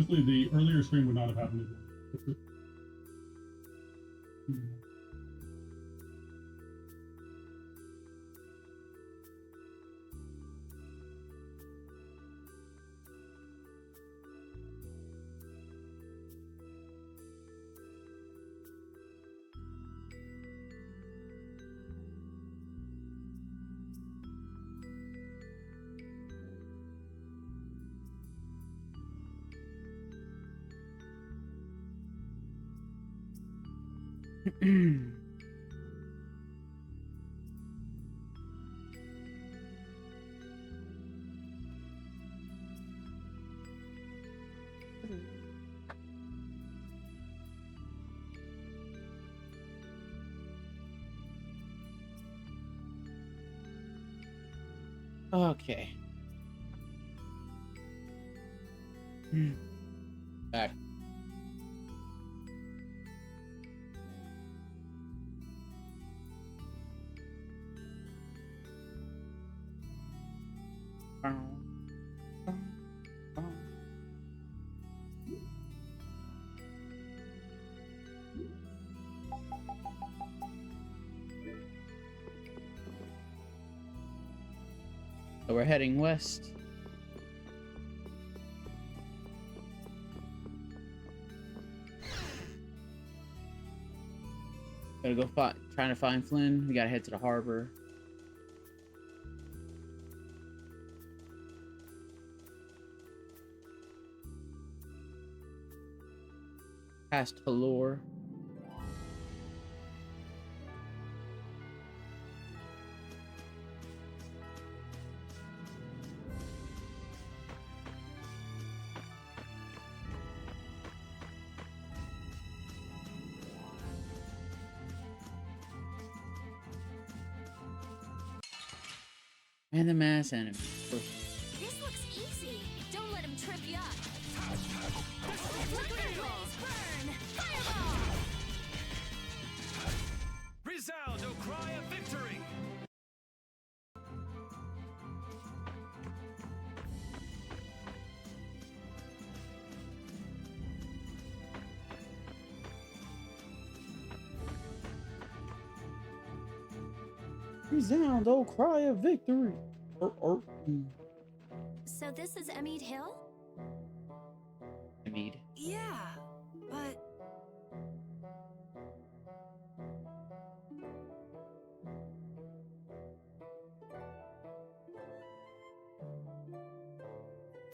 Honestly, the earlier stream would not have happened. Okay. Back. So we're heading west. Gotta go trying to find Flynn. We gotta head to the harbor. Past Halor. And the mass enemy. This looks easy. Don't let him trip you up. Liquid rolls, burn! Fireball! Resound, O cry of victory! Resound, oh cry of victory. So this is Emmead Hill? Emmead. Yeah, but...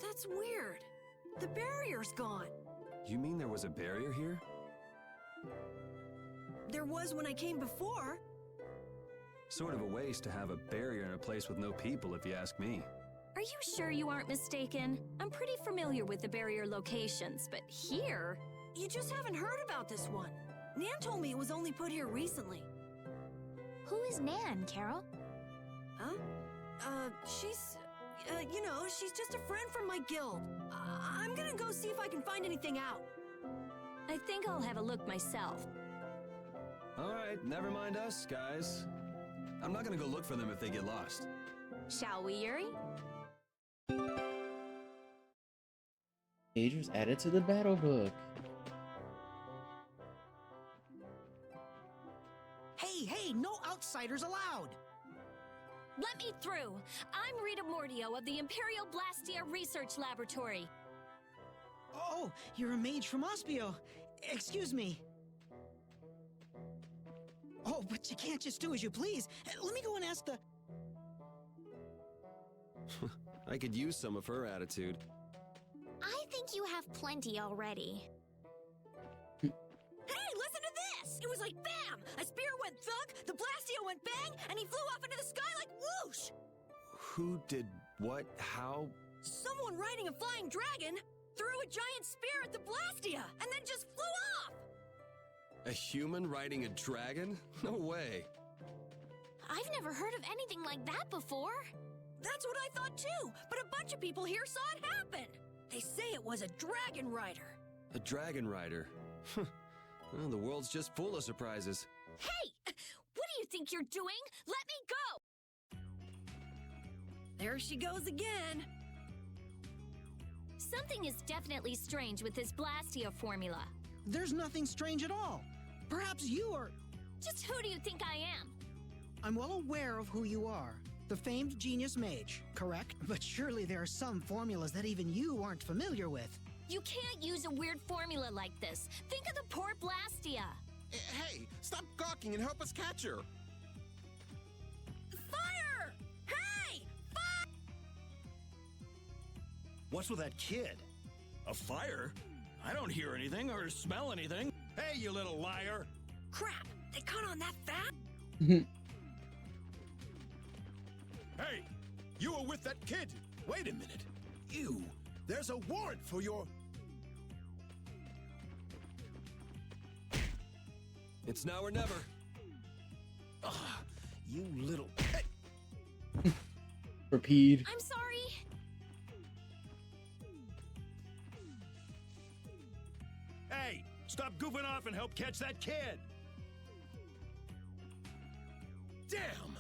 That's weird. The barrier's gone. You mean there was a barrier here? There was when I came before. Sort of a waste to have a barrier in a place with no people, if you ask me. Are you sure you aren't mistaken? I'm pretty familiar with the barrier locations, but here... You just haven't heard about this one. Nan told me it was only put here recently. Who is Nan, Carol? Huh? She's... you know, she's just a friend from my guild. I'm gonna go see if I can find anything out. I think I'll have a look myself. Alright, never mind us, guys. I'm not gonna go look for them if they get lost. Shall we, Yuri? Page was added to the battle book. Hey, no outsiders allowed! Let me through! I'm Rita Mordio of the Imperial Blastia Research Laboratory. Oh, you're a mage from Ospio. Excuse me. Oh, but you can't just do as you please. Let me go and ask the... I could use some of her attitude. I think you have plenty already. Hey, listen to this! It was like bam! A spear went thunk, the Blastio went bang, and he flew off into the sky like whoosh! Who did what? How? Someone riding a flying dragon threw a giant spear at the Blastia, and then just flew off! A human riding a dragon? No way. I've never heard of anything like that before. That's what I thought too, but a bunch of people here saw it happen. They say it was a dragon rider. A dragon rider? Well, the world's just full of surprises. Hey! What do you think you're doing? Let me go! There she goes again. Something is definitely strange with this Blastia formula. There's nothing strange at all. Perhaps you are... Just who do you think I am? I'm well aware of who you are. The famed genius mage, correct? But surely there are some formulas that even you aren't familiar with. You can't use a weird formula like this. Think of the poor Blastia. Hey, stop gawking and help us catch her. Fire! Hey! Fire! What's with that kid? A fire? I don't hear anything or smell anything. Hey, you little liar! Crap! They caught on that fast? Hey, you were with that kid. Wait a minute. You, there's a warrant for your... It's now or never. Ah, you little... Hey, Repeat. I'm sorry. Hey, stop goofing off and help catch that kid! damn!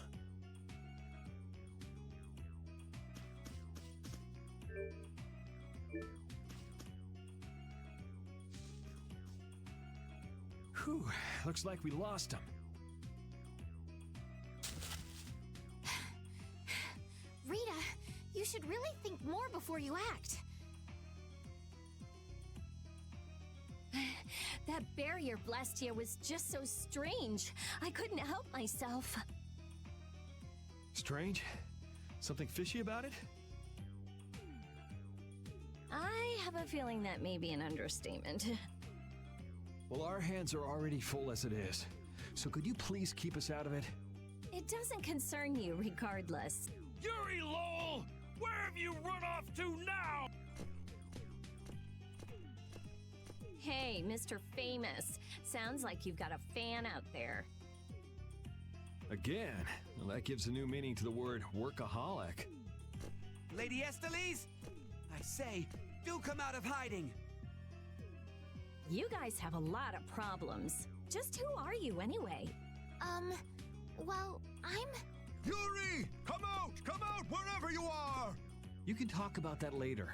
Whew, looks like we lost him. Rita, you should really think more before you act. That barrier Blastia was just so strange. I couldn't help myself. Strange? Something fishy about it? I have a feeling that may be an understatement. Well, our hands are already full as it is. So could you please keep us out of it? It doesn't concern you regardless. Yuri Lowell! Where have you run off to now? Hey, Mr. Famous. Sounds like you've got a fan out there. Again? Well, that gives a new meaning to the word workaholic. Lady Estelise, I say, do come out of hiding. You guys have a lot of problems. Just who are you anyway? Well, I'm... Yuri! Come out, wherever you are! You can talk about that later.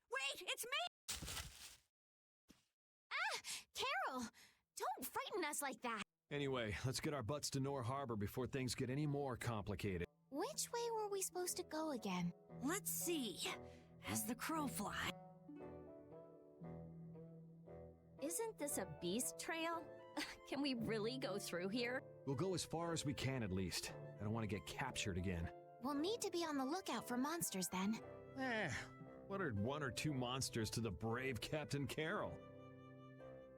Wait, it's me! Carol! Don't frighten us like that! Anyway, let's get our butts to Nor Harbor before things get any more complicated. Which way were we supposed to go again? Let's see. As the crow flies. Isn't this a beast trail? Can we really go through here? We'll go as far as we can at least. I don't want to get captured again. We'll need to be on the lookout for monsters then. What are one or two monsters to the brave Captain Carroll?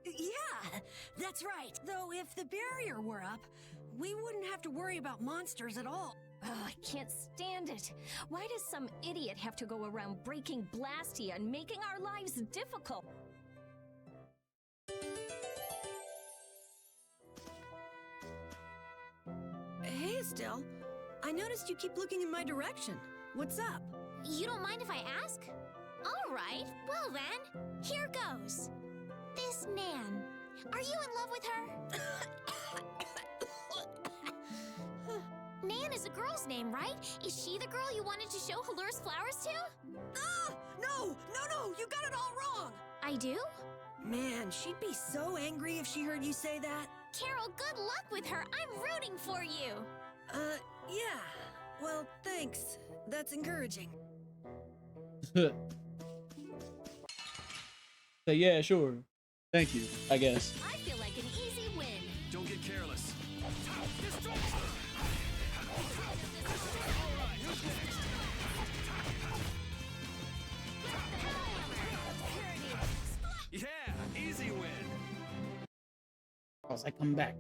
Yeah, that's right. Though if the barrier were up, we wouldn't have to worry about monsters at all. Oh, I can't stand it. Why does some idiot have to go around breaking Blastia and making our lives difficult? Hey, Estelle. I noticed you keep looking in my direction. What's up? You don't mind if I ask? All right, well then, here goes. This Nan, are you in love with her? Nan is a girl's name, right? Is she the girl you wanted to show Halur's flowers to? Ah! No, you got it all wrong! I do? Man, she'd be so angry if she heard you say that. Carol, good luck with her. I'm rooting for you. Yeah. Well, thanks. That's encouraging. So yeah, sure. Thank you, I guess. I feel like an easy win. Don't get careless. Yeah, easy win. As I come back.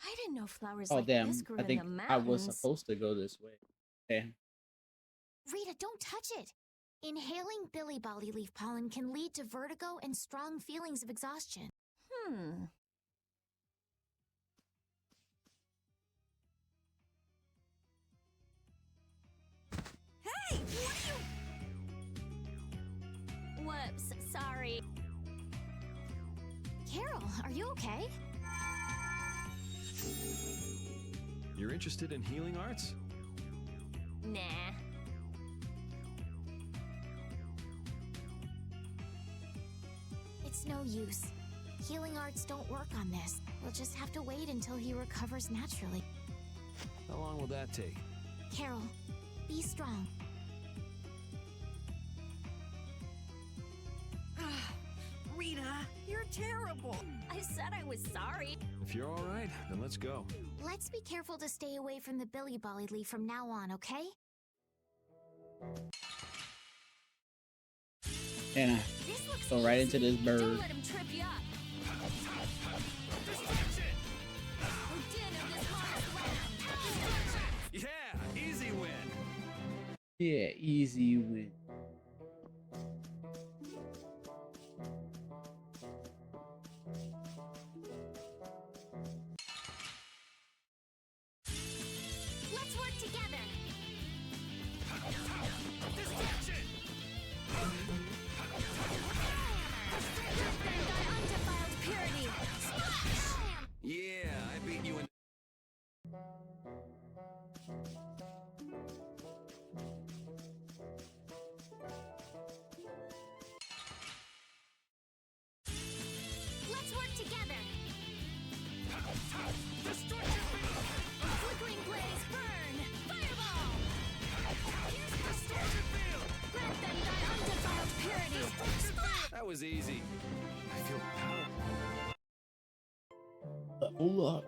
I didn't know flowers Oh like damn! this grew I think in the I was mountains. supposed to go this way. Okay. Rita, don't touch it. Inhaling Billy Bolly leaf pollen can lead to vertigo and strong feelings of exhaustion. Hey, what are you... Whoops, sorry. Carol, are you okay? You're interested in healing arts? Nah. It's no use. Healing arts don't work on this. We'll just have to wait until he recovers naturally. How long will that take? Carol, be strong. Rita, you're terrible. I said I was sorry. If you're all right, then let's go. Let's be careful to stay away from the Billy Bolly leaf from now on, okay? And This looks go right into this bird. Don't let him trip you up. Oh, dinner this harness land. Yeah, easy win. Yeah, easy win. Let's work together. Undefiled purity. Splash! Yeah, I beat you in. Let's work together. Flickering blaze, burn! Fireball! Here's the distortion field! Grant them thy undefiled purity! Splash! That was easy. I feel powerful. Hold up.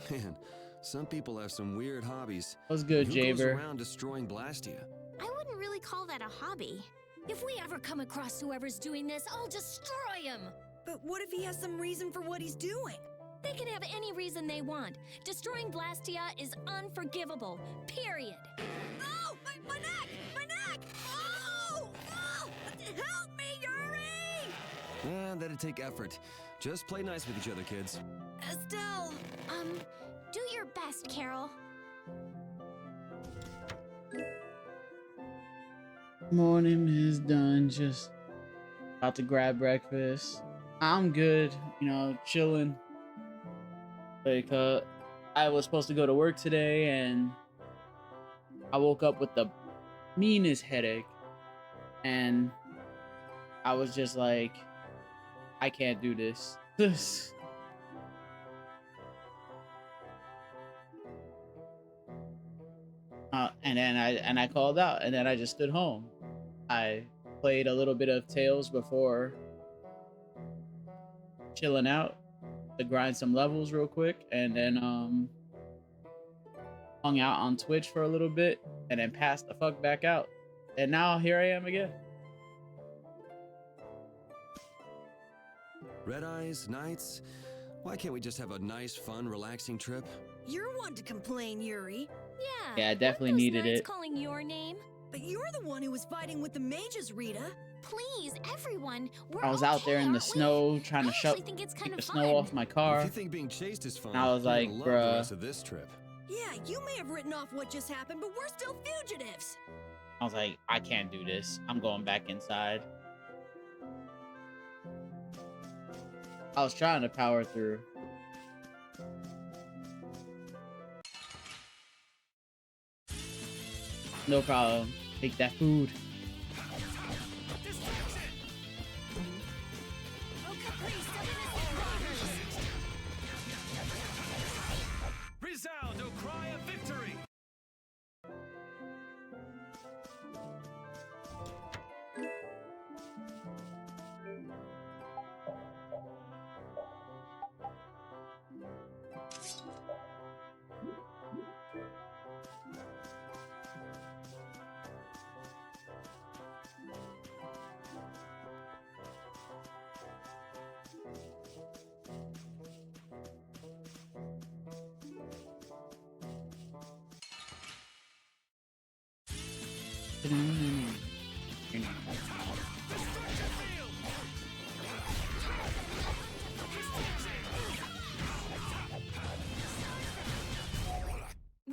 Man, some people have some weird hobbies. What's good, Who goes Jaber? around destroying Blastia? I wouldn't really call that a hobby. If we ever come across whoever's doing this, I'll destroy him. But what if he has some reason for what he's doing? They can have any reason they want. Destroying Blastia is unforgivable. Period. Oh, my neck! My neck! Oh! Oh! Help me, Yuri! Yeah, that'd take effort. Just play nice with each other, kids. Estelle! Do your best, Carol. Morning is done. Just about to grab breakfast. I'm good, you know, chilling. Like, I was supposed to go to work today, and I woke up with the meanest headache, and I was just like, I can't do this. And then I called out, and then I just stood home. I played a little bit of Tales before chilling out to grind some levels real quick, and then hung out on Twitch for a little bit, and then passed the fuck back out. And now here I am again. Red eyes, nights. Why can't we just have a nice, fun, relaxing trip? You're one to complain, Yuri. Yeah. Yeah, I definitely weren't those needed nerds it. calling your name? But you're the one who was fighting with the mages, Rita. Please, everyone. We're I was out there okay, in the aren't we? snow trying to I shove actually think it's kind keep of the fun. snow off my If car. you think being chased is fun, And I was you're like, gonna love the bruh. rest of this trip. Yeah, you may have written off what just happened, but we're still fugitives. I was like, I can't do this. I'm going back inside. I was trying to power through. No problem. Take that food. Oh, caprice of innocent waters. Resound, O cry of victory! Were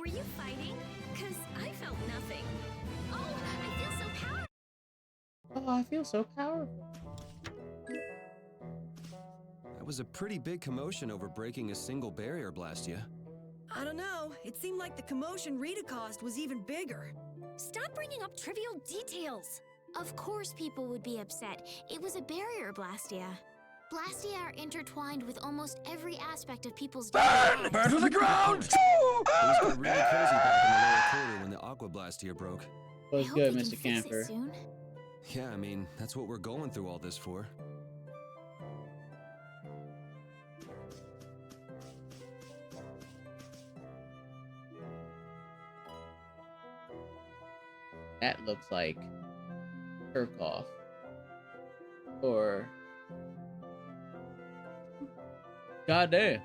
you fighting? 'Cause I felt nothing. Oh, I feel so powerful. Oh, I feel so powerful. That was a pretty big commotion over breaking a single barrier, Blastia. I don't know. It seemed like the commotion Rita caused was even bigger. Stop bringing up trivial details. Of course people would be upset. It was a barrier, Blastia. Blastia are intertwined with almost every aspect of people's daily lives. Burn to the ground! It was getting really cozy back in the lower quarter when the Aqua Blastia broke. What's I hope good, we Mr. can fix it Camper? soon. Yeah, I mean, that's what we're going through all this for. That looks like Kirchhoff. Or goddamn.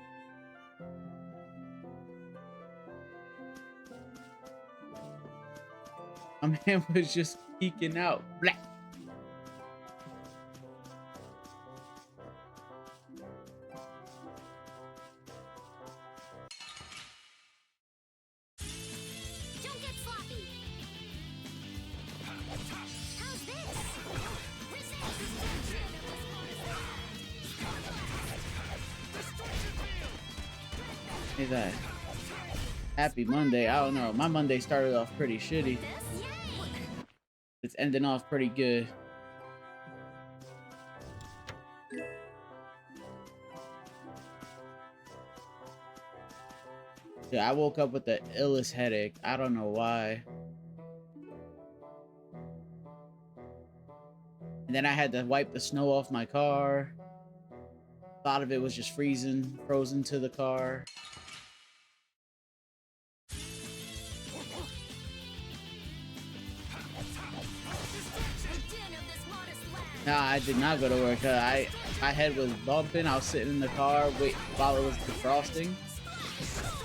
My man was just peeking out. Black. Don't get sloppy. How's this? Resist destruction of this bonus. Hey that. Happy Monday. I don't know. My Monday started off pretty shitty. This? Yay! It's ending off pretty good. Yeah, I woke up with the illest headache. I don't know why. And then I had to wipe the snow off my car. A lot of it was just frozen to the car. Nah, I did not go to work. My head was bumping. I was sitting in the car while it was defrosting.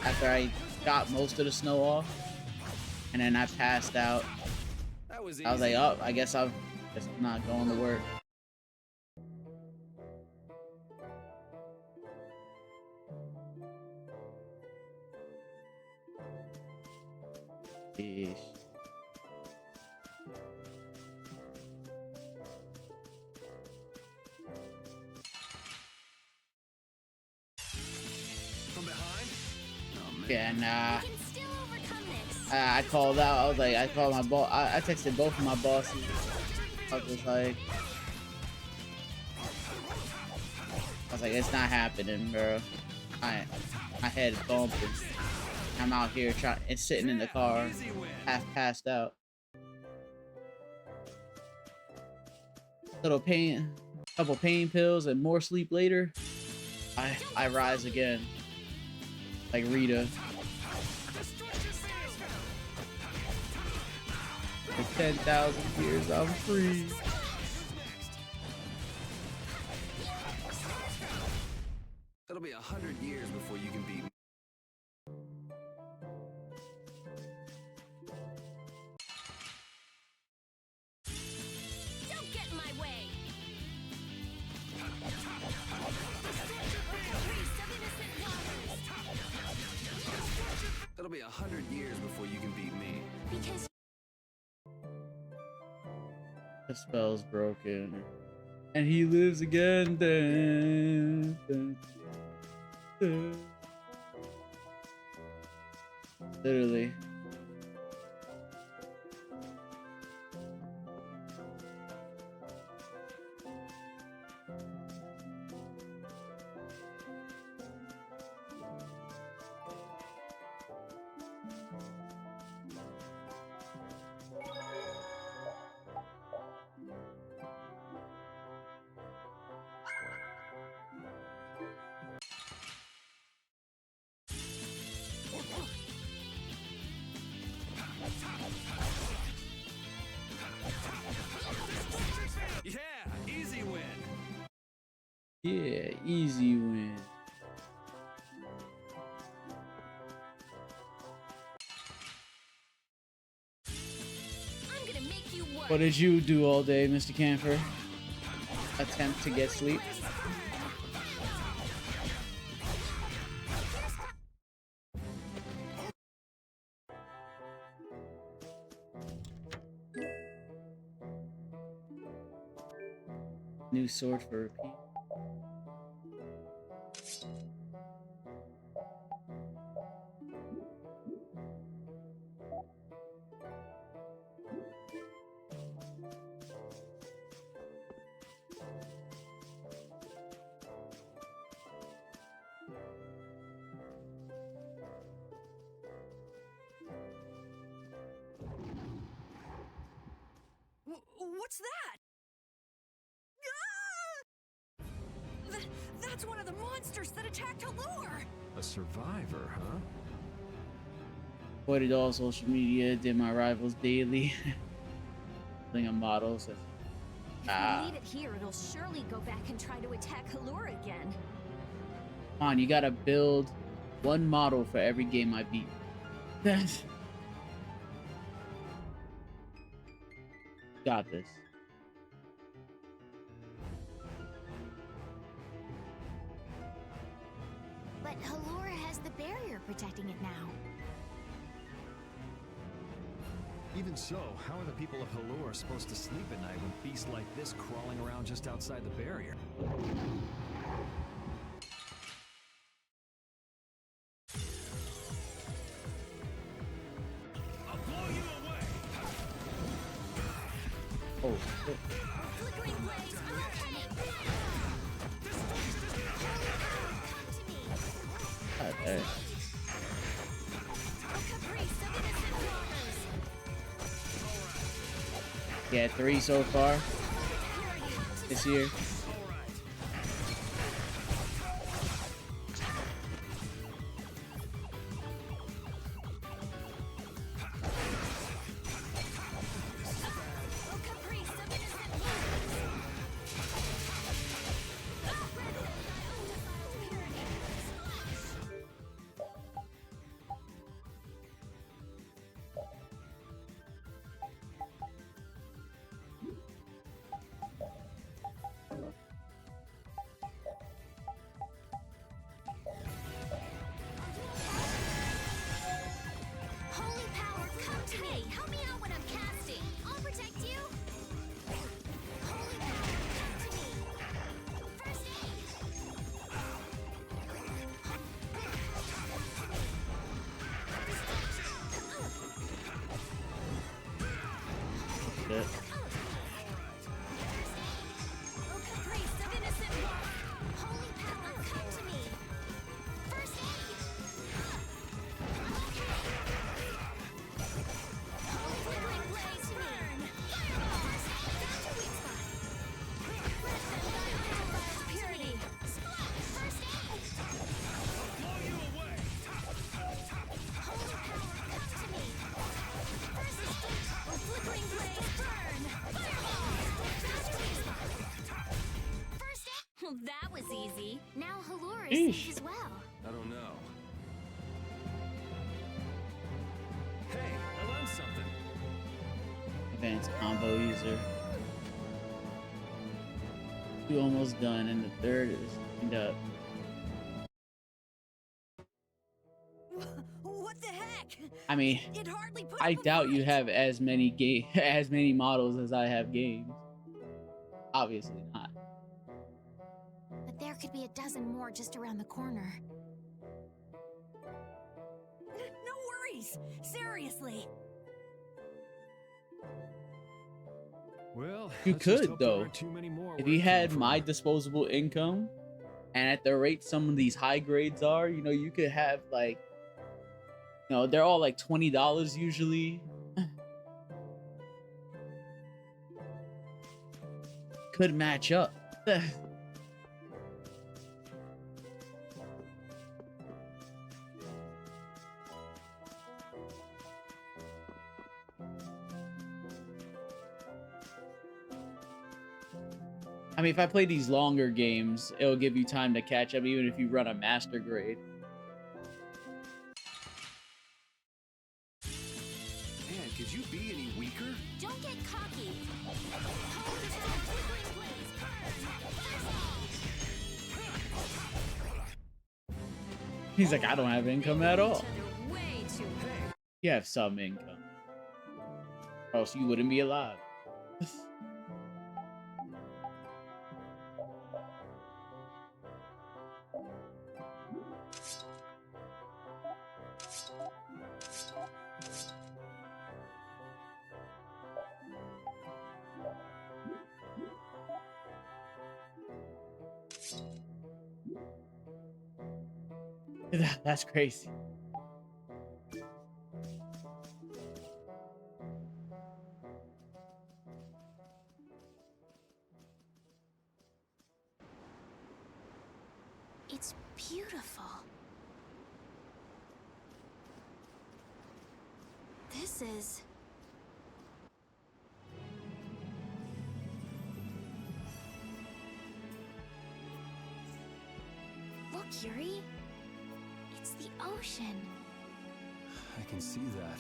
After I got most of the snow off, and then I passed out. That was I was like, oh, I guess I'm not going to work. Sheesh. From behind? Oh, man. Yeah, nah. We can still overcome this. I called out. I was like, I called my boss. I texted both of my bosses. I was like, it's not happening, bro. My head is bumping. I'm out here sitting in the car, half passed out. Couple pain pills, and more sleep later. I rise again, like Rita. For 10,000 years, I'm free. It'll be 100 years before you can beat me. Don't get in my way. It'll be 100 years before you can beat me. Because The spell's broken. And he lives again. Dun, dun, dun. Literally. Yeah, easy win. Yeah, easy win. I'm gonna make What did you do all day, Mr. Camper? Attempt to get sleep? New sword for repeat. What's that? Ah! That's one of the monsters that attacked Allure! A survivor, huh? Avoided all social media, did my rivals daily. Playing on models. If we leave it here, it'll surely go back and try to attack Allure again. Come on, you gotta build one model for every game I beat. Got this. But Allure has the barrier protecting it now. Even so, how are the people of Halure supposed to sleep at night with beasts like this crawling around just outside the barrier? I'll blow you away. Oh, shit. Flickering blaze, God, hey. Yeah, 3 so far this year. Holy power, come to me! Help me out when I'm casting! I'll protect you! Holy power, come to me! First aid! Shit. Oh, caprice of innocent blood! Holy power, come to me! First aid! Flickering blaze, burn! Fireball! Down to weak spot! Purity! Splash! First aid! Blow you away. Holy power, come to me! First aid! Oh, flickering blaze, burn! Fireball! Down to weak spot! First aid! Well, that was easy. Now Halure is Eesh. safe as well. I don't know. Hey, I learned something. Advanced combo user. 2 almost done, and the 3rd is cleaned up. What the heck? I mean, It hardly put I up a doubt you fight. have as many as many models as I have games. Obviously not. But there could be a dozen more just around the corner. No worries. Seriously. Well, You let's just could, hope there though. aren't too many more If where you it came had from. my disposable income, and at the rate some of these high grades are, you know, you could have like, you know, they're all like $20 usually. Could match up. I mean, if I play these longer games, it'll give you time to catch up, even if you run a master grade. Man, could you be any weaker? Don't get cocky. He's like, I don't have income at all. Each other way too much. You have some income, or else you wouldn't be alive. That's crazy. It's beautiful. This is... Look, Yuri. It's the ocean. I can see that.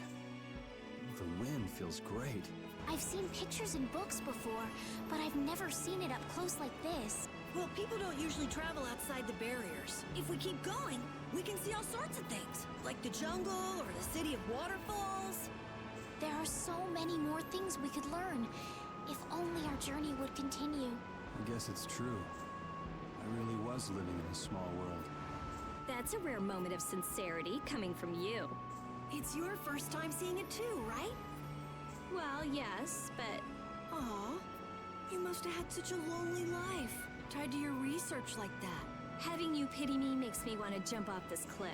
The wind feels great. I've seen pictures in books before, but I've never seen it up close like this. Well, people don't usually travel outside the barriers. If we keep going, we can see all sorts of things, like the jungle or the city of waterfalls. There are so many more things we could learn, if only our journey would continue. I guess it's true. I really was living in a small world. That's a rare moment of sincerity coming from you. It's your first time seeing it too, right? Well, yes, but... Aw, you must have had such a lonely life, tied to your research like that. Having you pity me makes me want to jump off this cliff.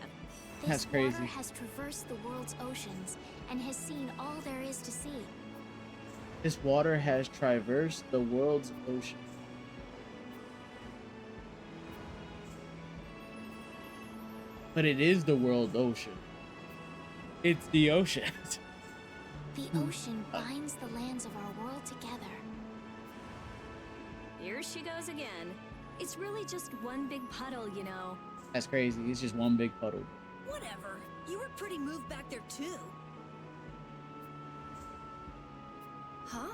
That's This crazy. water has traversed the world's oceans and has seen all there is to see. This water has traversed the world's ocean. But it is the world ocean. It's the ocean. The ocean binds the lands of our world together. Here she goes again. It's really just one big puddle, you know. That's crazy. It's just one big puddle. Whatever. You were pretty moved back there too. Huh?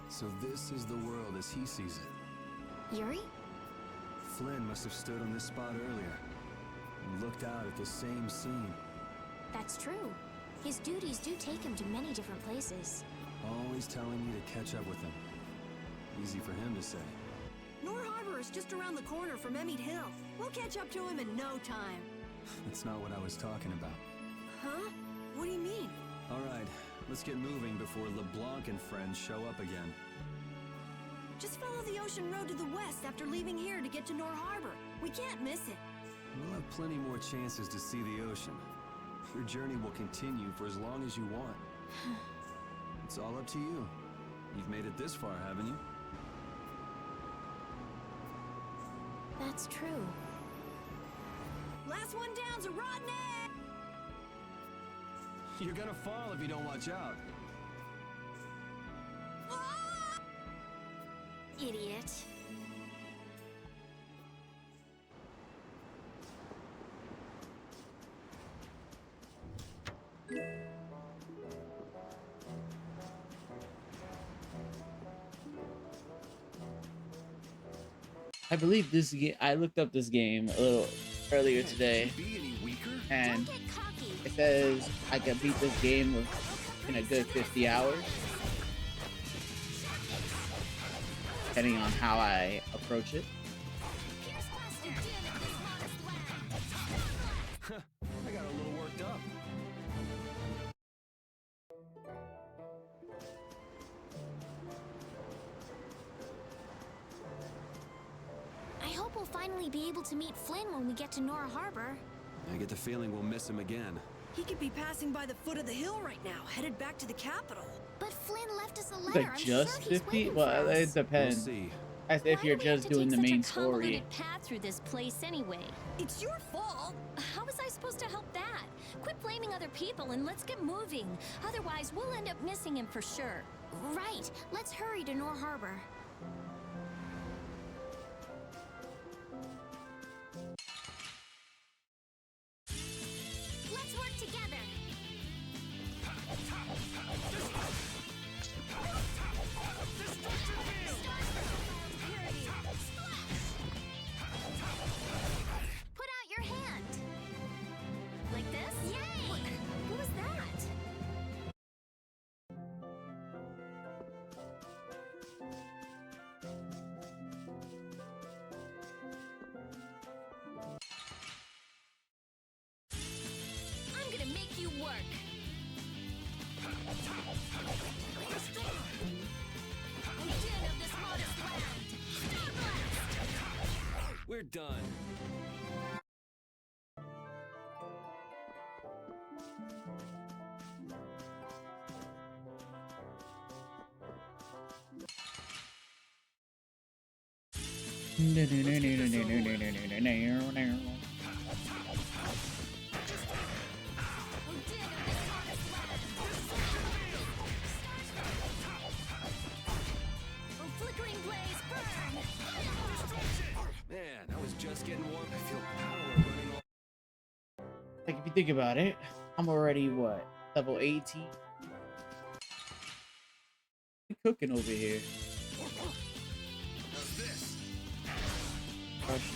So this is the world as he sees it. Yuri? Flynn must have stood on this spot earlier and looked out at the same scene. That's true. His duties do take him to many different places. Always telling me to catch up with him. Easy for him to say. Nor Harbor is just around the corner from Emmett Hill. We'll catch up to him in no time. That's not what I was talking about. Huh? What do you mean? All right, let's get moving before LeBlanc and friends show up again. Just follow the ocean road to the west after leaving here to get to Nor Harbor. We can't miss it. We'll have plenty more chances to see the ocean. Your journey will continue for as long as you want. It's all up to you. You've made it this far, haven't you? That's true. Last one down's a rotten egg! You're gonna fall if you don't watch out. Ah! Idiot. I believe this game. I looked up this game a little earlier today, Be any weaker? and Don't get cocky. it says I can beat this game in a good 50 hours, depending on how I approach it. Pierce Buster, deal with this modest lad. I got a little worked up. I hope we'll finally be able to meet Flynn when we get to Nor Harbor. I get the feeling we'll miss him again. He could be passing by the foot of the hill right now, headed back to the capital. But Flynn left us a letter. Like I'm just sure he's 50? waiting Well, for it us. We'll depends. see. As if Why you're do we have just to doing take the such a main story. convoluted path through this place anyway? It's your fault. How was I supposed to help that? Quit blaming other people and let's get moving. Otherwise, we'll end up missing him for sure. Right. Let's hurry to Nor Harbor. Let's work together. We're done. Oh, flickering blaze, burn! Man, I was just getting warm. I feel power running all. Like, if you think about it, I'm already, what, level 18? We cooking over here. How's this? Crush.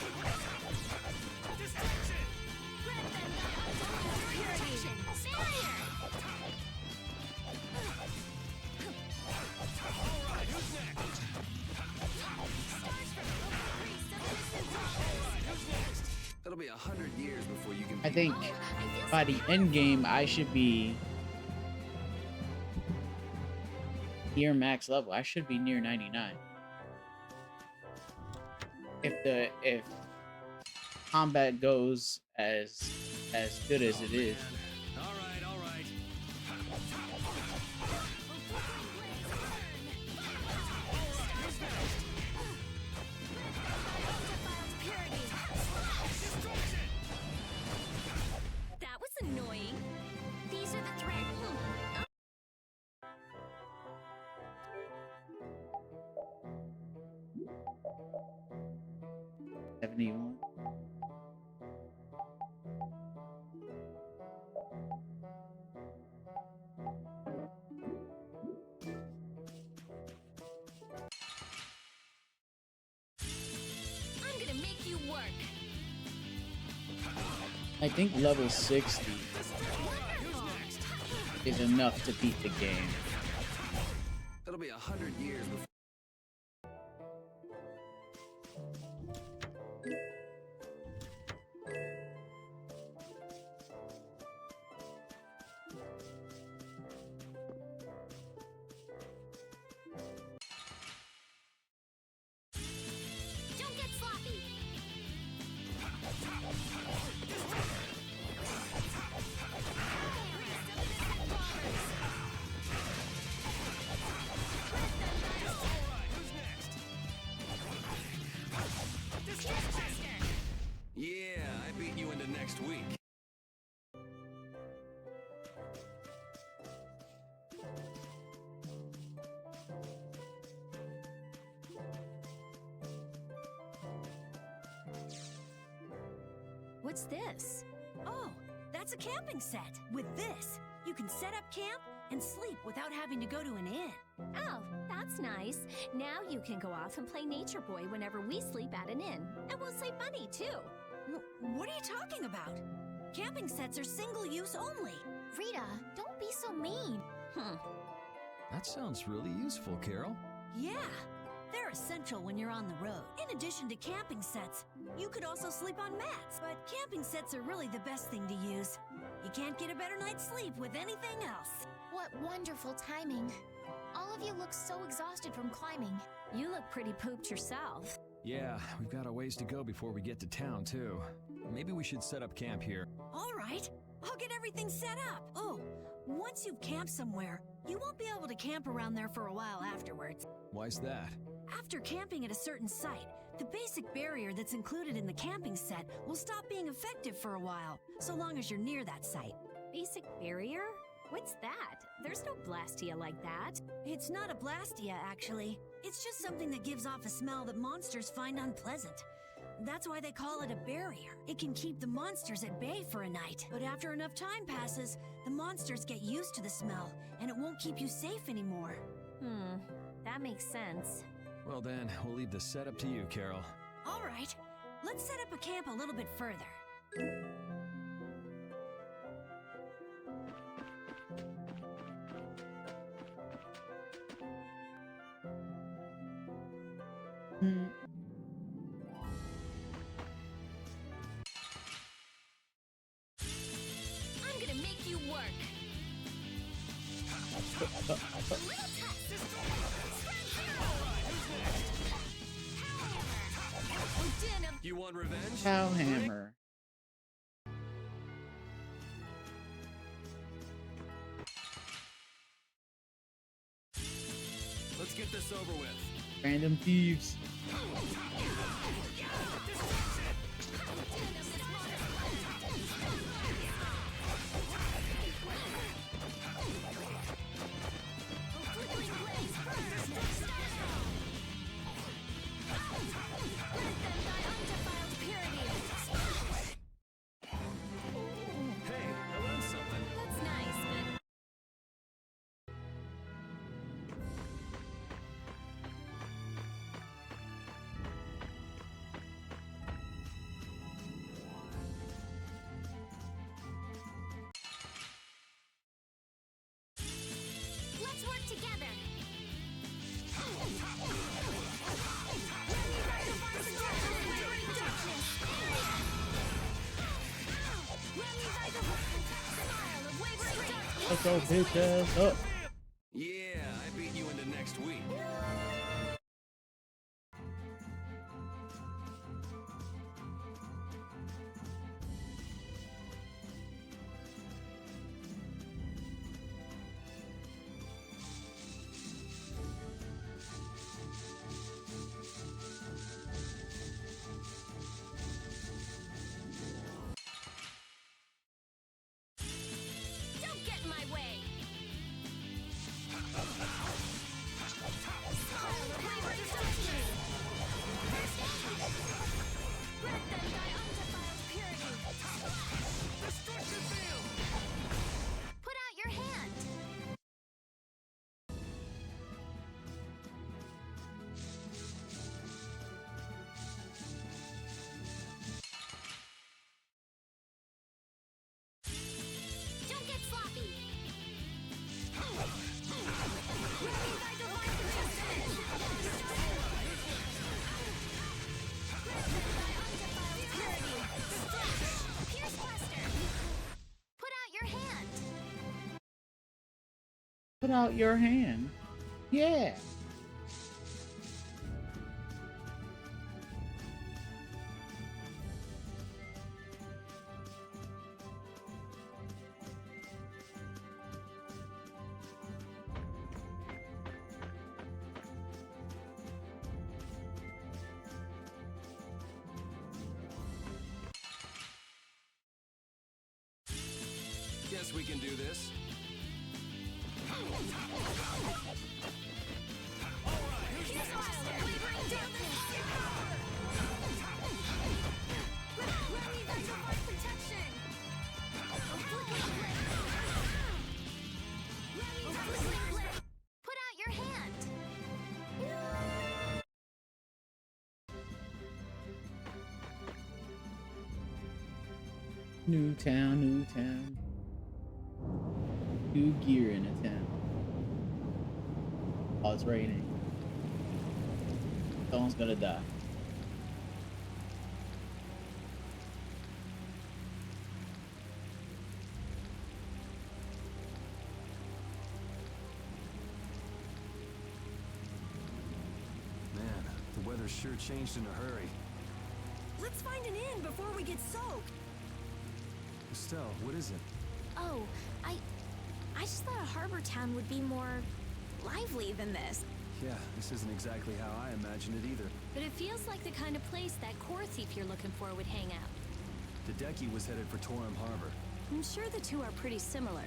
That'll be 100 years before you can. I think by the end game, I should be near max level. I should be near 99. If combat goes as good as it is. All right, all right. That was annoying. These are the threads. 71. I'm gonna make you work. I think level 60 is enough to beat the game. That'll be 100 years before. Don't get sloppy. Yeah, I beat you into next week. What's this? Oh, that's a camping set. With this, you can set up camp and sleep without having to go to an inn. Oh, that's nice. Now you can go off and play Nature Boy whenever we sleep at an inn. And we'll save money, too. What are you talking about? Camping sets are single-use only. Rita, don't be so mean. That sounds really useful, Carol. Yeah, they're essential when you're on the road. In addition to camping sets, you could also sleep on mats. But camping sets are really the best thing to use. You can't get a better night's sleep with anything else. What wonderful timing. All of you look so exhausted from climbing. You look pretty pooped yourself. Yeah, we've got a ways to go before we get to town, too. Maybe we should set up camp here. All right, I'll get everything set up. Oh, once you've camped somewhere, you won't be able to camp around there for a while afterwards. Why's that? After camping at a certain site, the basic barrier that's included in the camping set will stop being effective for a while, so long as you're near that site. Basic barrier? What's that? There's no blastia like that. It's not a blastia, actually. It's just something that gives off a smell that monsters find unpleasant. That's why they call it a barrier. It can keep the monsters at bay for a night. But after enough time passes, the monsters get used to the smell, and it won't keep you safe anymore. That makes sense. Well then, we'll leave the setup to you, Carol. All right, let's set up a camp a little bit further. I'm gonna make you work. A little test. Spread through. Power. Oh, You want revenge? Cow hammer. Let's get this over with. Random thieves. Hey, I learned something. That's nice, but let's work together. Let's go, bitch ass up. Yeah, I beat you into next week. Don't get in my way. Put out your hand. Don't get sloppy. Put out your hand. Put out your hand. Yeah. Guess we can do this. Put out your hand. New town, new town. New gear in a town. Oh, it's raining. Someone's gonna die. Man, the weather sure changed in a hurry. Let's find an inn before we get soaked. Estelle, what is it? Oh, I just thought a harbor town would be more lively than this. Yeah, this isn't exactly how I imagined it either. But it feels like the kind of place that core thief you're looking for would hang out. Hideki was headed for Torum Harbor. I'm sure the two are pretty similar.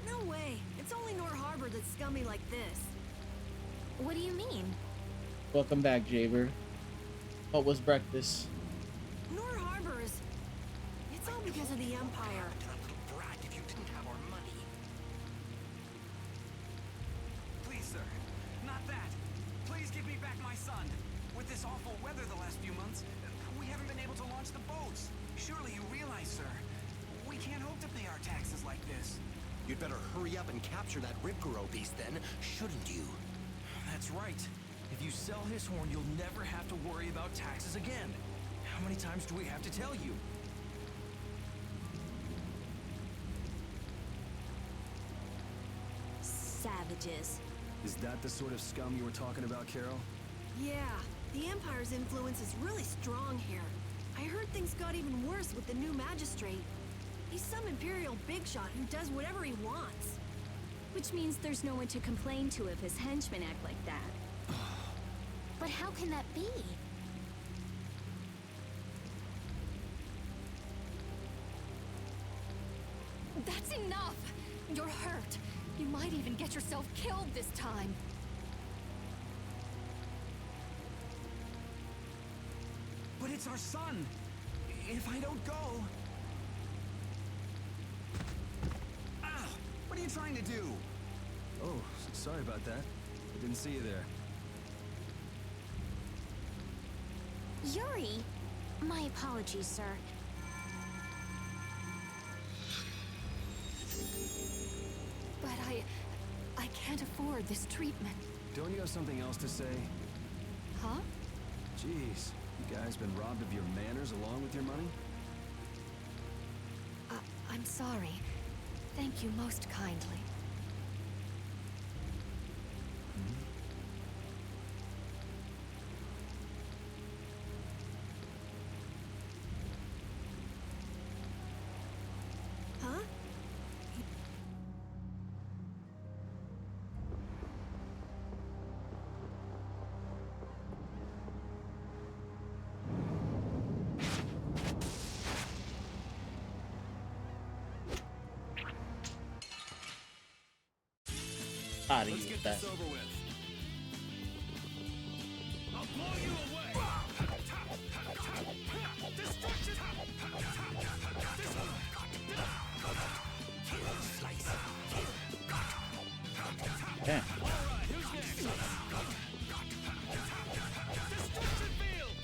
No way. It's only Nor Harbor that's scummy like this. What do you mean? Welcome back, Jaber. What was breakfast? Nor Harbor is... It's all because of the Empire. Please, sir. Not that. Please give me back my son. With this awful weather the last few months, we haven't been able to launch the boats. Surely you realize, sir, we can't hope to pay our taxes like this. You'd better hurry up and capture that Ripgoro beast then, shouldn't you? That's right. If you sell his horn, you'll never have to worry about taxes again. How many times do we have to tell you? Savages. Is that the sort of scum you were talking about, Carol? Yeah, The Empire's influence is really strong here. I heard things got even worse with the new magistrate. He's some Imperial bigshot who does whatever he wants. Which means there's no one to complain to if his henchmen act like that. But how can that be? That's enough! You're hurt. You might even get yourself killed this time. But it's our son. If I don't go... Ow! What are you trying to do? Oh, sorry about that. I didn't see you there. Yuri! My apologies, sir. But I can't afford this treatment. Don't you have something else to say? Huh? Jeez, you guys been robbed of your manners along with your money? I'm sorry. Thank you most kindly. Huh? Out of Let's you get with that. this over with. I'll blow you away! Destruction! Damn. Alright, who's next? Destruction field!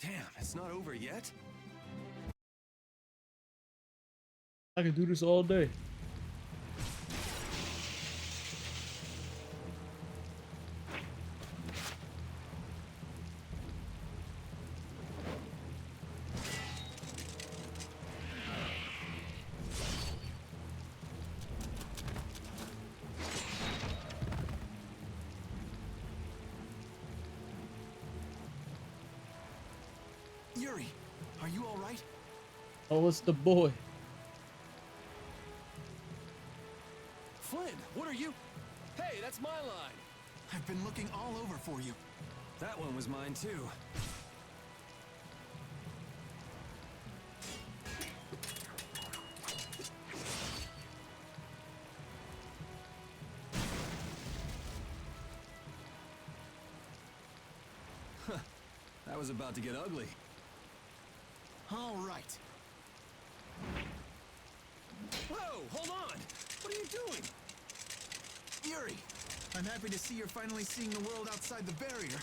Damn, it's not over yet? I could do this all day. Yuri, are you all right? Oh, it's the boy. Flynn, what are you? Hey, that's my line. I've been looking all over for you. That one was mine too. Huh, that was about to get ugly. All right. Whoa, hold on! What are you doing? Yuri, I'm happy to see you're finally seeing the world outside the barrier.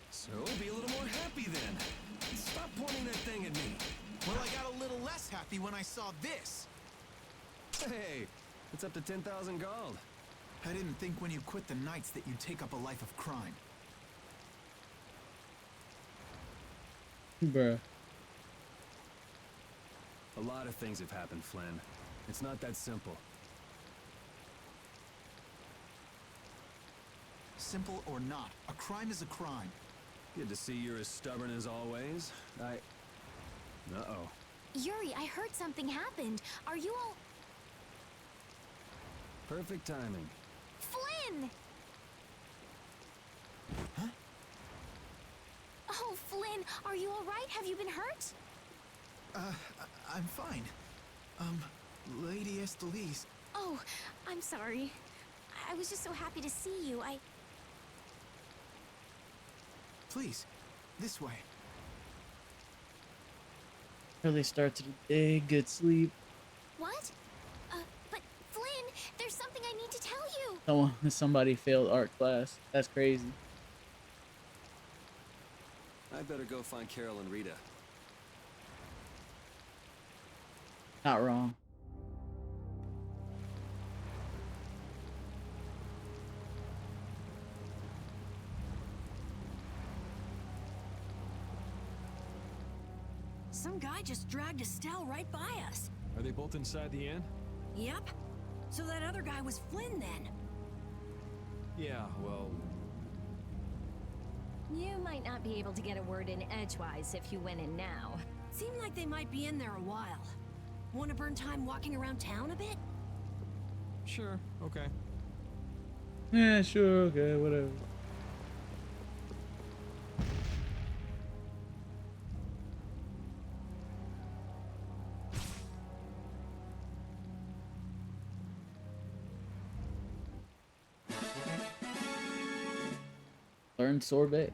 So, be a little more happy then. Stop pointing that thing at me. Well, I got a little less happy when I saw this. Hey, it's up to 10,000 gold. I didn't think when you quit the Knights that you'd take up a life of crime. Bruh. A lot of things have happened, Flynn. It's not that simple. Simple or not, a crime is a crime. Good to see you're as stubborn as always. Uh-oh. Yuri, I heard something happened. Are you all... Perfect timing. Flynn! Huh? Oh, Flynn, are you all right? Have you been hurt? I'm fine. Lady Estelize. Oh, I'm sorry. I was just so happy to see you. Please, this way. Early start to the day, good sleep. What? But Flynn, there's something I need to tell you. Somebody failed art class. That's crazy. I better go find Carol and Rita. Not wrong. Some guy just dragged Estelle right by us. Are they both inside the inn? Yep. So that other guy was Flynn then. Yeah, well, You might not be able to get a word in edgewise if you went in now. Seemed like they might be in there a while. Want to burn time walking around town a bit? sure, okay. Yeah, sure, okay, whatever. Learned sorbet.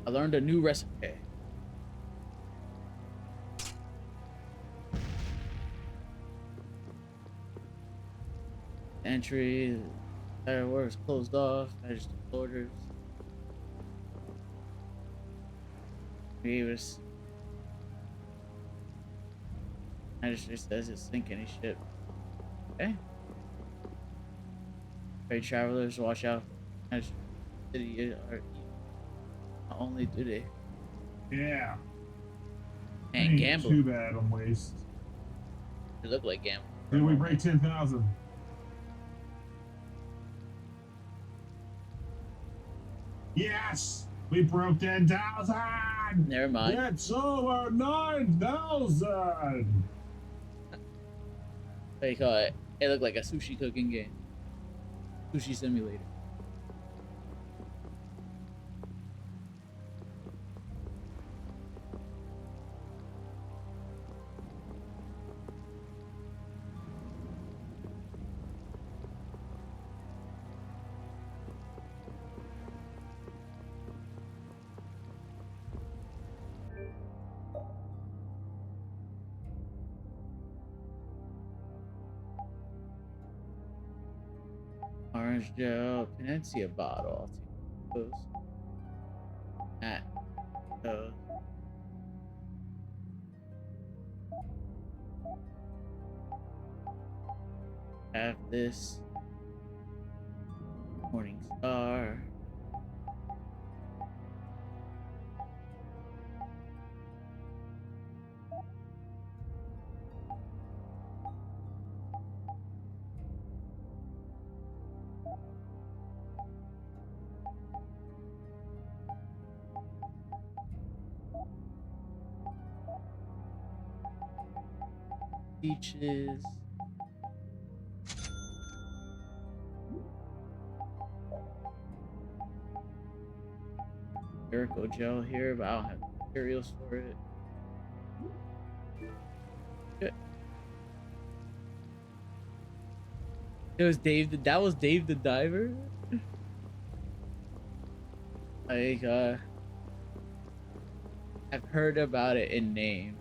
I learned a new recipe. Entry, fireworks closed off, registered orders. Readers. Register says it's sink any ship. Okay. Trade travelers, watch out. City are not only do they Yeah. and Ain't gamble. Too bad on waste. They look like gamble. Did we break 10,000? Yes! We broke 10,000! Never mind. It's over 9,000! What do you call it? It looked like a sushi cooking game. Sushi simulator. Orange gel, Peninsula bottle. I'll take those. That. Those. Have this. Morning Star. Peaches. Miracle gel here, but I don't have materials for it. Shit. It was Dave. That was Dave the Diver. Like, I've heard about it in name.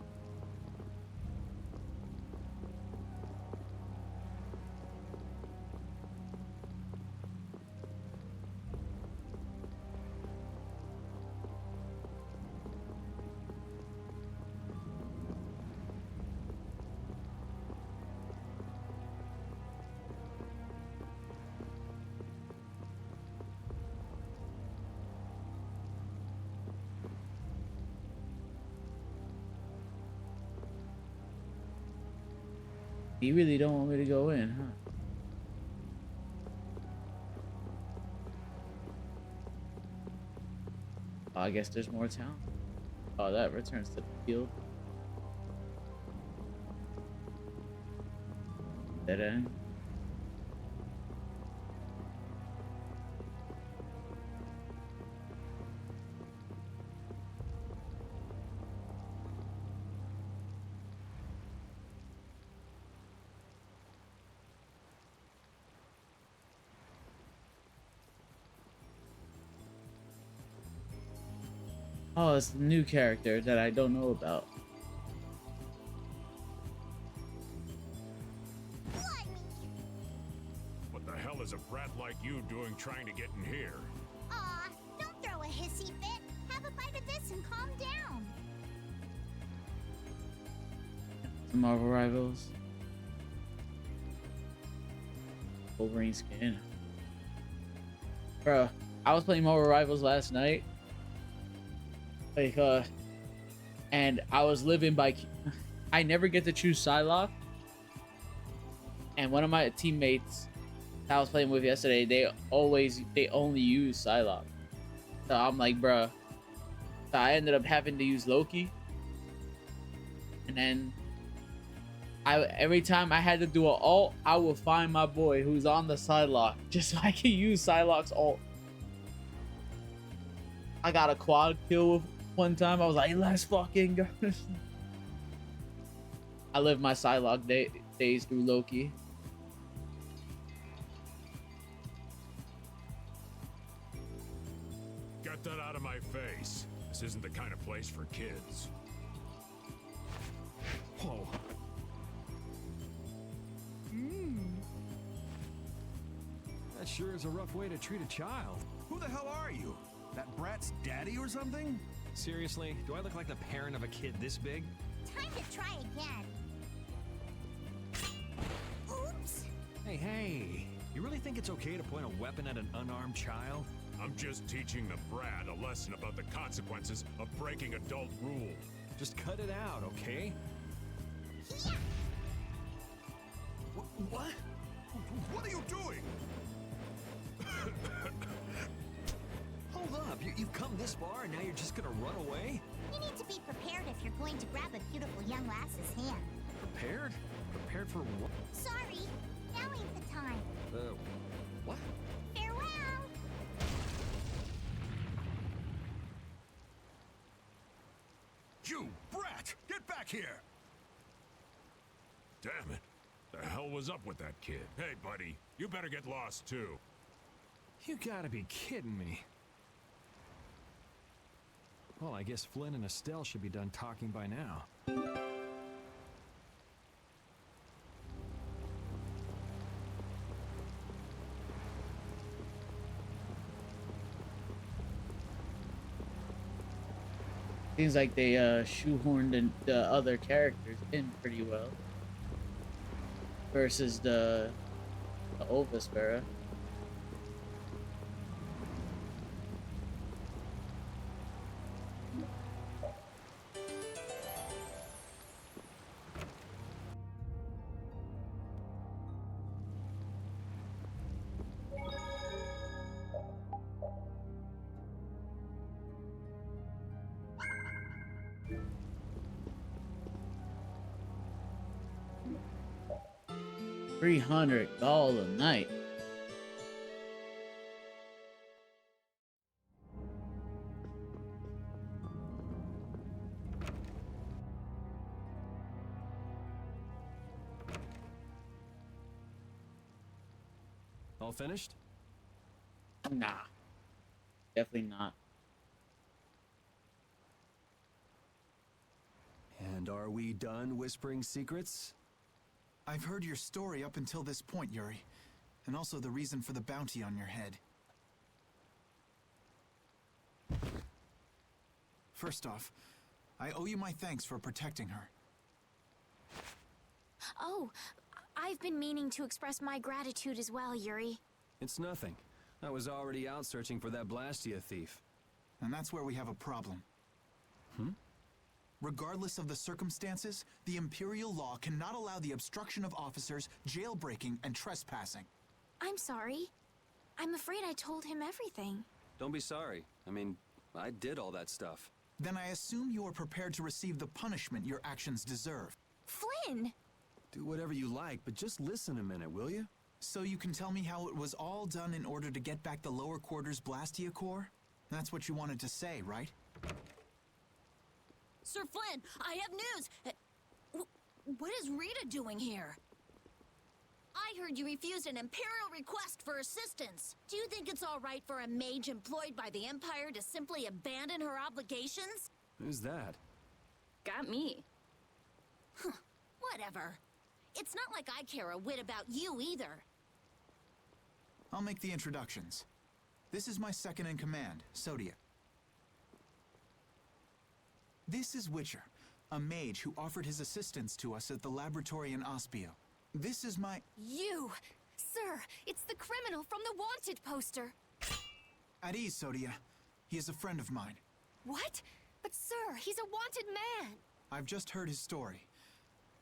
You really don't want me to go in, huh? Oh, I guess there's more town. Oh, that returns to the field. Dead end. Oh, it's a new character that I don't know about. What the hell is a brat like you doing trying to get in here? Aw, don't throw a hissy fit. Have a bite of this and calm down. Some Marvel Rivals. Wolverine skin. Bro, I was playing Marvel Rivals last night. Like, and I was living by. I never get to choose Psylocke, and one of my teammates that I was playing with yesterday, they only use Psylocke. So I'm like, bruh. So I ended up having to use Loki, and then every time I had to do an ult, I would find my boy who's on the Psylocke just so I can use Psylocke's ult. I got a quad kill with one time. I was like, let's fucking go. I lived my Psylocke days through Loki. Get that out of my face. This isn't the kind of place for kids. Whoa. That sure is a rough way to treat a child. Who the hell are you? That brat's daddy or something? Seriously, do I look like the parent of a kid this big? Time to try again. Oops. Hey, you really think it's okay to point a weapon at an unarmed child? I'm just teaching the brat a lesson about the consequences of breaking adult rules. Just cut it out, okay? Yeah. What? What are you doing? Hold up, you've come this far and now you're just gonna run away? You need to be prepared if you're going to grab a beautiful young lass's hand. Prepared? Prepared for what? Sorry, now ain't the time. What? Farewell. You brat! Get back here! Damn it. The hell was up with that kid? Hey, buddy, you better get lost too. You gotta be kidding me. Well, I guess Flynn and Estelle should be done talking by now. Seems like they shoehorned the other characters in pretty well. Versus the old Vesperia. $300 a night. All finished? Nah. Definitely not. And are we done whispering secrets? I've heard your story up until this point, Yuri, and also the reason for the bounty on your head. First off, I owe you my thanks for protecting her. Oh, I've been meaning to express my gratitude as well, Yuri. It's nothing. I was already out searching for that Blastia thief. And that's where we have a problem. Regardless of the circumstances, the Imperial law cannot allow the obstruction of officers, jailbreaking, and trespassing. I'm sorry. I'm afraid I told him everything. Don't be sorry. I mean, I did all that stuff. Then I assume you are prepared to receive the punishment your actions deserve. Flynn! Do whatever you like, but just listen a minute, will you? So you can tell me how it was all done in order to get back the lower quarters Blastia core? That's what you wanted to say, right? Sir Flynn, I have news! What is Rita doing here? I heard you refused an Imperial request for assistance. Do you think it's all right for a mage employed by the Empire to simply abandon her obligations? Who's that? Got me. Whatever. It's not like I care a whit about you either. I'll make the introductions. This is my second in command, Sodia. This is Witcher, a mage who offered his assistance to us at the laboratory in Ospio. This is my... You! Sir, it's the criminal from the wanted poster. At ease, Sodia. He is a friend of mine. What? But sir, he's a wanted man. I've just heard his story.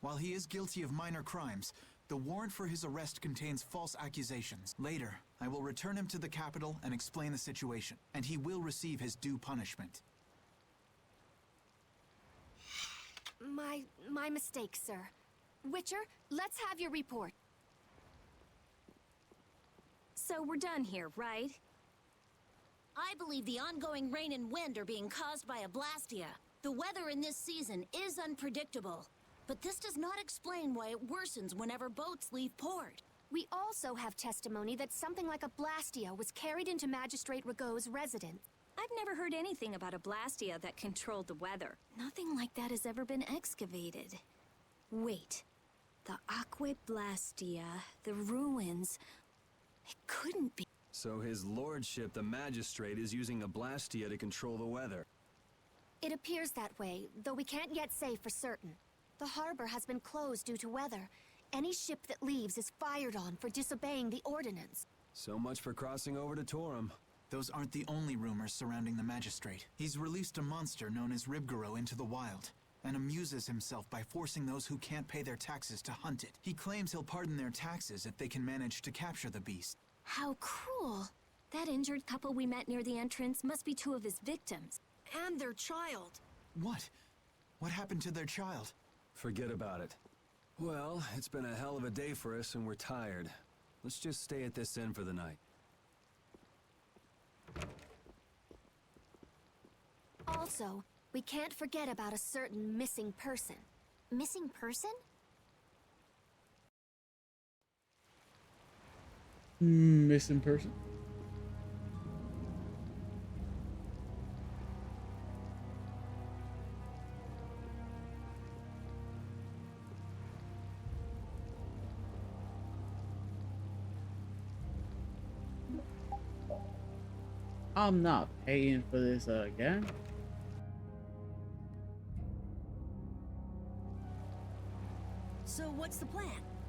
While he is guilty of minor crimes, the warrant for his arrest contains false accusations. Later, I will return him to the capital and explain the situation, and he will receive his due punishment. My mistake, sir. Witcher, let's have your report. So we're done here, right? I believe the ongoing rain and wind are being caused by a blastia. The weather in this season is unpredictable, but this does not explain why it worsens whenever boats leave port. We also have testimony that something like a blastia was carried into Magistrate Rigaud's residence. I've never heard anything about a blastia that controlled the weather. Nothing like that has ever been excavated. Wait. The Aqua Blastia, the ruins... It couldn't be. So his lordship, the magistrate, is using a blastia to control the weather. It appears that way, though we can't yet say for certain. The harbor has been closed due to weather. Any ship that leaves is fired on for disobeying the ordinance. So much for crossing over to Torum. Those aren't the only rumors surrounding the magistrate. He's released a monster known as Ribgaro into the wild, and amuses himself by forcing those who can't pay their taxes to hunt it. He claims he'll pardon their taxes if they can manage to capture the beast. How cruel. That injured couple we met near the entrance must be two of his victims. And their child. What? What happened to their child? Forget about it. Well, it's been a hell of a day for us and we're tired. Let's just stay at this inn for the night. Also, we can't forget about a certain missing person. Missing person? Missing person. I'm not paying for this again. So what's the plan?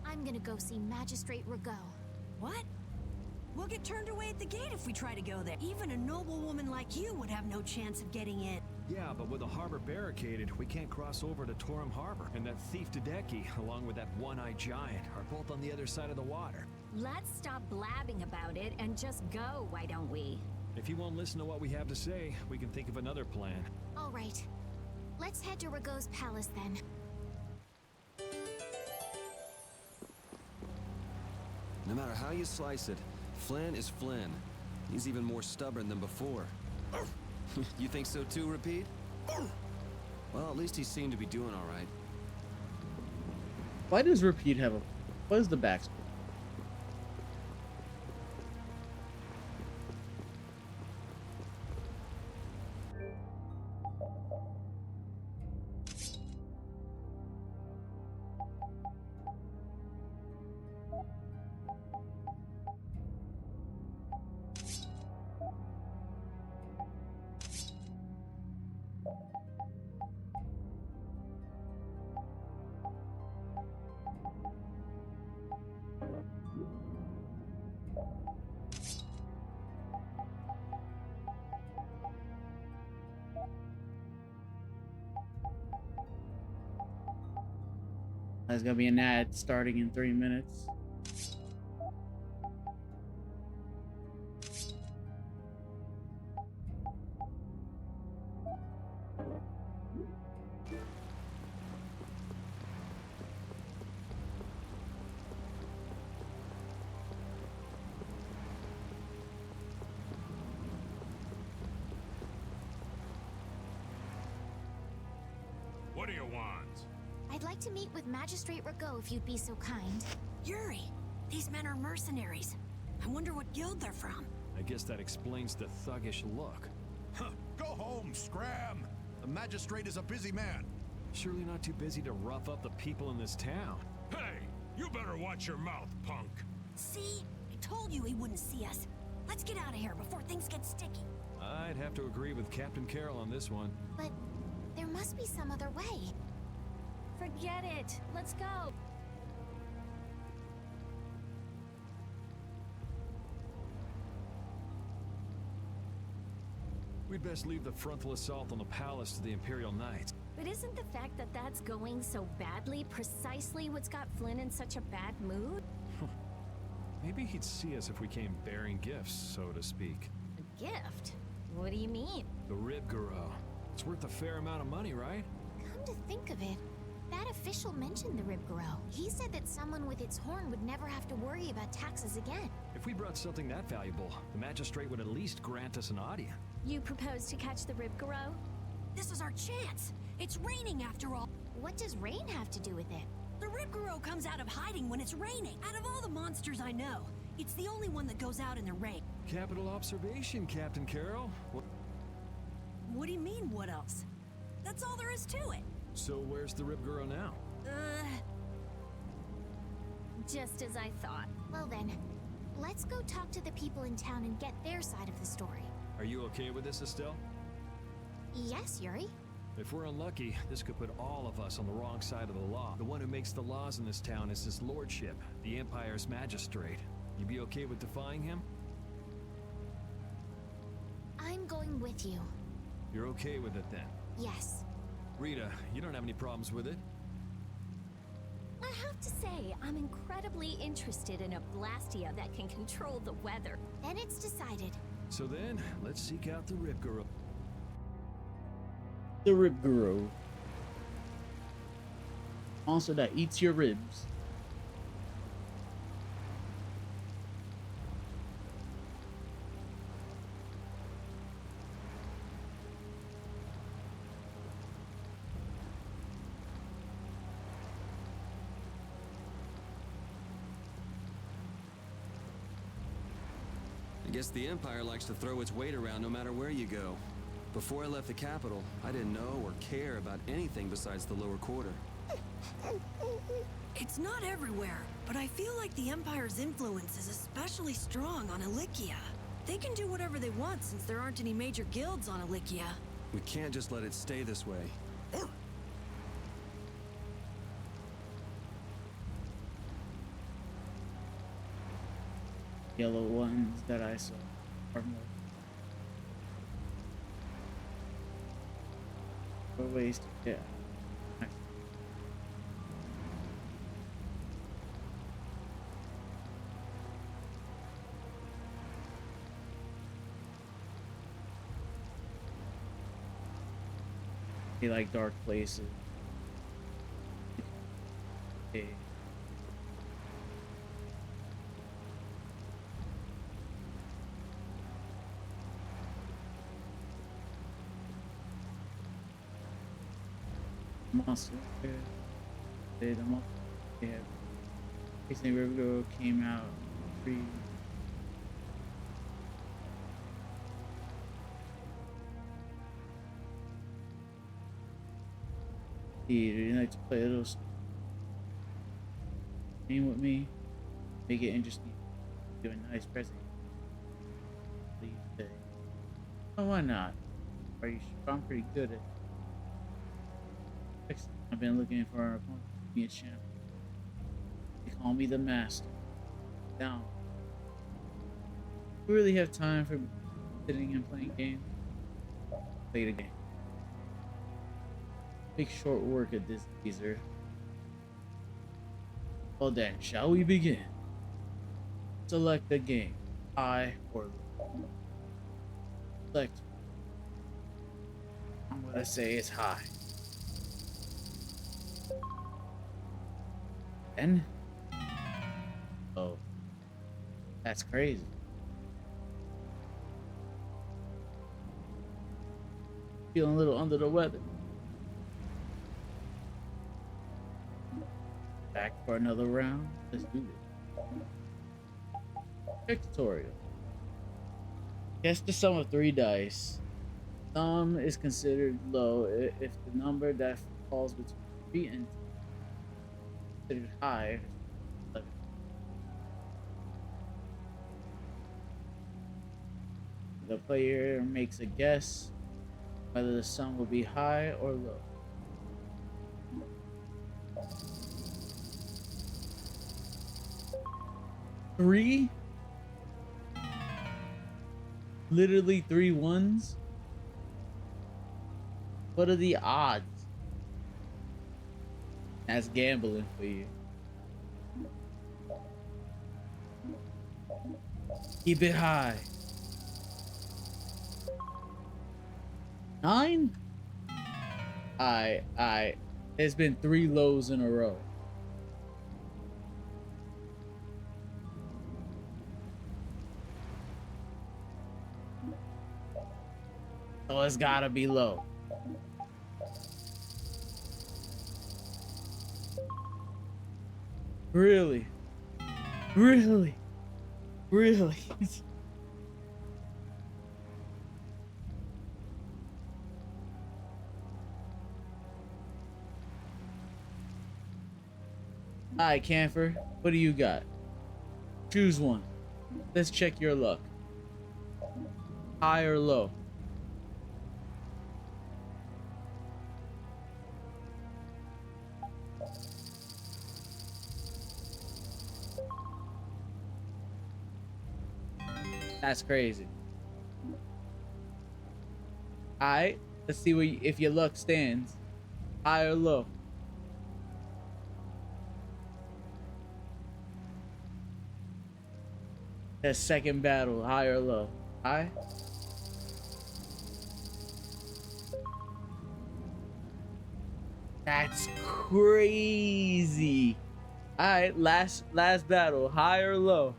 I'm gonna go see Magistrate Rigaud. What? We'll get turned away at the gate if we try to go there. Even a noble woman like you would have no chance of getting in. Yeah, but with the harbor barricaded, we can't cross over to Torum Harbor. And that thief Tadeki, along with that one-eyed giant, are both on the other side of the water. Let's stop blabbing about it and just go, why don't we? If you won't listen to what we have to say, we can think of another plan. All right. Let's head to Rigaud's palace then. No matter how you slice it, Flynn is Flynn. He's even more stubborn than before. You think so too, Repeat? Well, at least he seemed to be doing all right. Why does Repeat have a... What is the backstory? There's gonna be an ad starting in 3 minutes. What do you want? I'd like to meet with Magistrate Rigaud if you'd be so kind. Yuri, these men are mercenaries. I wonder what guild they're from. I guess that explains the thuggish look. Huh, go home, Scram! The magistrate is a busy man. Surely not too busy to rough up the people in this town. Hey, you better watch your mouth, punk. See? I told you he wouldn't see us. Let's get out of here before things get sticky. I'd have to agree with Captain Carroll on this one. But there must be some other way. Forget it. Let's go. We'd best leave the frontal assault on the palace to the Imperial Knights. But isn't the fact that that's going so badly precisely what's got Flynn in such a bad mood? Maybe he'd see us if we came bearing gifts, so to speak. A gift? What do you mean? The Ribgaro. It's worth a fair amount of money, right? Come to think of it, that official mentioned the Ribgaro. He said that someone with its horn would never have to worry about taxes again. If we brought something that valuable, the magistrate would at least grant us an audience. You propose to catch the Ribgaro? This is our chance. It's raining after all. What does rain have to do with it? The Ribgaro comes out of hiding when it's raining. Out of all the monsters I know, it's the only one that goes out in the rain. Capital observation, Captain Carroll. What do you mean, what else? That's all there is to it. So where's the Ribgaro now? Just as I thought. Well then, let's go talk to the people in town and get their side of the story. Are you okay with this, Estelle? Yes, Yuri. If we're unlucky, this could put all of us on the wrong side of the law. The one who makes the laws in this town is his lordship, the Empire's magistrate. You be okay with defying him? I'm going with you. You're okay with it then? Yes. Rita, you don't have any problems with it? I have to say, I'm incredibly interested in a Blastia that can control the weather. Then it's decided. So then, let's seek out the Ribgaro. The Ribgaro. Monster that eats your ribs. I guess the Empire likes to throw its weight around no matter where you go. Before I left the capital, I didn't know or care about anything besides the lower quarter. It's not everywhere, but I feel like the Empire's influence is especially strong on Ilikia. They can do whatever they want since there aren't any major guilds on Ilikia. We can't just let it stay this way. Yellow ones that I saw are more. For ways to get. They like dark places. Okay. Monster. The monster. Yeah. Disney River came out free. You like to play a little game with me? Make it interesting. Do a nice present. Please say. Oh, why not? Are you sure? I'm pretty good at it. I've been looking for an opponent to be a champ. They call me the master. Down. We really have time for sitting and playing games. Play the game. Make short work of this teaser. Well then, shall we begin? Select the game. High or low. Select. I'm gonna say it's high. Then? Oh. That's crazy. Feeling a little under the weather. Back for another round. Let's do this. Quick tutorial. Guess the sum of 3 dice. Sum is considered low if the number that falls between 3 and 10 is considered high. 11. The player makes a guess whether the sum will be high or low. Three? Literally 3 ones? What are the odds? That's gambling for you. Keep it high. 9? I. There's been 3 lows in a row. So it's gotta be low. Really? Really? Really? Alright, Camphor. What do you got? Choose one. Let's check your luck. High or low? That's crazy. Alright, let's see what if your luck stands. High or low? That second battle, high or low? High? That's crazy. Alright, last battle, high or low?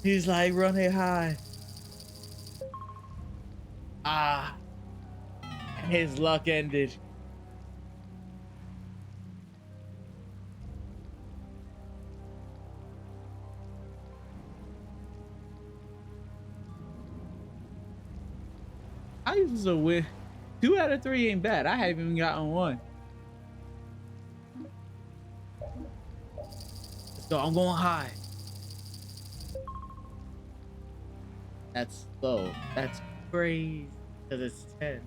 He's like, run it high. Ah. And his luck ended. I used to win. 2 out of 3 ain't bad. I haven't even gotten 1. So I'm going high. That's low. That's crazy. Because it's 10.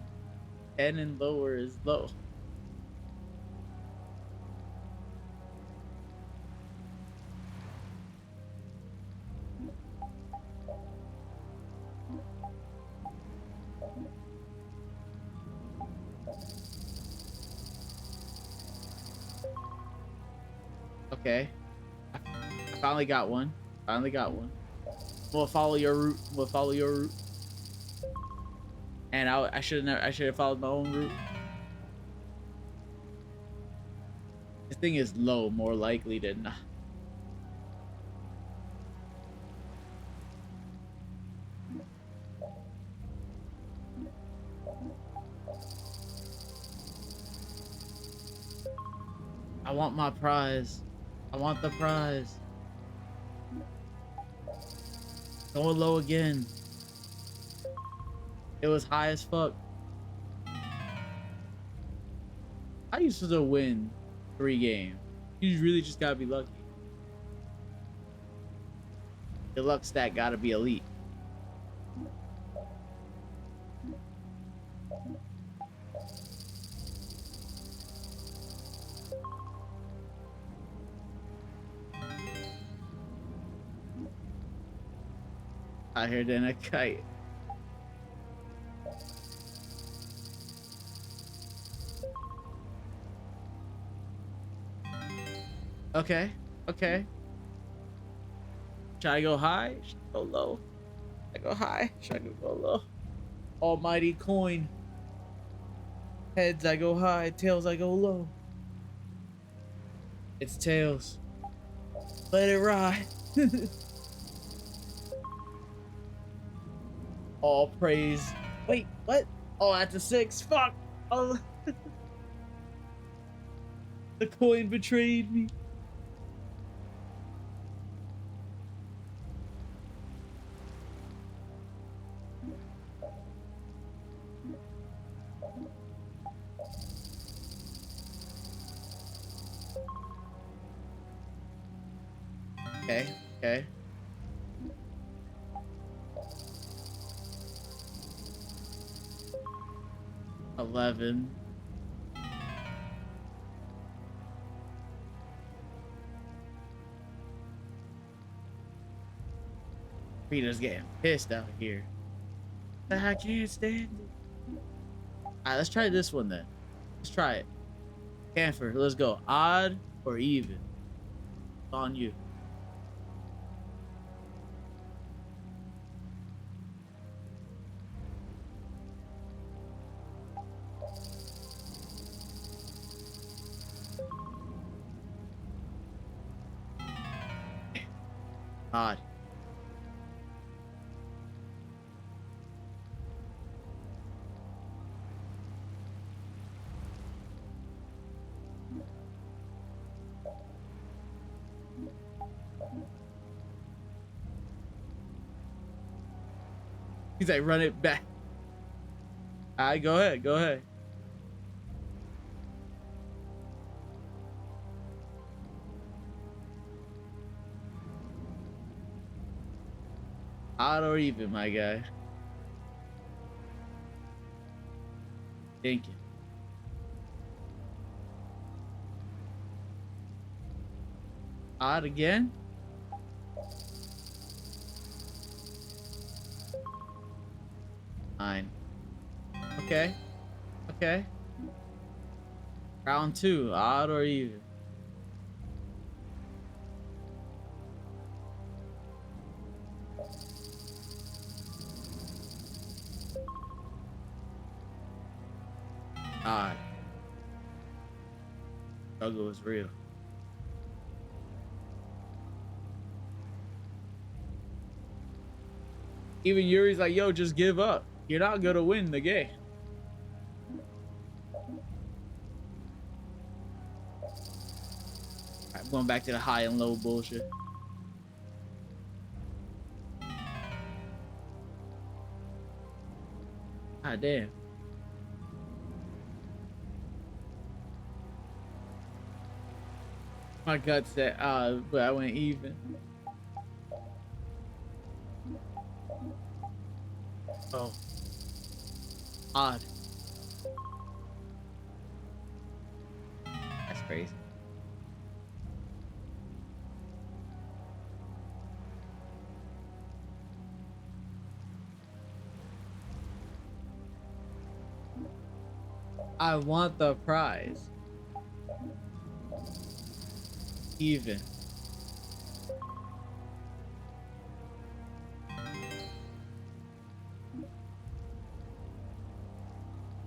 10 and lower is low. Okay. I finally got one. Finally got one. We'll follow your route. We'll follow your route. And I should have followed my own route. This thing is low, more likely than not. I want my prize. I want the prize. Going low again. It was high as fuck. I used to win 3 games. You really just gotta be lucky. Your luck stat gotta be elite. Higher than a kite. Okay, okay. Should I go high? Should I go low? Should I go high? Should I go low? Almighty coin. Heads, I go high. Tails, I go low. It's tails. Let it ride. All praise. Wait, what? Oh, that's a 6. Fuck. Oh. The coin betrayed me. Okay, okay. $11. Peter's getting pissed out here. I can't stand it. Alright, let's try this one then. Let's try it. Camphor, let's go. Odd or even? It's on you. Odd. He's like, run it back. Alright, go ahead, go ahead. Odd or even, my guy? Thank you. Odd again? Nine. Okay. Okay. Round 2. Odd or even? Odd. Struggle is real. Even Yuri's like, yo, just give up. You're not gonna win the game. Alright, going back to the high and low bullshit. God damn. My gut said, but I went even. Oh. Odd. That's crazy. I want the prize. Even.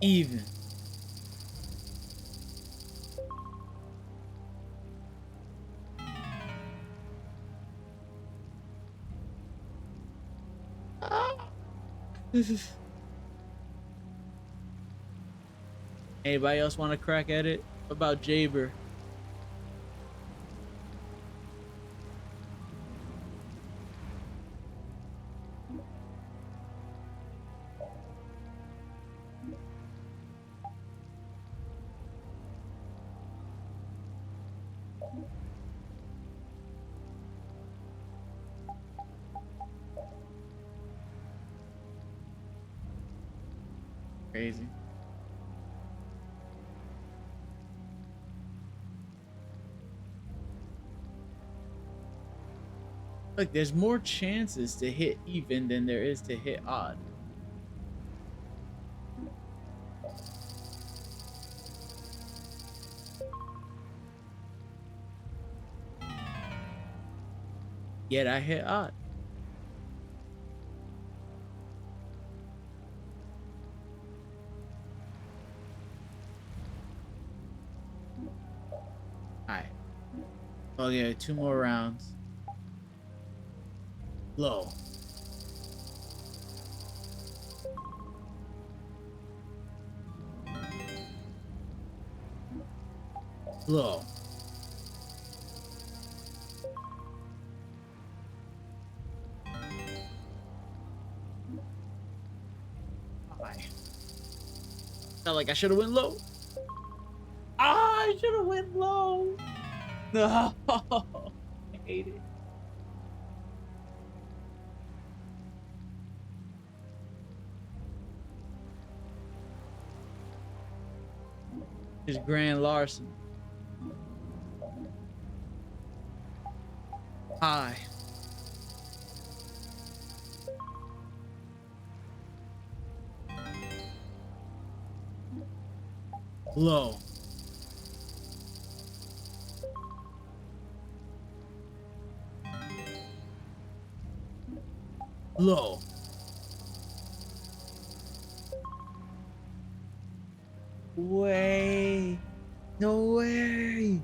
Even. Anybody else want to crack at it? What about Jaber? Crazy. Look, there's more chances to hit even than there is to hit odd. Yet I hit odd. Alright. Oh yeah, 2 more rounds. Low. Low. Felt like I should have went low. I should have went low. No, I hate it. It's Grand Larson. Hi. Low. Low. Way. No way.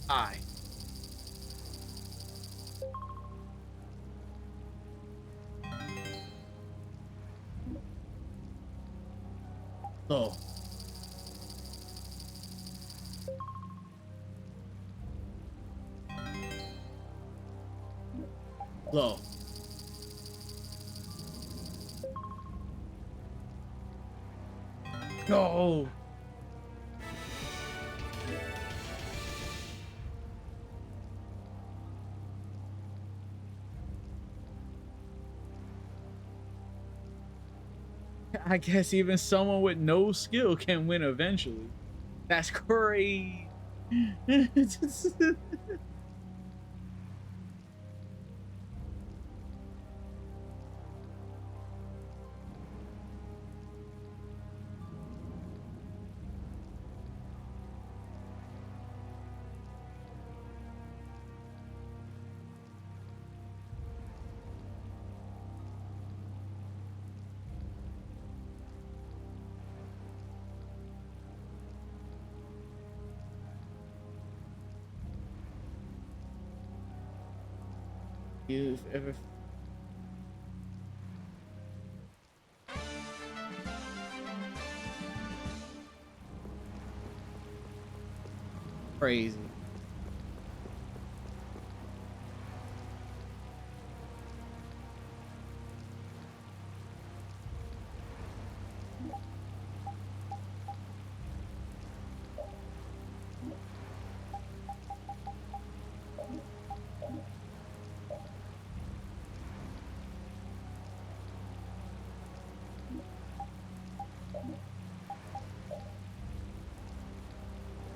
I. Low. Low. Go. I guess even someone with no skill can win eventually. That's crazy. You've ever crazy.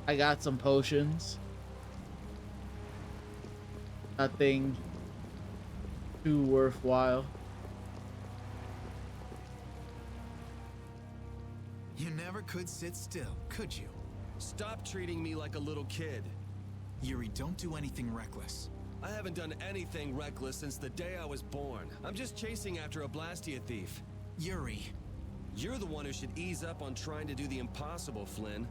I got some potions. Nothing too worthwhile. You never could sit still, could you? Stop treating me like a little kid. Yuri, don't do anything reckless. I haven't done anything reckless since the day I was born. I'm just chasing after a Blastia thief. Yuri. You're the one who should ease up on trying to do the impossible, Flynn.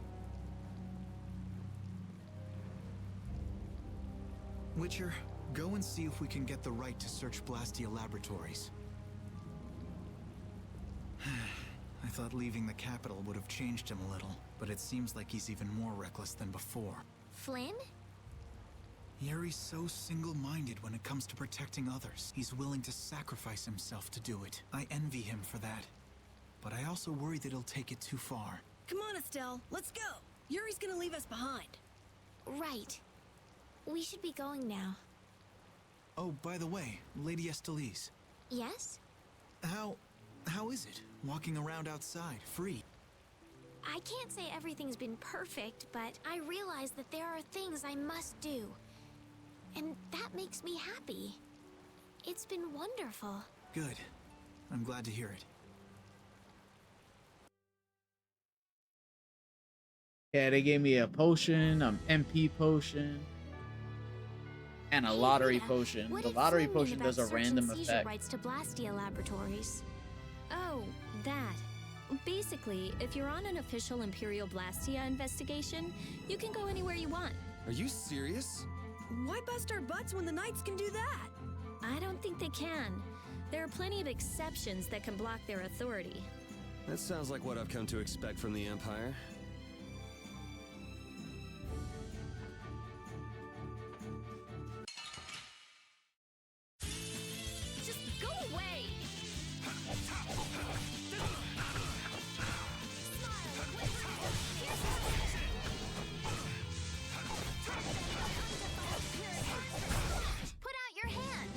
Witcher, go and see if we can get the right to search Blastia Laboratories. I thought leaving the capital would have changed him a little, but it seems like he's even more reckless than before. Flynn? Yuri's so single-minded when it comes to protecting others. He's willing to sacrifice himself to do it. I envy him for that. But I also worry that he'll take it too far. Come on, Estelle, let's go. Yuri's gonna leave us behind. Right. We should be going now. Oh, by the way, Lady Estelise. Yes? How is it, walking around outside, free? I can't say everything's been perfect, but I realize that there are things I must do. And that makes me happy. It's been wonderful. Good. I'm glad to hear it. Yeah, they gave me a potion, MP potion, and a lottery potion. What The did lottery Flynn mean potion about does a search random and seizure effect. rights to Blastia Laboratories? Oh, that. Basically, if you're on an official Imperial Blastia investigation, you can go anywhere you want. Are you serious? Why bust our butts when the Knights can do that? I don't think they can. There are plenty of exceptions that can block their authority. That sounds like what I've come to expect from the Empire. Just go away! Put out your hand!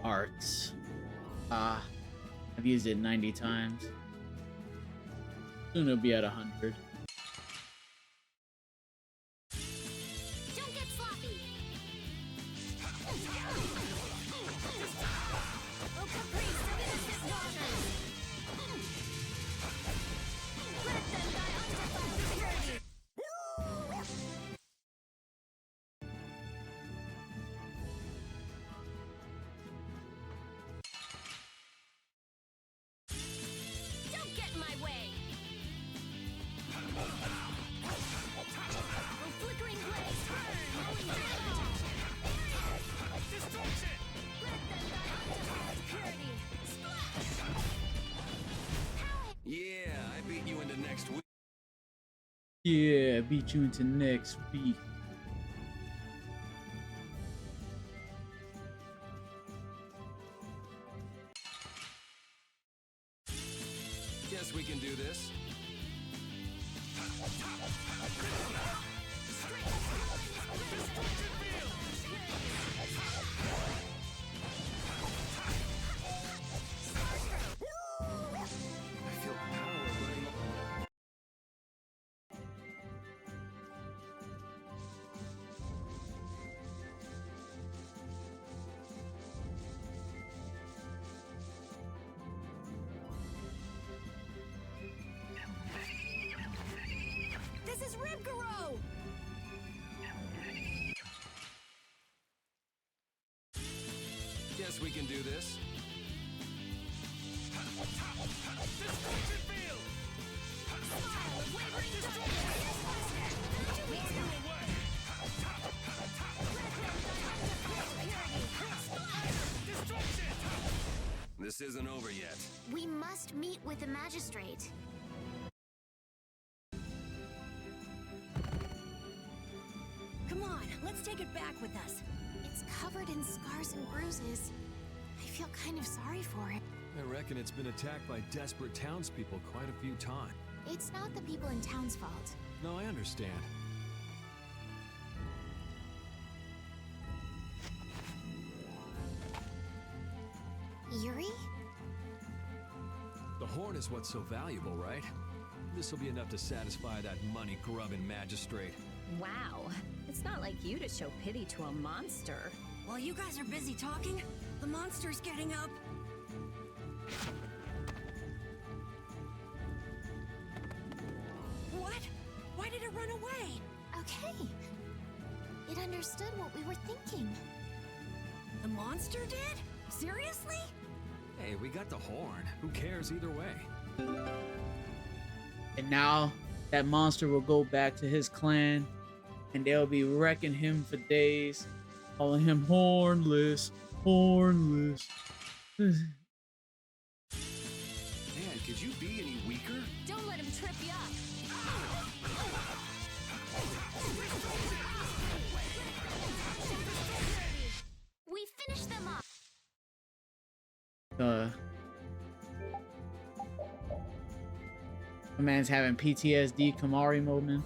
Arts. I've used it 90 times. Soon it'll be at 100. Don't get sloppy. Oh, caprice of innocent daughters. Let them die undefiled purity. Don't get in my way. Oh, flickering blaze, burn. Destruction. Let them die undefiled purity. Splash. Yeah, I beat you into next week. Yeah, beat you into next week. Guess we can do this. I feel power running. This is Ribgaro! Guess we can do this. This isn't over yet. We must meet with the magistrate. Come on, let's take it back with us. It's covered in scars and bruises. I feel kind of sorry for it. I reckon it's been attacked by desperate townspeople quite a few times. It's not the people in town's fault. No, I understand. Yuri? The horn is what's so valuable, right? This will be enough to satisfy that money-grubbing magistrate. Wow. It's not like you to show pity to a monster. While you guys are busy talking, the monster's getting up. What? Why did it run away? Okay. It understood what we were thinking. The monster did? Seriously? Hey, we got the horn. Who cares either way? And now that monster will go back to his clan and they'll be wrecking him for days, calling him hornless, hornless. Man, could you be any weaker? Don't let him trip you up. We finished them off. My man's having PTSD Kamari moment.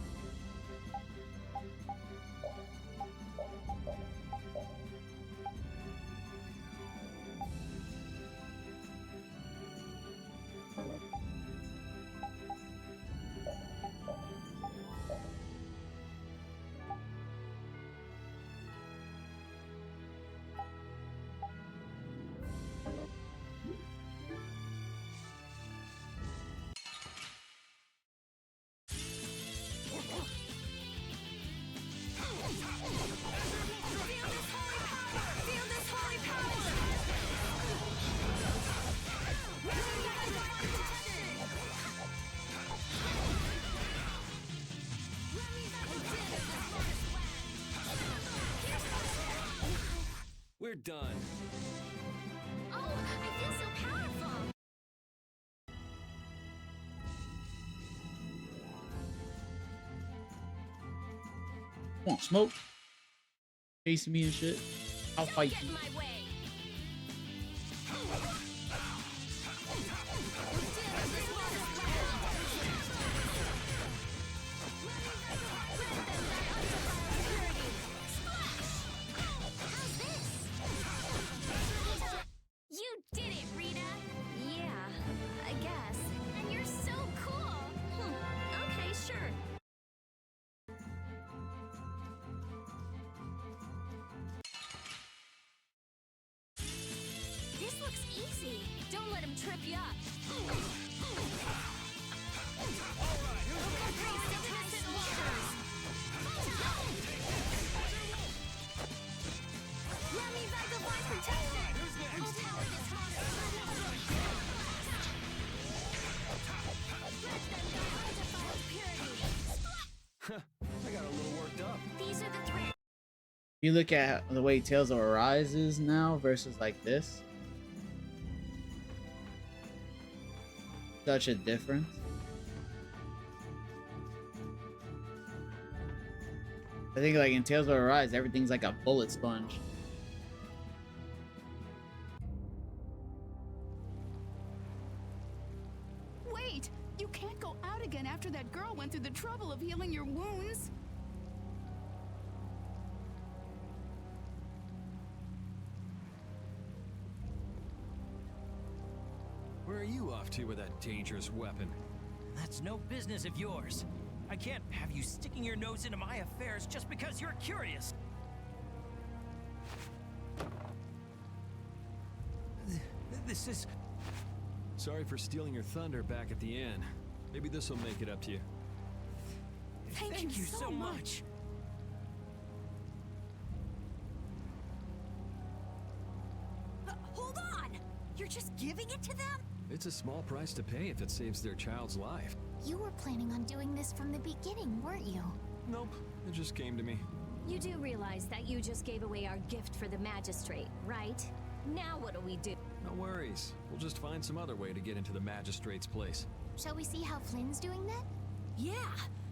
We're done. Oh, I feel so powerful. Come on, smoke. Chasing me and shit. I'll Don't fight get you. in my way. You did it, Rita. Yeah, looks easy. Don't let him trip you up. Let me back up my protection. I'll power this monster. Let them know undefiled purity. I got a little worked up. These are the three. You look at the way Tales of Arise is now versus like this. Such a difference. I think like in Tales of Arise, everything's like a bullet sponge. Wait! You can't go out again after that girl went through the trouble of healing your wounds. Where are you off to with that dangerous weapon? That's no business of yours. I can't have you sticking your nose into my affairs just because you're curious. This is... Sorry for stealing your thunder back at the end. Maybe this will make it up to you. Thank you so much. Hold on! You're just giving it to them? It's a small price to pay if it saves their child's life. You were planning on doing this from the beginning, weren't you? Nope, it just came to me. You do realize that you just gave away our gift for the magistrate, right? Now what do we do? No worries. We'll just find some other way to get into the magistrate's place. Shall we see how Flynn's doing that? Yeah,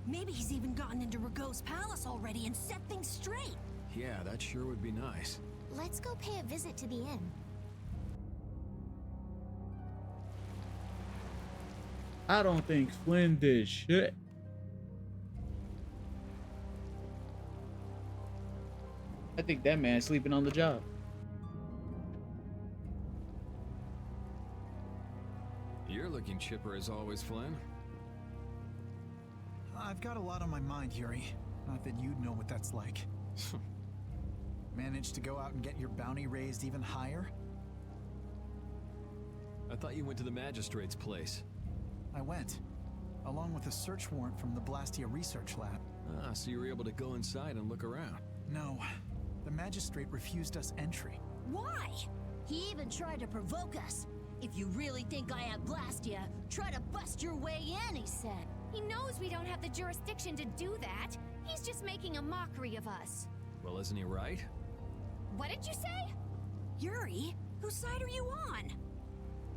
maybe he's even gotten into Rago's palace already and set things straight. Yeah, that sure would be nice. Let's go pay a visit to the inn. I don't think Flynn did shit. I think that man's sleeping on the job. You're looking chipper as always, Flynn. I've got a lot on my mind, Yuri. Not that you'd know what that's like. Managed to go out and get your bounty raised even higher? I thought you went to the magistrate's place. I went, along with a search warrant from the Blastia Research Lab. Ah, so you were able to go inside and look around. No, the magistrate refused us entry. Why? He even tried to provoke us. If you really think I have Blastia, try to bust your way in, he said. He knows we don't have the jurisdiction to do that. He's just making a mockery of us. Well, isn't he right? What did you say? Yuri, whose side are you on?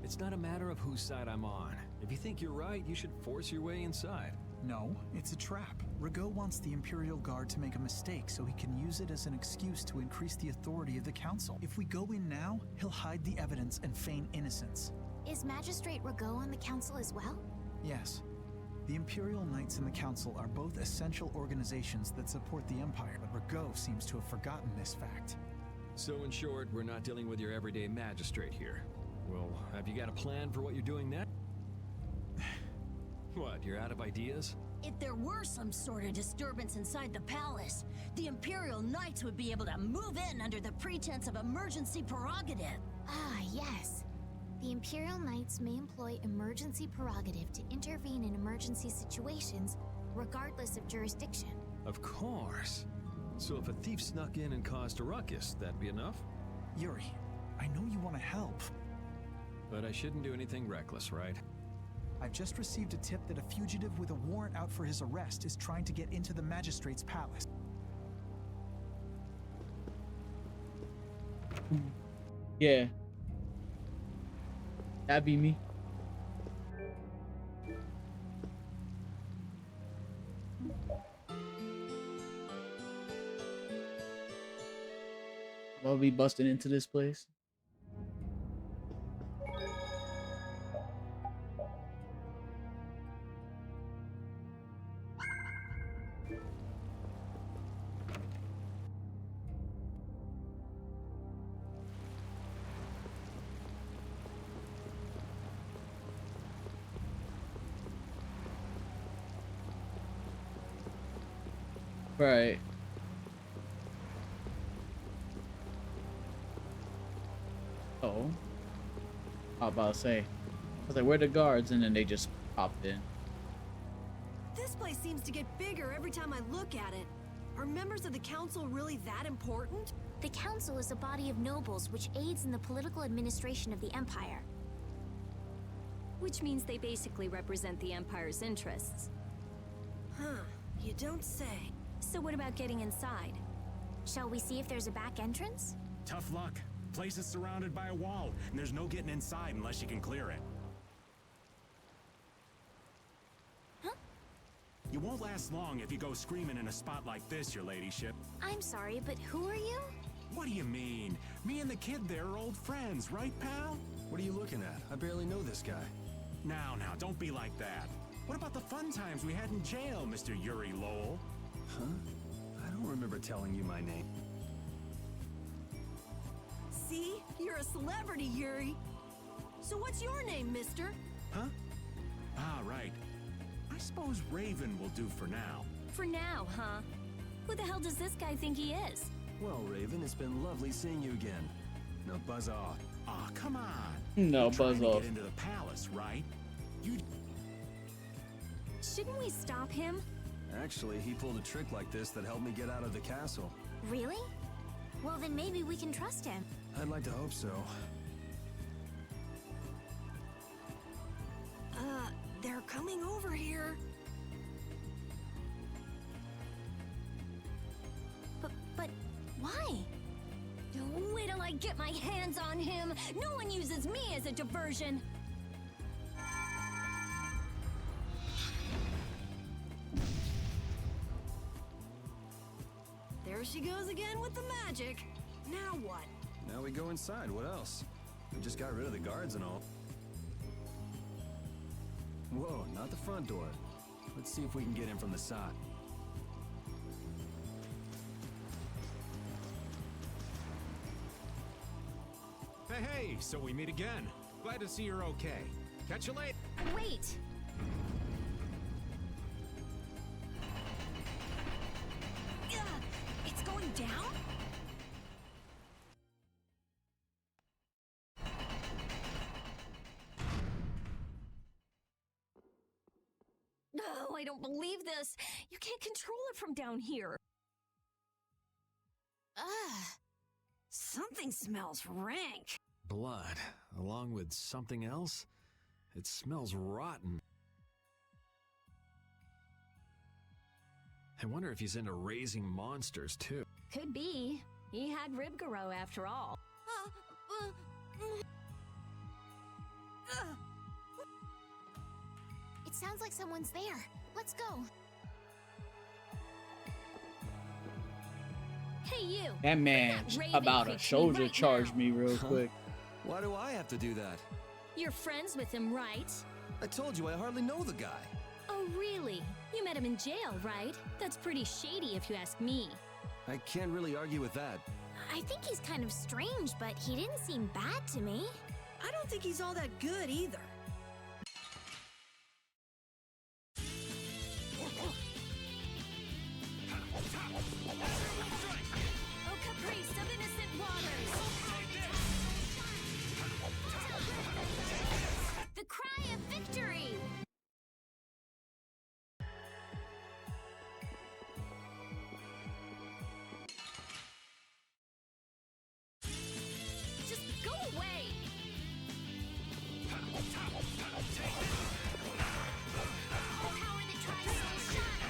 It's not a matter of whose side I'm on. If you think you're right, you should force your way inside. No, it's a trap. Rago wants the Imperial Guard to make a mistake so he can use it as an excuse to increase the authority of the Council. If we go in now, he'll hide the evidence and feign innocence. Is Magistrate Rago on the council as well? Yes. The Imperial Knights and the Council are both essential organizations that support the Empire, but Rago seems to have forgotten this fact. So in short, we're not dealing with your everyday magistrate here. Well, have you got a plan for what you're doing next? What, you're out of ideas? If there were some sort of disturbance inside the palace, the Imperial Knights would be able to move in under the pretense of emergency prerogative. Ah, yes. The Imperial Knights may employ emergency prerogative to intervene in emergency situations, regardless of jurisdiction. Of course. So if a thief snuck in and caused a ruckus, that'd be enough? Yuri, I know you want to help. But I shouldn't do anything reckless, right? I've just received a tip that a fugitive with a warrant out for his arrest is trying to get into the magistrate's palace. Yeah. That'd be me. I'll be busting into this place. Right. Oh. I was about to say. I was like, where are the guards? And then they just popped in. This place seems to get bigger every time I look at it. Are members of the council really that important? The council is a body of nobles which aids in the political administration of the empire. Which means they basically represent the empire's interests. Huh, you don't say. So what about getting inside? Shall we see if there's a back entrance? Tough luck. Place is surrounded by a wall, and there's no getting inside unless you can clear it. Huh? You won't last long if you go screaming in a spot like this, your ladyship. I'm sorry, but who are you? What do you mean? Me and the kid there are old friends, right, pal? What are you looking at? I barely know this guy. Now, don't be like that. What about the fun times we had in jail, Mr. Yuri Lowell? Huh? I don't remember telling you my name. See? You're a celebrity, Yuri. So what's your name, mister? Huh? Ah, right. I suppose Raven will do for now. For now, huh? Who the hell does this guy think he is? Well, Raven, it's been lovely seeing you again. Now buzz off. Aw, come on. No, You're trying buzz to off. get into the palace, right? You... Shouldn't we stop him? Actually, he pulled a trick like this that helped me get out of the castle. Really? Well, then maybe we can trust him. I'd like to hope so. They're coming over here. But why? Don't wait till I get my hands on him. No one uses me as a diversion. There she goes again with the magic. Now what? Now we go inside. What else? We just got rid of the guards and all. Whoa, not the front door. Let's see if we can get in from the side. Hey, so we meet again. Glad to see you're okay. Catch you later. Wait! It's going down? No, I don't believe this. You can't control it from down here. Ugh. Something smells rank. Blood, along with something else? It smells rotten. I wonder if he's into raising monsters, too. Could be. He had Ribgaro after all. It sounds like someone's there. Let's go. Hey, you. That man about a shoulder charged me real quick. Why do I have to do that? You're friends with him, right? I told you I hardly know the guy. Oh, really? You met him in jail, right? That's pretty shady if you ask me. I can't really argue with that. I think he's kind of strange, but he didn't seem bad to me. I don't think he's all that good either. Oh, caprice of innocent waters! The cry of victory! Just go away! The power that tries to shine!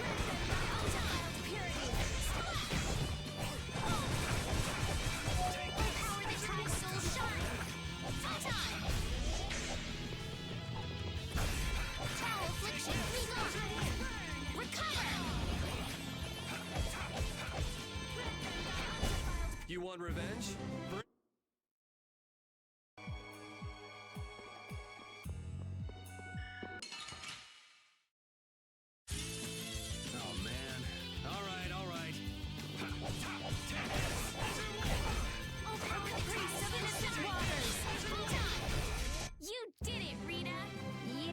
Ultimate purity! The power that tries to shine! Time! Tower affliction! Freeze on! Recover! You want revenge? Oh, man. All right. Oh, caprice of innocent waters! You did it, Rita! Yeah.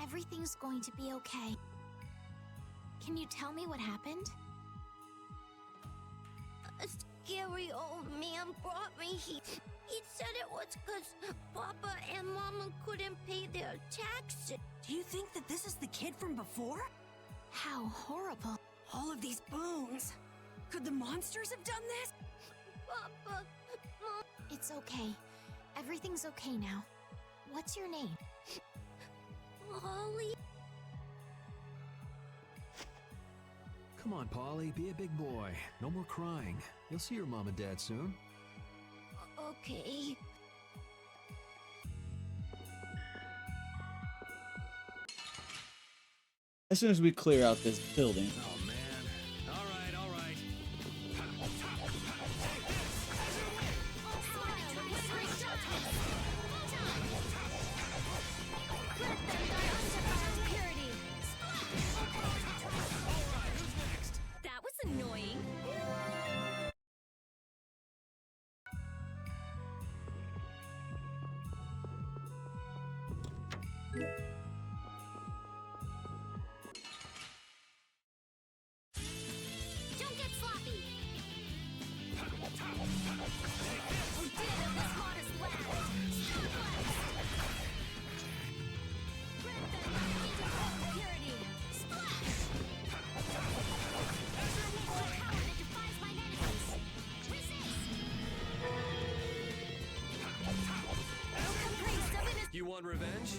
Everything's going to be okay. Can you tell me what happened? A scary old man brought me here. He said it was because Papa and Mama couldn't pay their taxes. Do you think that this is the kid from before? How horrible. All of these bones. Could the monsters have done this? Papa, Mom. It's okay. Everything's okay now. What's your name? Holly. Come on, Polly, be a big boy. No more crying. You'll see your mom and dad soon. Okay. As soon as we clear out this building. Oh, man. All right, all right. That was annoying. Don't get sloppy. Who did of this modest lad? Grant them my interval purity. Splash! More power that defies my enemies. Resist! No caprice of innocence. You want revenge?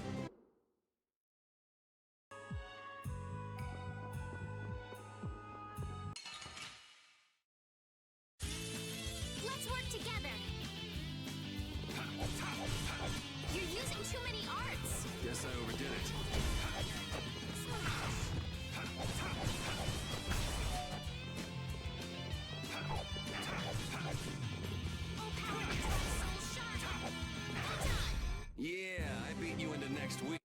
Let's work together. You're using too many arts. Guess I overdid it. Yeah, I beat you into next week.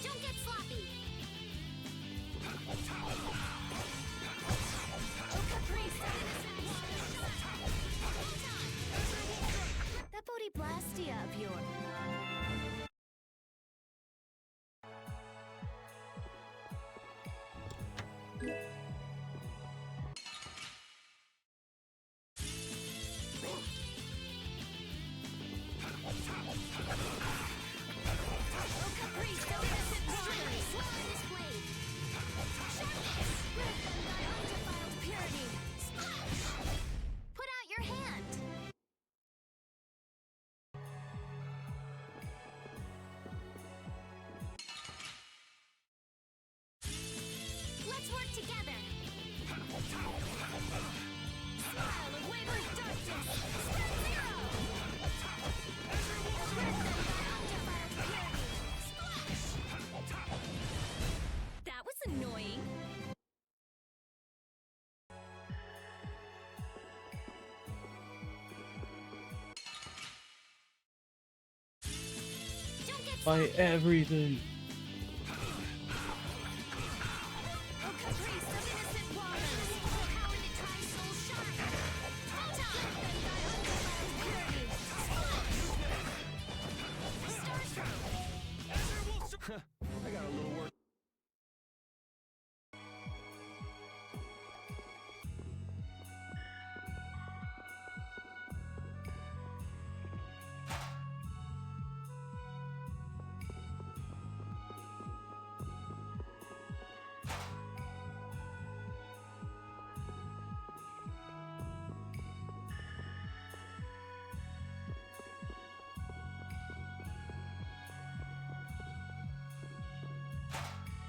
Don't get sloppy. No caprice of innocent That Bodhi Blastia of yours. Put out your hand. Let's work together. Smile of wavering darkness. Spread zero. That was annoying. By everything. I got a little work.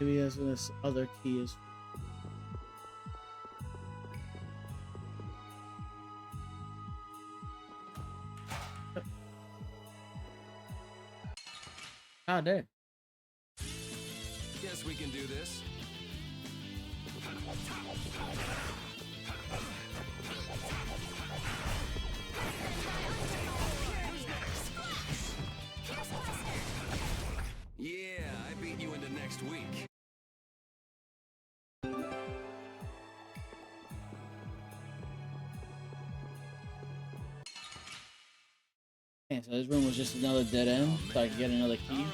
Maybe has this other key is. God damn. Guess we can do this. Yeah, I beat you into next week. Okay, so this room was just another dead end, so I could get another key.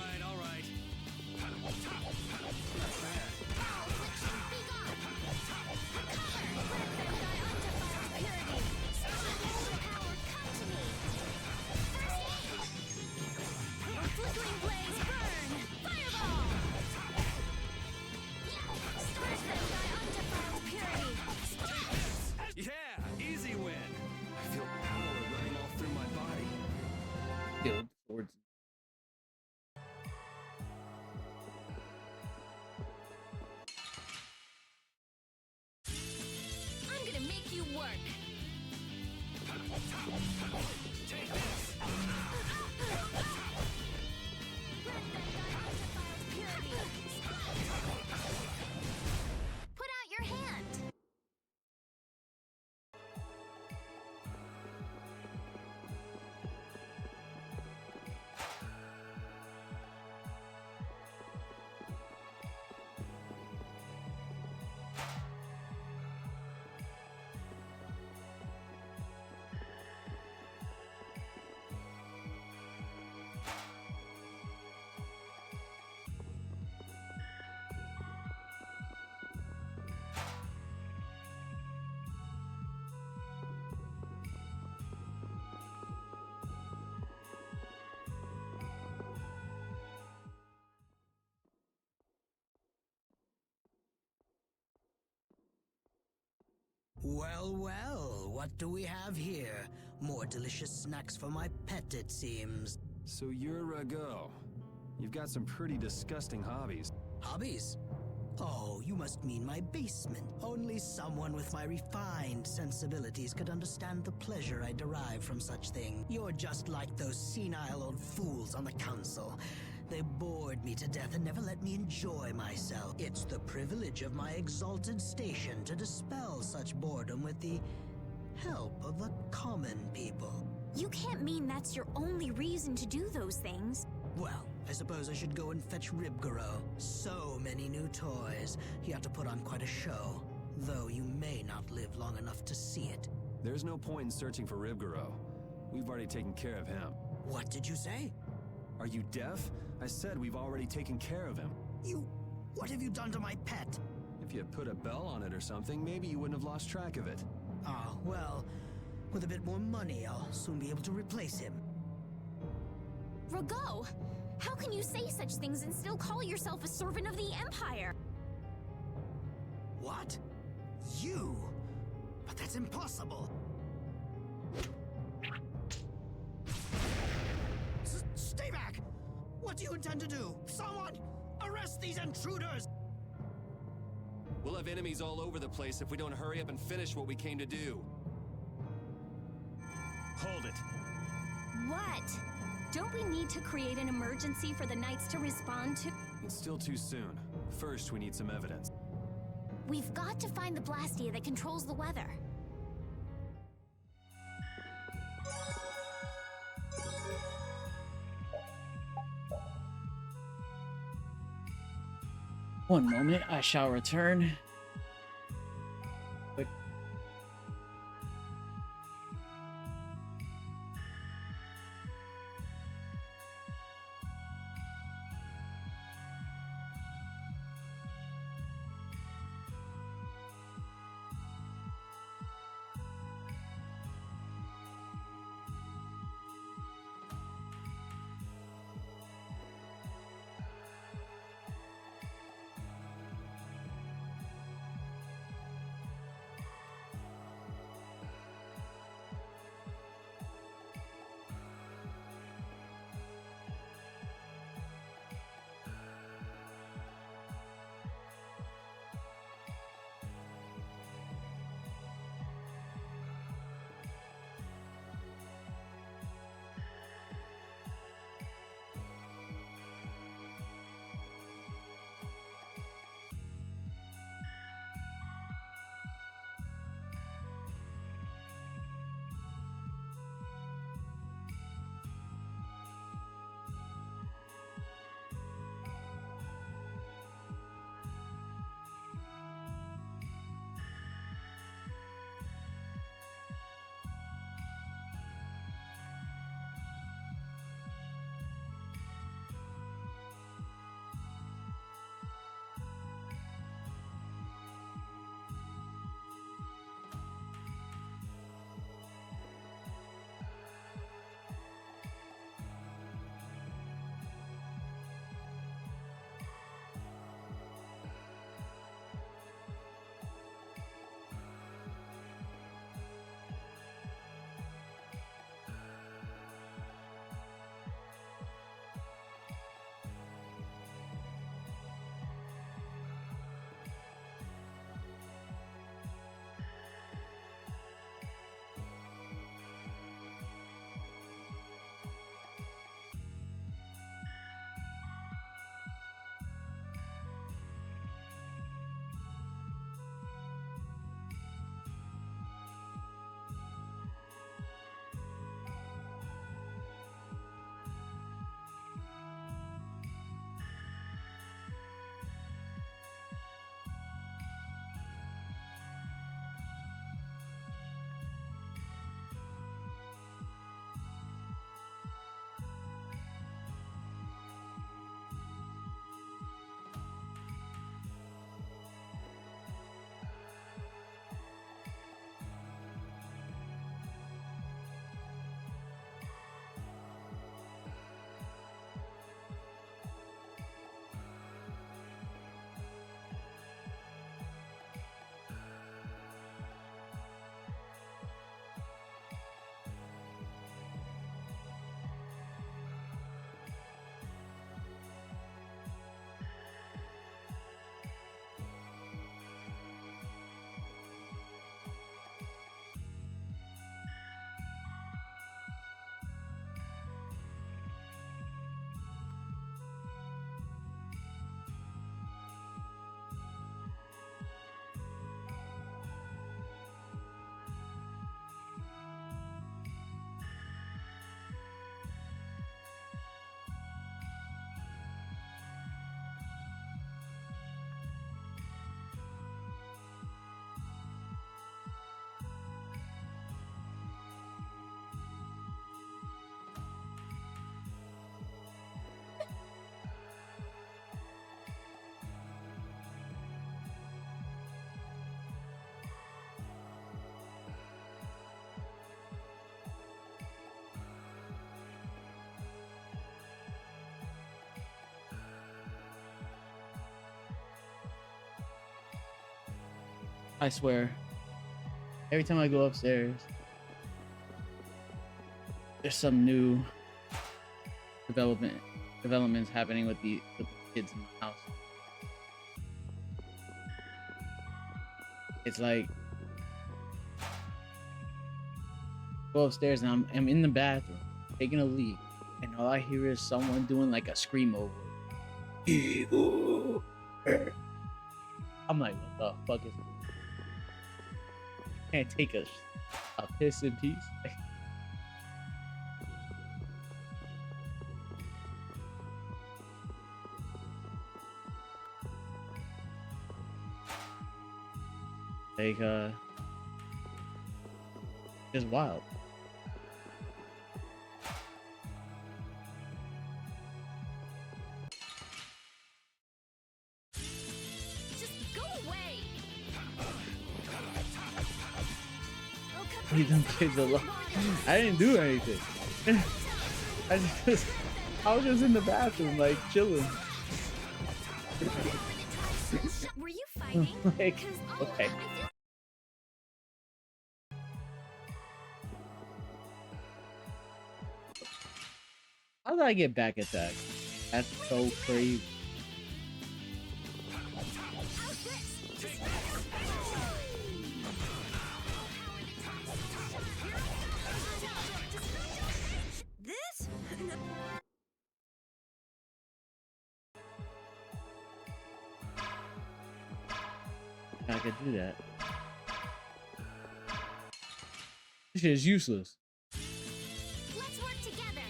Yeah, easy win. I feel power running all through my body. Killed swords. I'm gonna make you work. Take this. Put out your hand. Well, well, what do we have here? More delicious snacks for my pet, it seems. So you're a go. You've got some pretty disgusting hobbies. Hobbies? Oh, you must mean my basement. Only someone with my refined sensibilities could understand the pleasure I derive from such things. You're just like those senile old fools on the council. They bored me to death and never let me enjoy myself. It's the privilege of my exalted station to dispel such boredom with the help of the common people. You can't mean that's your only reason to do those things. Well, I suppose I should go and fetch Ribgaro. So many new toys. You have to put on quite a show. Though you may not live long enough to see it. There's no point in searching for Ribgaro. We've already taken care of him. What did you say? Are you deaf? I said we've already taken care of him. What have you done to my pet? If you had put a bell on it or something, maybe you wouldn't have lost track of it. Ah, well, with a bit more money, I'll soon be able to replace him. Rago, how can you say such things and still call yourself a servant of the Empire? What? You? But that's impossible. Stay back! What do you intend to do? Someone! Arrest these intruders! We'll have enemies all over the place if we don't hurry up and finish what we came to do. Hold it. What? Don't we need to create an emergency for the Knights to respond to? It's still too soon. First, we need some evidence. We've got to find the Blastia that controls the weather. One moment, I shall return. Quick. I swear. Every time I go upstairs, there's some new developments happening with the kids in my house. It's like go upstairs and I'm in the bathroom taking a leak, and all I hear is someone doing like a scream over it. Evil. I'm like, what the fuck is this? Can't take a piss in peace. Like, just wild. Just go away. Leave them kids alone. I didn't do anything. I was just in the bathroom, like, chilling. Were you fighting? Like, okay. How did I get back attacked? That's so crazy. This? I could do that. This shit is useless. Let's work together.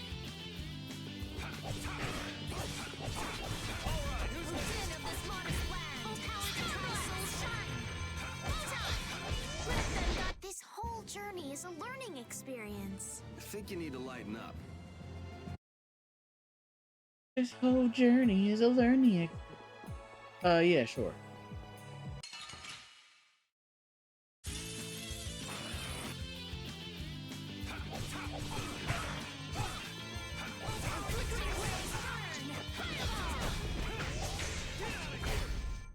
This whole journey is a learning experience. I think you need to lighten up. This whole journey is a learning experience. Yeah, sure.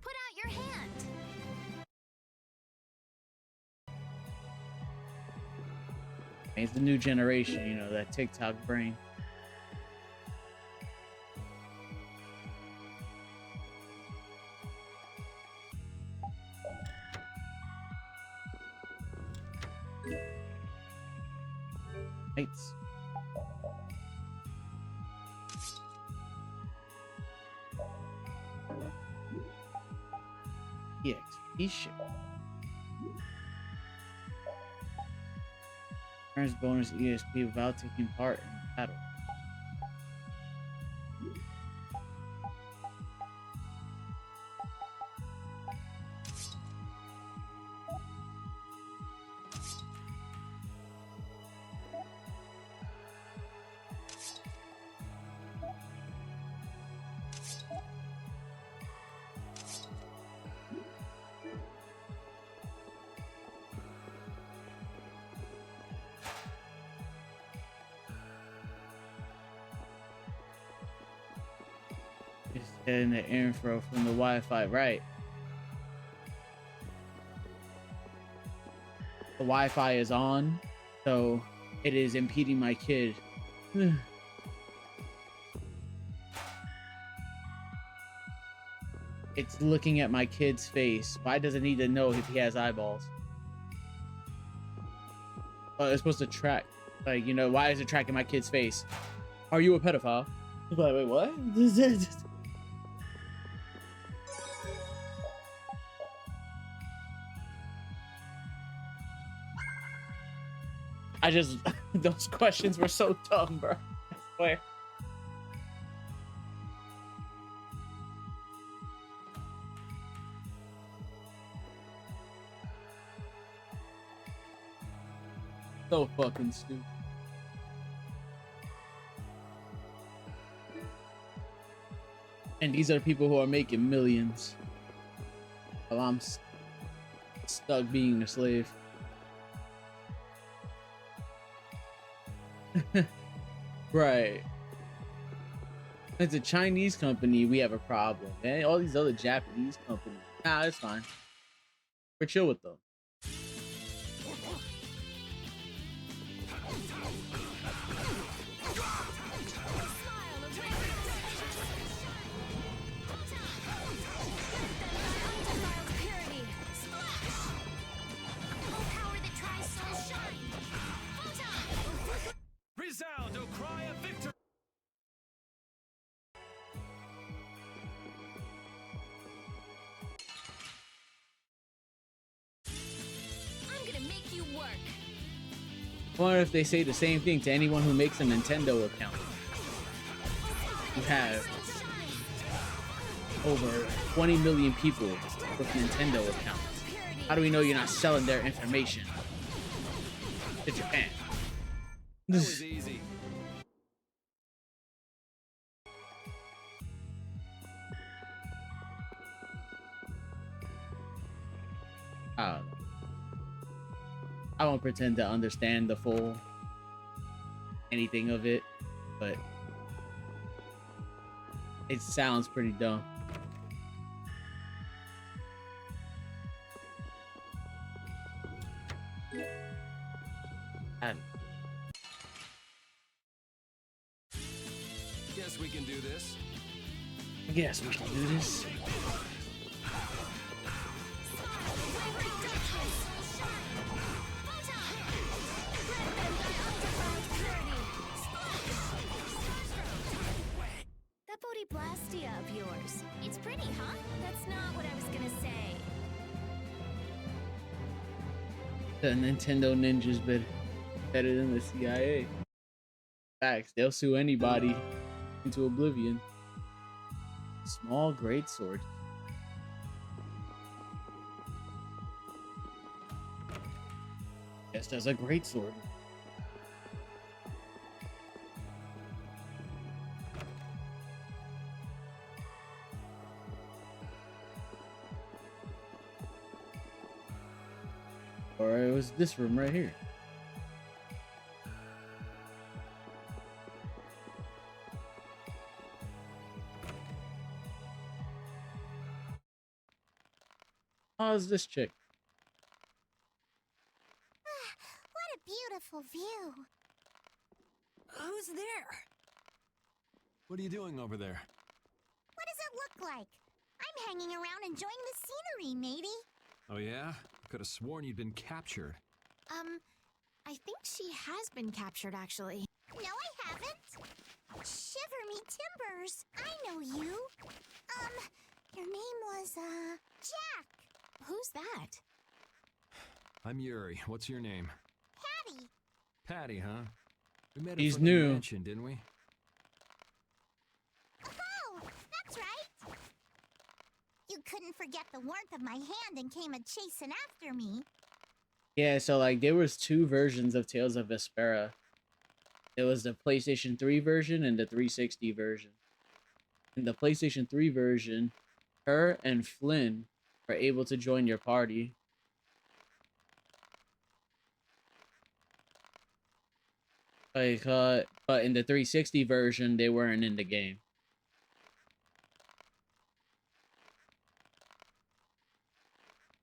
Put out your hand. It's the new generation, you know, that TikTok brain. Lights. EXP ship. Earns bonus EXP without taking part in battle. Just getting the info from the Wi-Fi, right? The Wi-Fi is on, so it is impeding my kid. It's looking at my kid's face. Why does it need to know if he has eyeballs? Oh, it's supposed to track. Like, you know, why is it tracking my kid's face? Are you a pedophile? Like, wait, what? I just, those questions were so dumb, bro. I swear. So fucking stupid. And these are people who are making millions while I'm stuck being a slave. Right. It's a Chinese company, we have a problem. And all these other Japanese companies, nah, it's fine. super chill with them. Resound, O cry of victory! I'm gonna make you work. I wonder if they say the same thing to anyone who makes a Nintendo account. You have over 20 million people with Nintendo accounts. How do we know you're not selling their information to Japan? That was easy. I don't know. I won't pretend to understand the full anything of it, but it sounds pretty dumb. Guess we can do this. I guess we can do this. That Bodhi of yours. It's pretty, huh? That's not what I was gonna say. The Nintendo ninjas better than the CIA. Facts, they'll sue anybody into oblivion. Small greatsword. Guess that's a greatsword. Or it was this room right here. How's this chick? What a beautiful view. Who's there? What are you doing over there? What does it look like? I'm hanging around enjoying the scenery, matey. Oh yeah? Could have sworn you'd been captured. I think she has been captured, actually. No, I haven't. Shiver me timbers. I know you. Your name was, Jack. Who's that? I'm Yuri. What's your name? Patty. Patty, huh? We met He's at front of the new. mansion, didn't we? Oh, that's right. You couldn't forget the warmth of my hand and came a-chasing after me. Yeah, so like there was two versions of Tales of Vesperia. It was the PlayStation 3 version and the 360 version. In the PlayStation 3 version, her and Flynn were able to join your party. Like, but in the 360 version, they weren't in the game.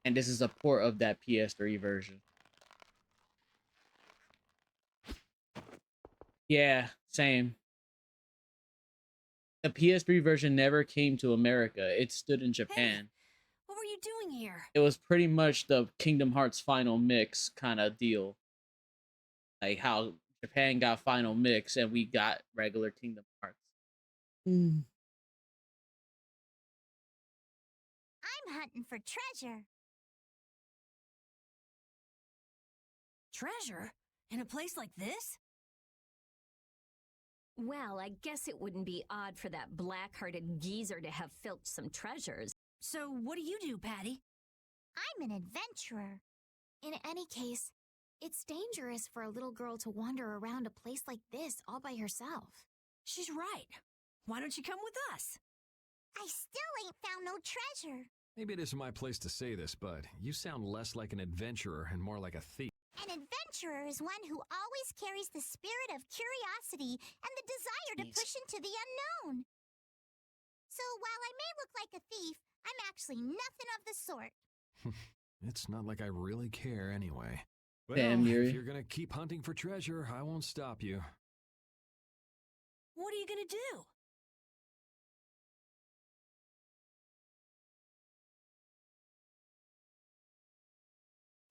And this is a port of that PS3 version. Yeah, same. The PS3 version never came to America. It stood in Japan. What were you doing here? It was pretty much the Kingdom Hearts Final Mix kind of deal. Like how Japan got Final Mix and we got regular Kingdom Hearts. I'm hunting for treasure. Treasure? In a place like this? Well, I guess it wouldn't be odd for that black-hearted geezer to have filched some treasures. So what do you do, Patty? I'm an adventurer. In any case, it's dangerous for a little girl to wander around a place like this all by herself. She's right. Why don't you come with us? I still ain't found no treasure. Maybe it isn't my place to say this, but you sound less like an adventurer and more like a thief. An adventurer is one who always carries the spirit of curiosity and the desire to push into the unknown. So while I may look like a thief, I'm actually nothing of the sort. It's not like I really care anyway. Well, Damn, Yuri. if you're gonna keep hunting for treasure, I won't stop you. What are you gonna do?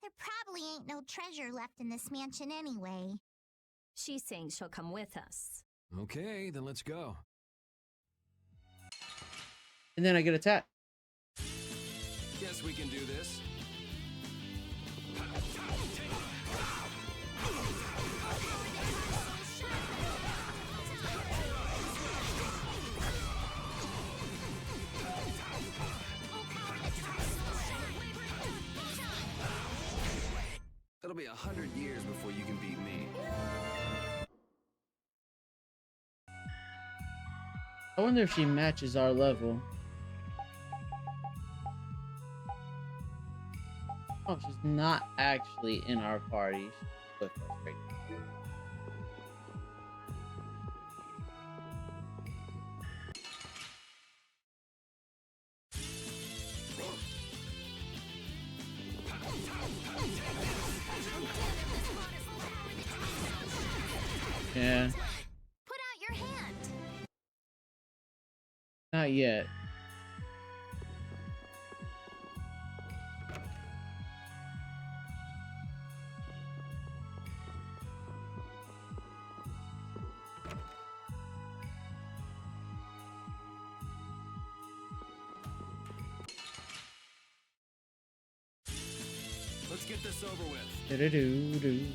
There probably ain't no treasure left in this mansion anyway. She's saying she'll come with us. Okay, then let's go. And then I get attacked. Guess we can do this. It'll be 100 years before you can beat me. I wonder if she matches our level. Oh, she's not actually in our party. She's with us right now. Yeah. Put out your hand. Not yet. Let's get this over with. Do-do-do-do.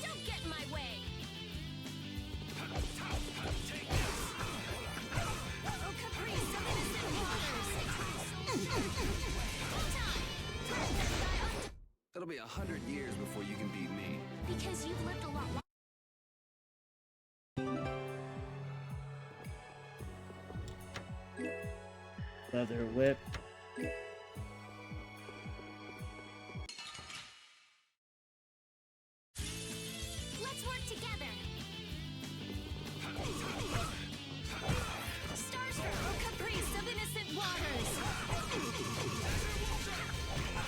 Don't get in my way. Oh, caprice of innocent waters. It'll be 100 years before you can beat me. Because you've lived a lot longer. Leather whip. Let's work together. Starstruck, oh, caprice of innocent waters.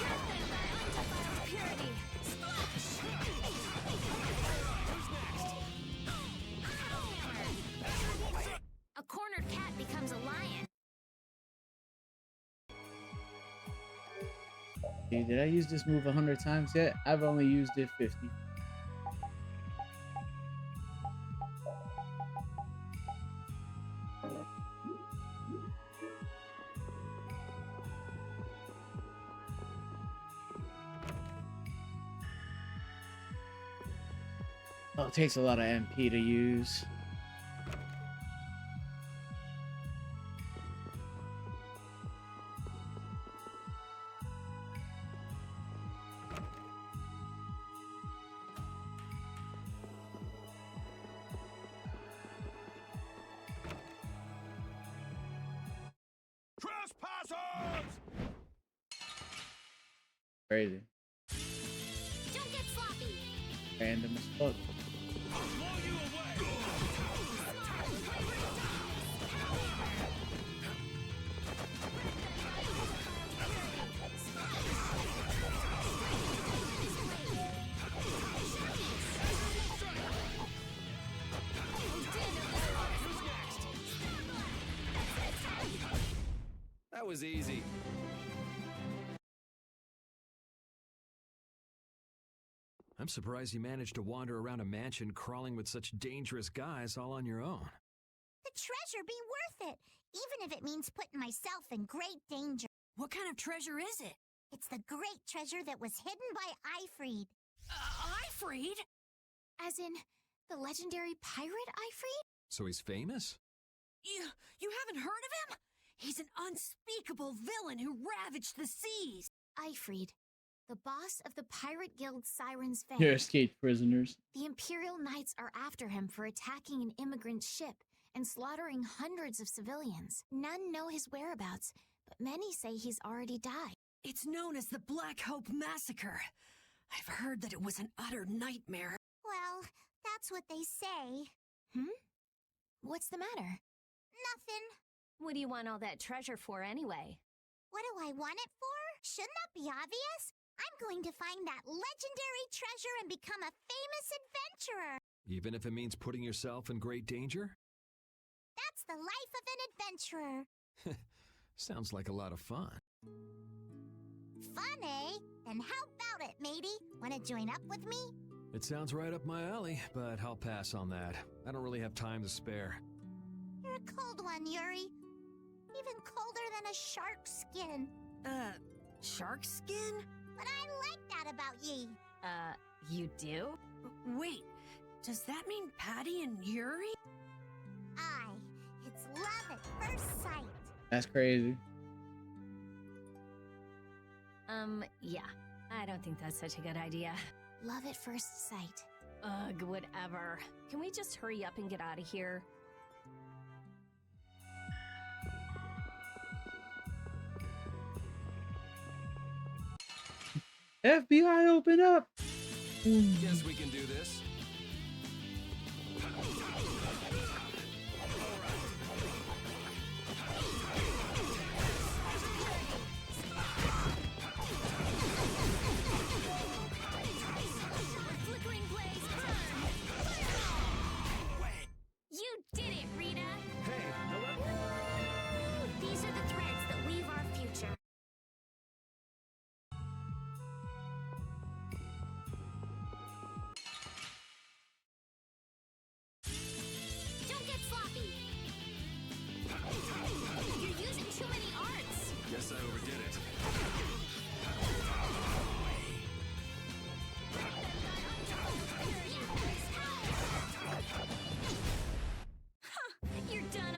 Undefiled purity. Splash. A cornered cat becomes a lion. Hey, did I use this move 100 times yet? I've only used it 50. Oh, it takes a lot of MP to use. Trespassers! Crazy. Don't get sloppy. Random as fuck. That was easy. I'm surprised you managed to wander around a mansion crawling with such dangerous guys all on your own. The treasure be worth it, even if it means putting myself in great danger. What kind of treasure is it? It's the great treasure that was hidden by Ifried. Ifried? As in, The legendary pirate, Ifrid? So he's famous? You haven't heard of him? He's an unspeakable villain who ravaged the seas. Ifrid, the boss of the Pirate Guild Sirens Fang. They're escaped prisoners. The Imperial Knights are after him for attacking an immigrant ship and slaughtering hundreds of civilians. None know his whereabouts, but many say he's already died. It's known as the Black Hope Massacre. I've heard that it was an utter nightmare. Well, that's what they say. What's the matter? Nothing. What do you want all that treasure for anyway? What do I want it for? Shouldn't that be obvious? I'm going to find that legendary treasure and become a famous adventurer. Even if it means putting yourself in great danger? That's the life of an adventurer. Sounds like a lot of fun. Fun, eh? Then how about it, matey? Wanna join up with me? It sounds right up my alley, but I'll pass on that. I don't really have time to spare. You're a cold one, Yuri. Even colder than a shark's skin. Shark skin? But I like that about ye. You do? Wait, does that mean Patty and Yuri? Aye, it's love at first sight. That's crazy. Yeah. I don't think that's such a good idea. Love at first sight. Ugh, whatever. Can we just hurry up and get out of here? FBI, open up! Guess we can do this. Flickering blaze, burn! You did it, Rita! Hey, These are the threads that weave our future. Don't get sloppy! You're using too many arts! guess I overdid it. You're done.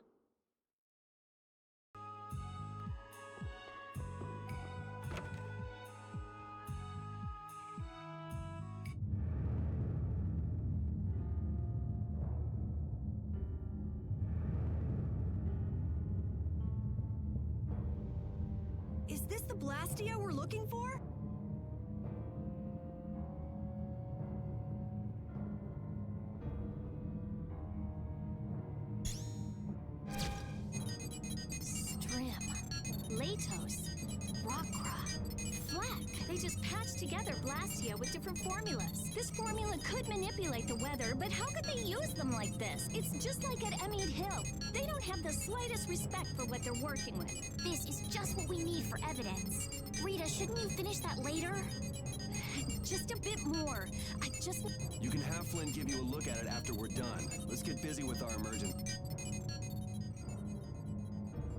Is this the Blastia we're looking for? Strim, Latos, Rockra, Fleck. They just patched together Blastia with different formulas. This formula could manipulate the weather, but how could they use them like this? It's just like at Emmett Hill. They don't have the slightest respect for what they're working with. This is just what we need for evidence. Rita, shouldn't you finish that later? Just a bit more. You can have Flynn give you a look at it after we're done. Let's get busy with our emergent.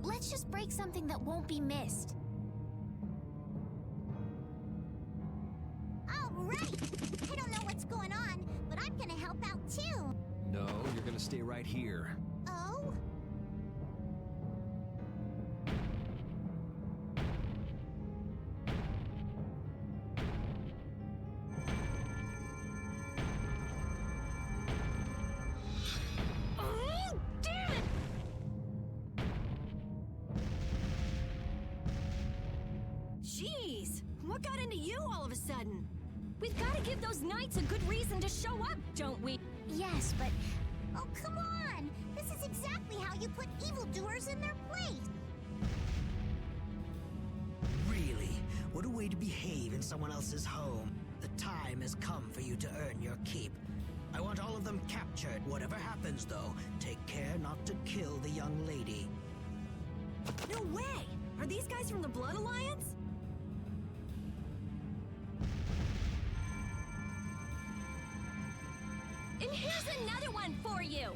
Let's just break something that won't be missed. All right! I don't know what's going on, but I'm gonna help out too. No, you're gonna stay right here. Oh? Oh, damn it! Jeez, what got into you all of a sudden? We've got to give those knights a good reason to show up, don't we? Yes, but... Oh, come on! This is exactly how you put evildoers in their place! Really? What a way to behave in someone else's home. The time has come for you to earn your keep. I want all of them captured. Whatever happens, though, take care not to kill the young lady. No way! Are these guys from the Blood Alliance? And here's another one for you!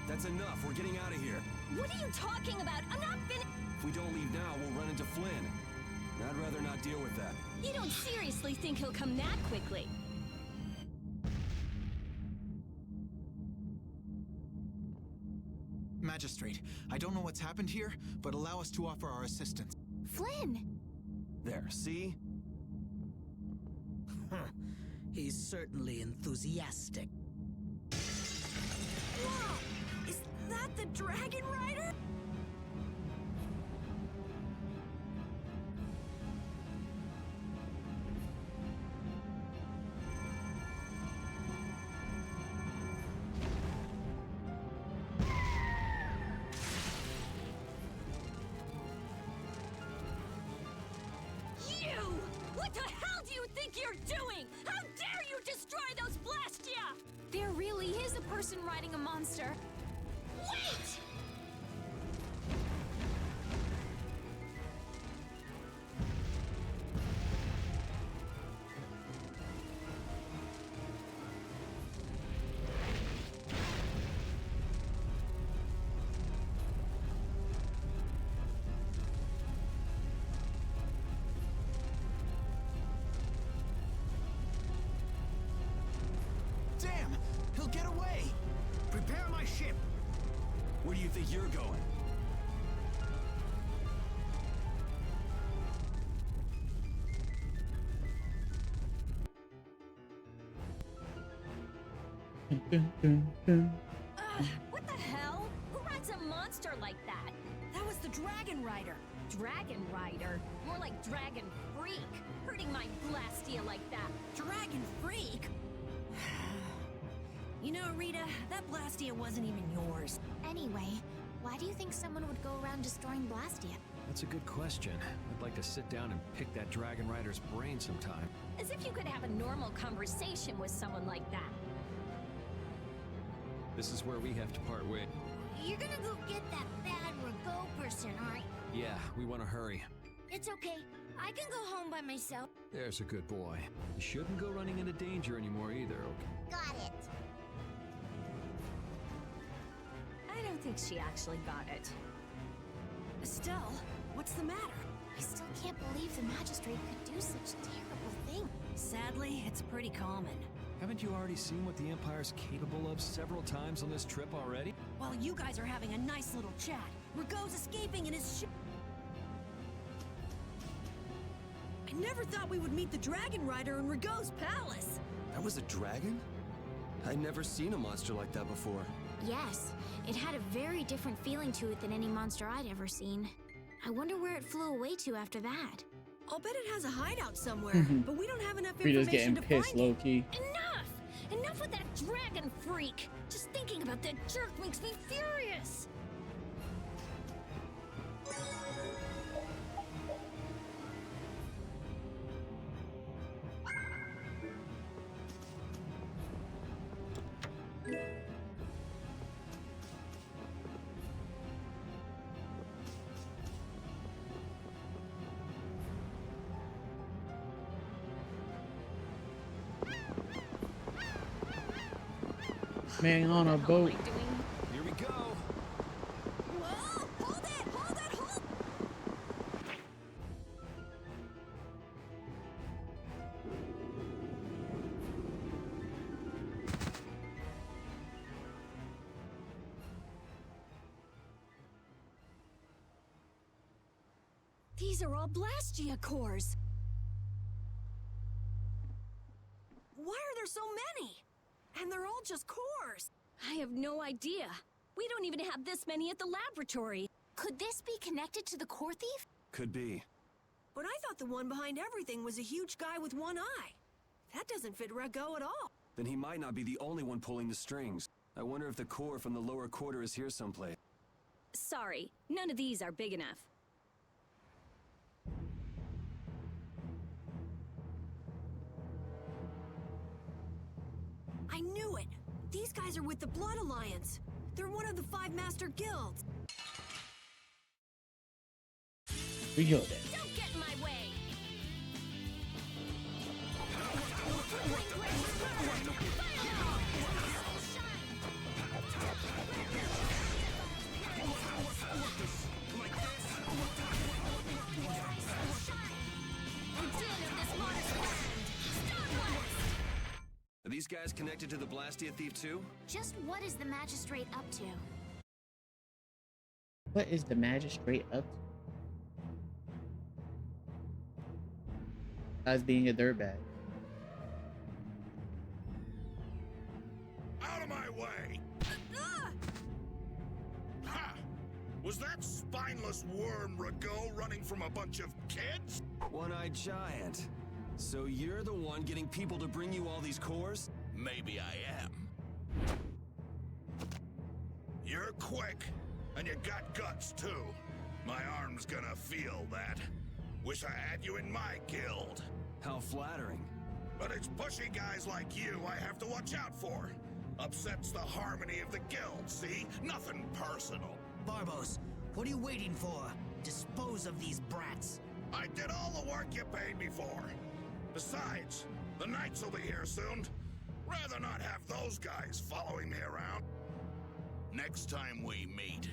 That That's enough. We're getting out of here. What are you talking about? I'm not finished. If we don't leave now, we'll run into Flynn. I'd rather not deal with that. You don't seriously think he'll come that quickly? Magistrate, I don't know what's happened here, but allow us to offer our assistance. Flynn! There, see? He's certainly enthusiastic. Whoa! Is that the Dragon Rider? What the hell do you think you're doing? How dare you destroy those Blastia! There really is a person riding a monster. Wait! Damn! He'll get away! Prepare my ship! Where do you think you're going? What the hell? Who rides a monster like that? That was the Dragon Rider. Dragon Rider? More like Dragon Freak. Hurting my Blastia like that. Dragon Freak? You know, Rita, that Blastia wasn't even yours. Anyway, why do you think someone would go around destroying Blastia? That's a good question. I'd like to sit down and pick that Dragon Rider's brain sometime. As if you could have a normal conversation with someone like that. This is where we have to part ways. You're gonna go get that bad Rago person, aren't you? Yeah, we want to hurry. It's okay. I can go home by myself. There's a good boy. You shouldn't go running into danger anymore either, okay? Got it. I don't think she actually got it. Estelle, what's the matter? I still can't believe the magistrate could do such a terrible thing. Sadly, it's pretty common. Haven't you already seen what the Empire's capable of several times on this trip already? While you guys are having a nice little chat, Rago's escaping in his ship. I never thought we would meet the Dragon Rider in Rago's palace. That was a dragon? I'd never seen a monster like that before. Yes, it had a very different feeling to it than any monster I'd ever seen. I wonder where it flew away to after that. I'll bet it has a hideout somewhere, but we don't have enough Rita's information getting to pissed find low it. key. Enough! Enough with that Dragon Freak! Just thinking about that jerk makes me furious! Man on a boat. Here we go. Whoa! Hold it! Hold it! Hold These are all Blastia cores! Why are there so many? And they're all just cores. I have no idea. We don't even have this many at the laboratory. Could this be connected to the core thief? Could be. But I thought the one behind everything was a huge guy with one eye. That doesn't fit Rago at all. Then he might not be the only one pulling the strings. I wonder if the core from the lower quarter is here someplace. Sorry, none of these are big enough. I knew it! These guys are with the Blood Alliance. They're one of the 5 master guilds. We go there. Don't get in my way! guys connected to the Blastia thief too? Just what is the magistrate up to? What is the magistrate up to? Besides being a dirtbag. Out of my way! Ha! Was that spineless worm Rago running from a bunch of kids? One-eyed giant. So you're the one getting people to bring you all these cores? Maybe I am. You're quick, and you got guts too. My arm's gonna feel that. Wish I had you in my guild. How flattering. But it's pushy guys like you I have to watch out for. Upsets the harmony of the guild, see? Nothing personal. Barbos, what are you waiting for? Dispose of these brats. I did all the work you paid me for. Besides, the Knights will be here soon. Rather not have those guys following me around. Next time we meet,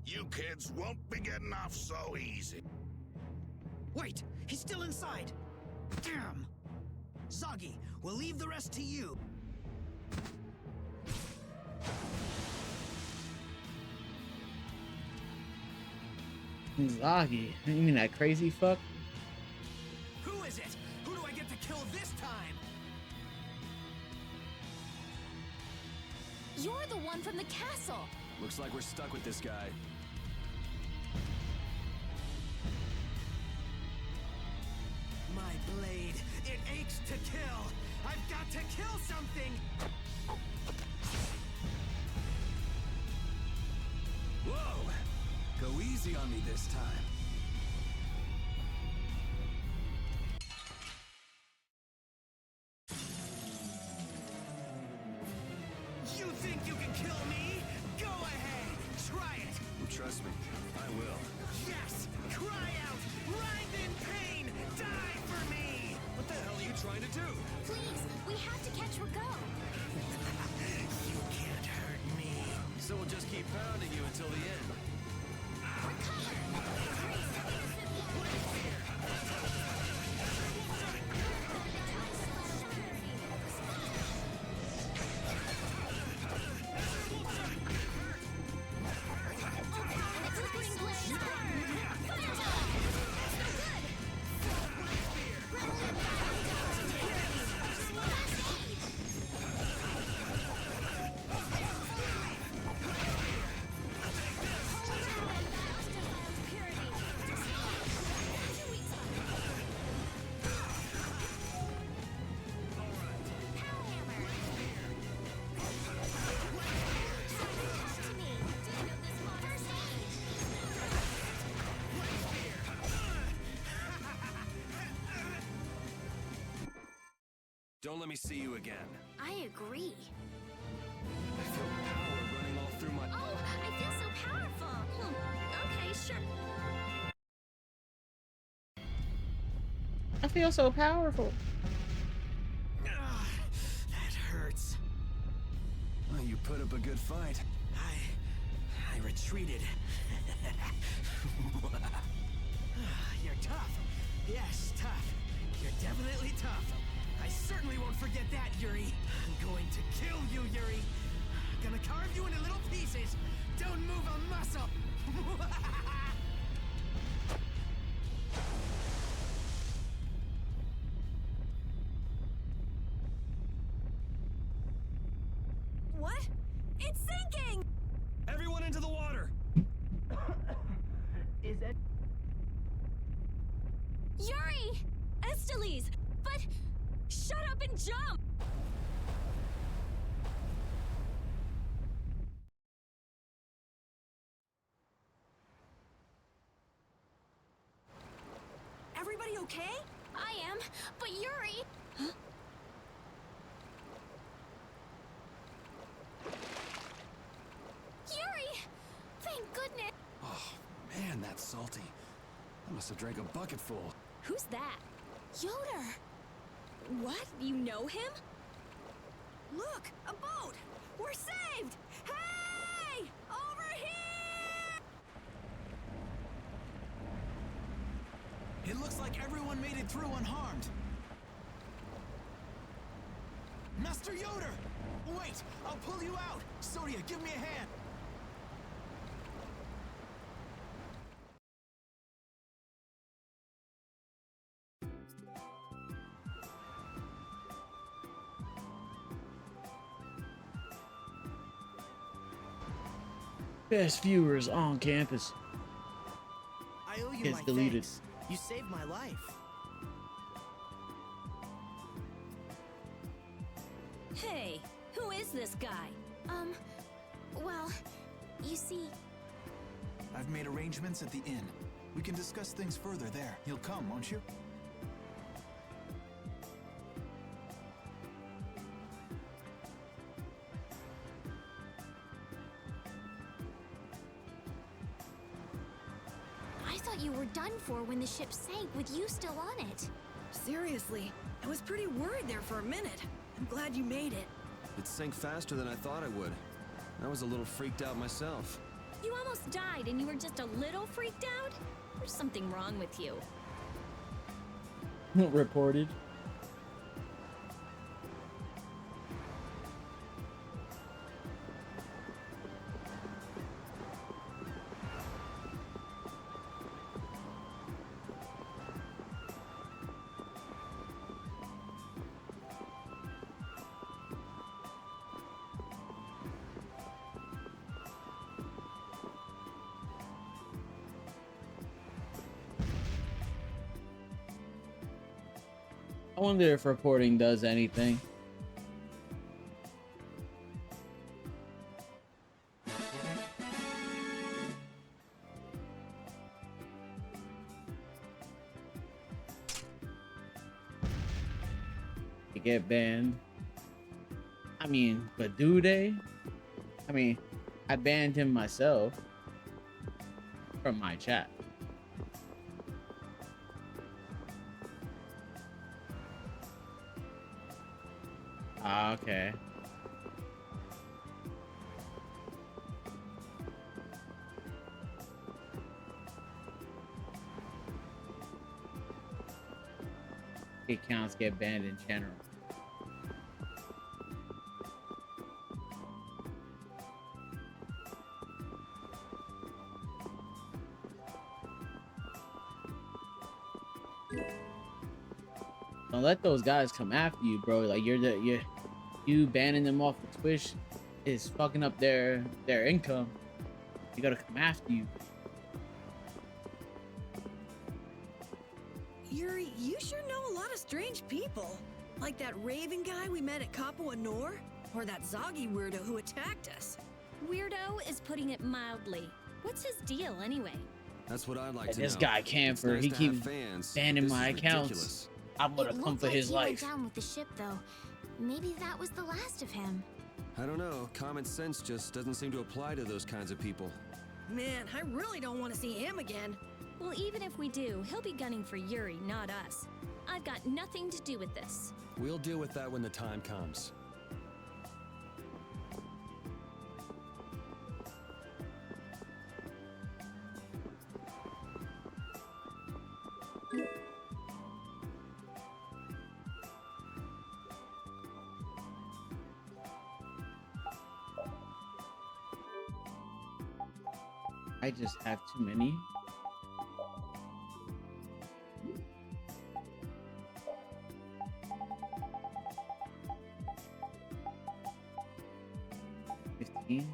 you kids won't be getting off so easy. Wait, he's still inside. Damn. Zoggy, we'll leave the rest to you. Zoggy? You mean that crazy fuck? Who is it? Who do I get to kill this time? You're the one from the castle. Looks like we're stuck with this guy. My blade, it aches to kill. I've got to kill something. Whoa! Go easy on me this time. You think you can kill me? Go ahead, try it. Trust me, I will. Yes, cry out, writhe in pain, die for me. What the hell are you trying to do? Please, we have to catch Rago. You can't hurt me. So we'll just keep pounding you until the end. Don't let me see you again. I agree. I feel power running all through my... Oh, I feel so powerful. Okay, sure. I feel so powerful. That hurts. Well, you put up a good fight. I retreated. You're tough. Yes, tough. You're definitely tough. I certainly won't forget that, Yuri. I'm going to kill you, Yuri. I'm gonna carve you into little pieces. Don't move a muscle. What? It's sinking! Everyone into the water! Is it? Yuri! Esteliz! But... shut up and jump! Everybody okay? I am, but Yuri... Huh? Yuri! Thank goodness! Oh, man, that's salty. I must have drank a bucketful. Who's that? Yoder! What? You know him? Look! A boat! We're saved! Hey! Over here! It looks like everyone made it through unharmed. Master Yoder! Wait, I'll pull you out! Sonia, give me a hand! Best viewers on campus. I owe you Gets my deleted. thanks. You saved my life. Hey, who is this guy? Well, you see, I've made arrangements at the inn. We can discuss things further there. You'll come, won't you? I thought you were done for when the ship sank with you still on it. Seriously, I was pretty worried there for a minute. I'm glad you made it. It sank faster than I thought it would. I was a little freaked out myself. You almost died and you were just a little freaked out? There's something wrong with you. Reported. I wonder if reporting does anything. To get banned. I mean, but do they? I mean, I banned him myself from my chat. Ah, okay. Accounts get banned in general. Don't let those guys come after you, bro. Like you banning them off of Twitch is fucking up their income. You gotta come after you. Yuri, you sure know a lot of strange people. Like that Raven guy we met at Kapua Nor? Or that Zoggy weirdo who attacked us. Weirdo is putting it mildly. What's his deal anyway? That's what I'd like And to this know. guy Camper, It's he nice to have keeps fans, banning this my is accounts. ridiculous. I'm gonna come for his He life. went down with the ship, though. Maybe that was the last of him. I don't know. Common sense just doesn't seem to apply to those kinds of people. Man, I really don't want to see him again. Well, even if we do, he'll be gunning for Yuri, not us. I've got nothing to do with this. We'll deal with that when the time comes. I just have too many.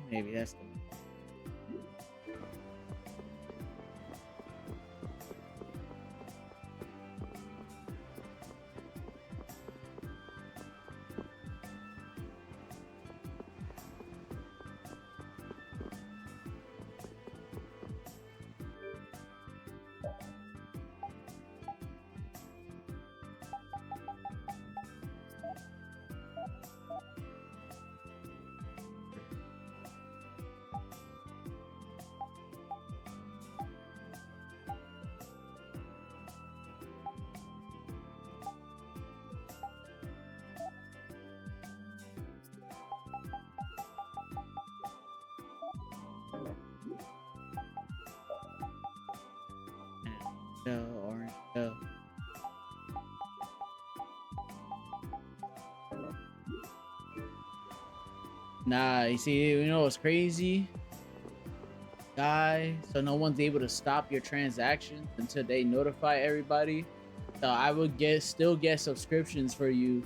Maybe that's the orange shell. Nah, you see, you know what's crazy? So no one's able to stop your transactions until they notify everybody. So I would still get subscriptions for you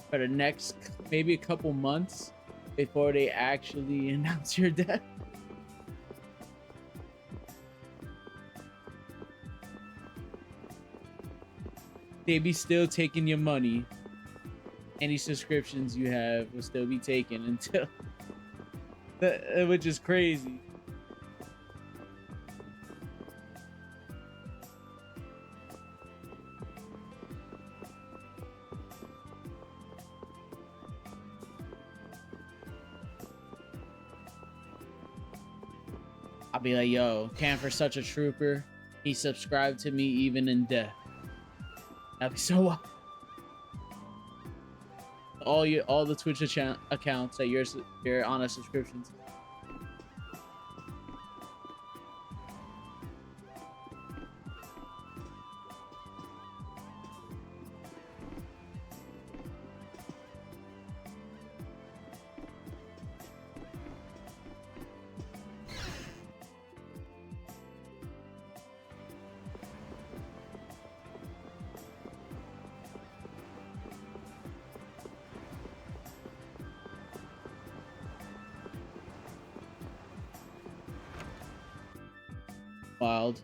for the next maybe a couple months before they actually announce your death. They be still taking your money. Any subscriptions you have will still be taken until which is crazy. I'll be like, yo, Camper's such a trooper. He subscribed to me even in death. That'd be so wild. All the Twitch accounts that you're on a subscription to. Wild.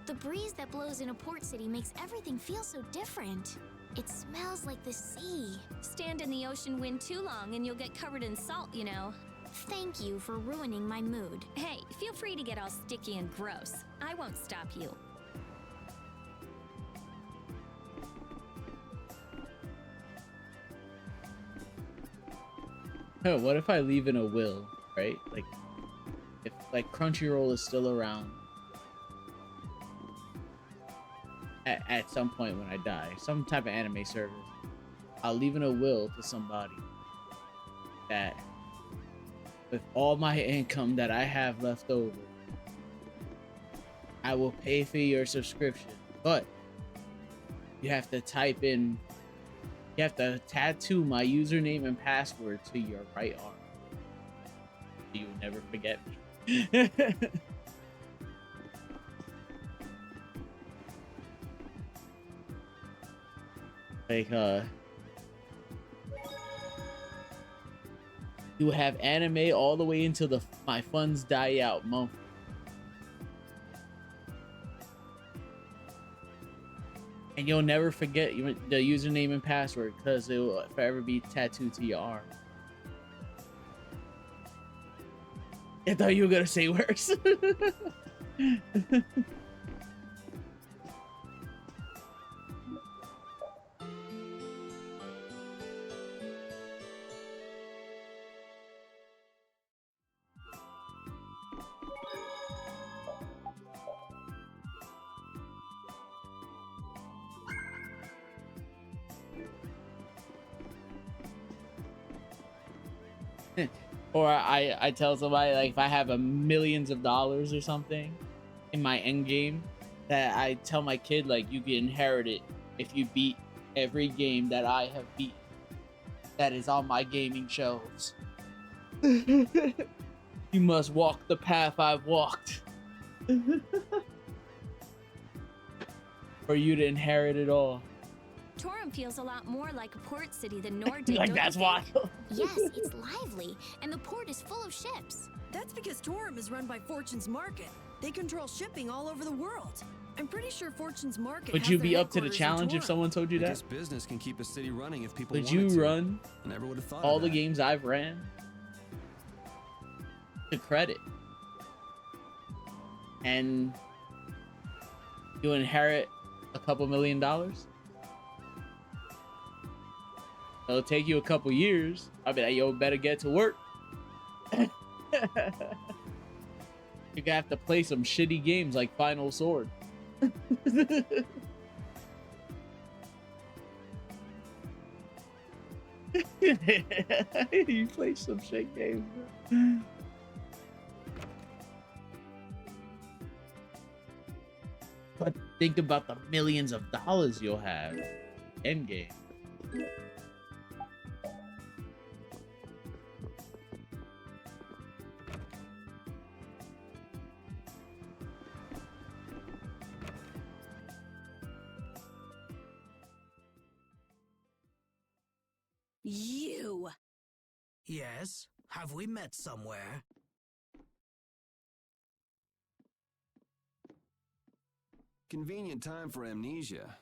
The breeze that blows in a port city makes everything feel so different. It smells like the sea. Stand in the ocean wind too long and you'll get covered in salt, you know. Thank you for ruining my mood. Hey, feel free to get all sticky and gross. I won't stop you. Oh, what if I leave in a will, right? Like, if like Crunchyroll is still around at some point when I die, some type of anime service, I'll leave in a will to somebody that with all my income that I have left over, I will pay for your subscription, but you have to type in, you have to tattoo my username and password to your right arm. You will never forget me. Like you have anime all the way until my funds die out month. And you'll never forget the username and password because it will forever be tattooed to your arm. I thought you were gonna say worse. Or I tell somebody, like, if I have millions of dollars or something in my end game, that I tell my kid, like, you can inherit it if you beat every game that I have beat that is on my gaming shelves. You must walk the path I've walked for you to inherit it all. Torum feels a lot more like a port city than Nord. Like, that's why. Yes, it's lively, and the port is full of ships. That's because Torum is run by Fortune's Market. They control shipping all over the world. I'm pretty sure Fortune's Market. Would you be up to the challenge if someone told you that? I guess business can keep a city running if people Would wanted you to. run I never would have thought all of the that. games I've ran to credit? And you inherit a couple $1 million? It'll take you a couple years. I'll be like, yo, better get to work. You're gonna have to play some shitty games like Final Sword. You play some shit games, bro. But think about the millions of dollars you'll have. Endgame. Yes? Have we met somewhere? Convenient time for amnesia.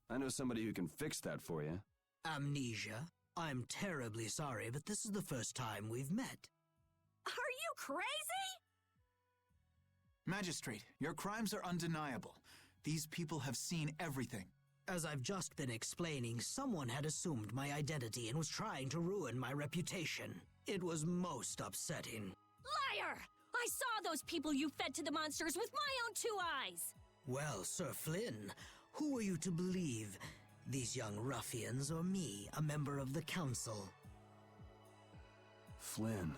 I know somebody who can fix that for you. Amnesia? I'm terribly sorry, but this is the first time we've met. Are you crazy? Magistrate, your crimes are undeniable. These people have seen everything. As I've just been explaining, someone had assumed my identity and was trying to ruin my reputation. It was most upsetting. Liar! I saw those people you fed to the monsters with my own 2 eyes! Well, Sir Flynn, who are you to believe? These young ruffians or me, a member of the council? Flynn.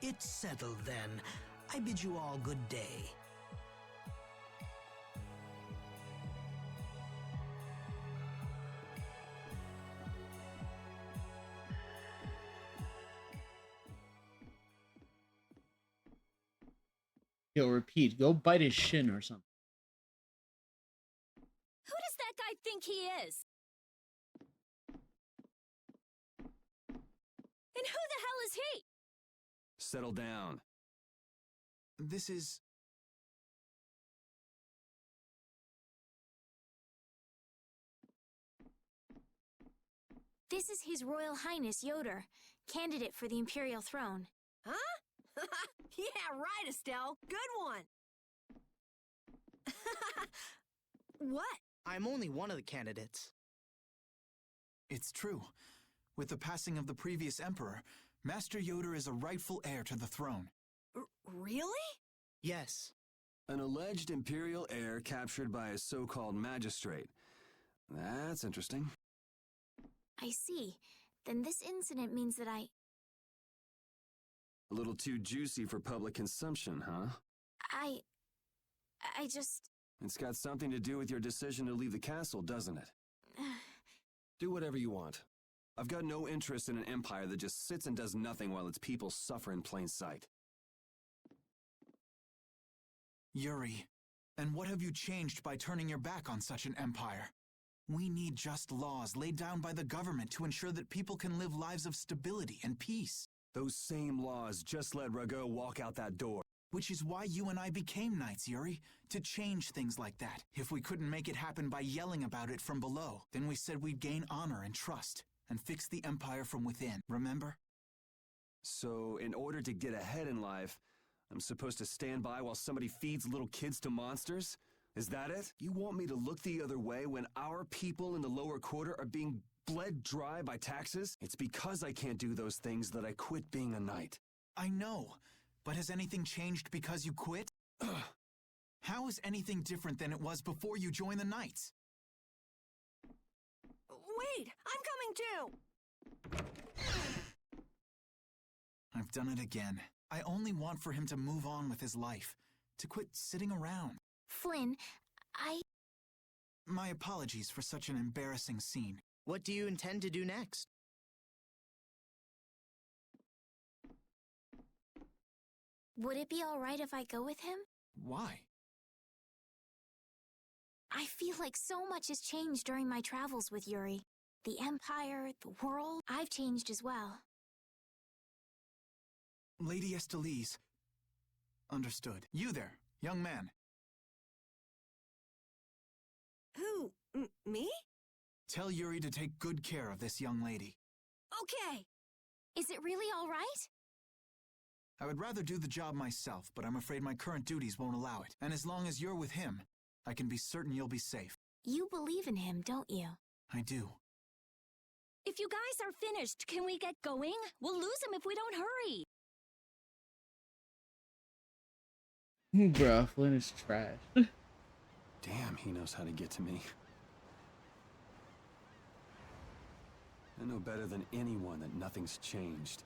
It's settled then. I bid you all good day. Yo, repeat. Go bite his shin or something. Who does that guy think he is? And who the hell is he? Settle down. This is... This is His Royal Highness Yoder, candidate for the Imperial throne. Huh? Yeah, right, Estelle. Good one. What? I'm only one of the candidates. It's true. With the passing of the previous emperor, Master Yoder is a rightful heir to the throne. Really? Yes. An alleged imperial heir captured by a so-called magistrate. That's interesting. I see. Then this incident means that A little too juicy for public consumption, huh? I just... It's got something to do with your decision to leave the castle, doesn't it? Do whatever you want. I've got no interest in an empire that just sits and does nothing while its people suffer in plain sight. Yuri, and what have you changed by turning your back on such an empire? We need just laws laid down by the government to ensure that people can live lives of stability and peace. Those same laws just let Rago walk out that door. Which is why you and I became knights, Yuri, to change things like that. If we couldn't make it happen by yelling about it from below, then we said we'd gain honor and trust, and fix the empire from within, remember? So, in order to get ahead in life, I'm supposed to stand by while somebody feeds little kids to monsters? Is that it? You want me to look the other way when our people in the lower quarter are being bled dry by taxes? It's because I can't do those things that I quit being a knight. I know, but has anything changed because you quit? How is anything different than it was before you joined the Knights? Wait, I'm coming too! I've done it again. I only want for him to move on with his life, to quit sitting around. Flynn, My apologies for such an embarrassing scene. What do you intend to do next? would it be all right if I go with him? Why? I feel like so much has changed during my travels with Yuri. The Empire, the world, I've changed as well. Lady Estelise. Understood. You there, young man. Who? Me? Tell Yuri to take good care of this young lady. Okay. Is it really all right? I would rather do the job myself, but I'm afraid my current duties won't allow it. And as long as you're with him, I can be certain you'll be safe. You believe in him, don't you? I do. If you guys are finished, can we get going? We'll lose him if we don't hurry. Bruh, Flynn is trash. Damn, he knows how to get to me. I know better than anyone that nothing's changed.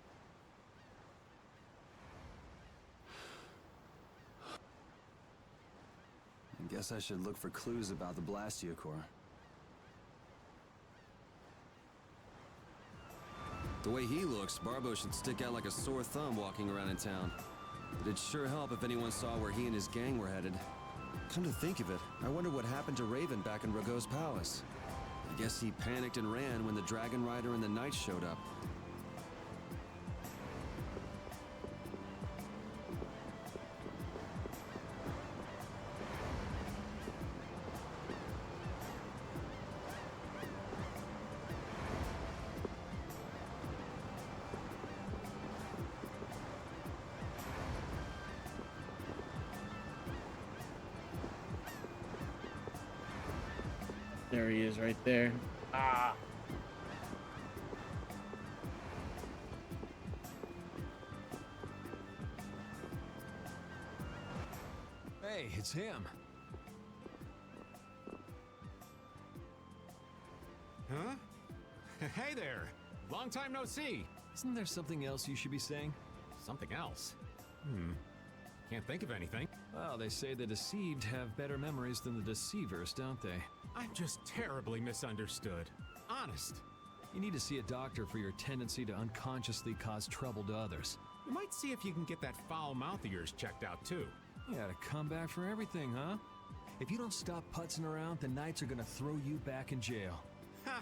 I guess I should look for clues about the Blastiocore. The way he looks, Barbo should stick out like a sore thumb walking around in town. But it'd sure help if anyone saw where he and his gang were headed. Come to think of it, I wonder what happened to Raven back in Rago's palace. I guess he panicked and ran when the Dragon Rider and the Knights showed up. There he is right there. Ah. Hey, it's him. Huh? Hey there. Long time no see. Isn't there something else you should be saying? Something else? Can't think of anything. Well, they say the deceived have better memories than the deceivers, don't they? I'm just terribly misunderstood. Honest. You need to see a doctor for your tendency to unconsciously cause trouble to others. You might see if you can get that foul mouth of yours checked out, too. You got a comeback for everything, huh? If you don't stop putzing around, the Knights are gonna throw you back in jail. Ha!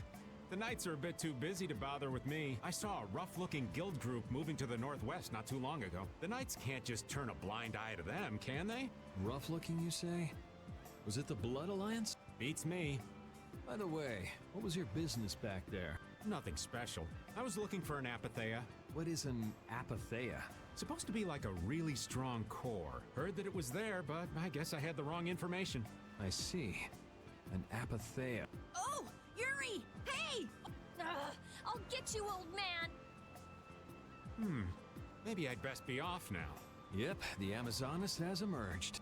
The Knights are a bit too busy to bother with me. I saw a rough-looking guild group moving to the northwest not too long ago. The Knights can't just turn a blind eye to them, can they? Rough-looking, you say? Was it the Blood Alliance? Beats me. By the way, what was your business back there? Nothing special. I was looking for an apatheia. What is an apatheia? Supposed to be like a really strong core. Heard that it was there, but I guess I had the wrong information. I see. An apatheia. Oh, Yuri! Hey! I'll get you, old man! Maybe I'd best be off now. Yep, the Amazonas has emerged.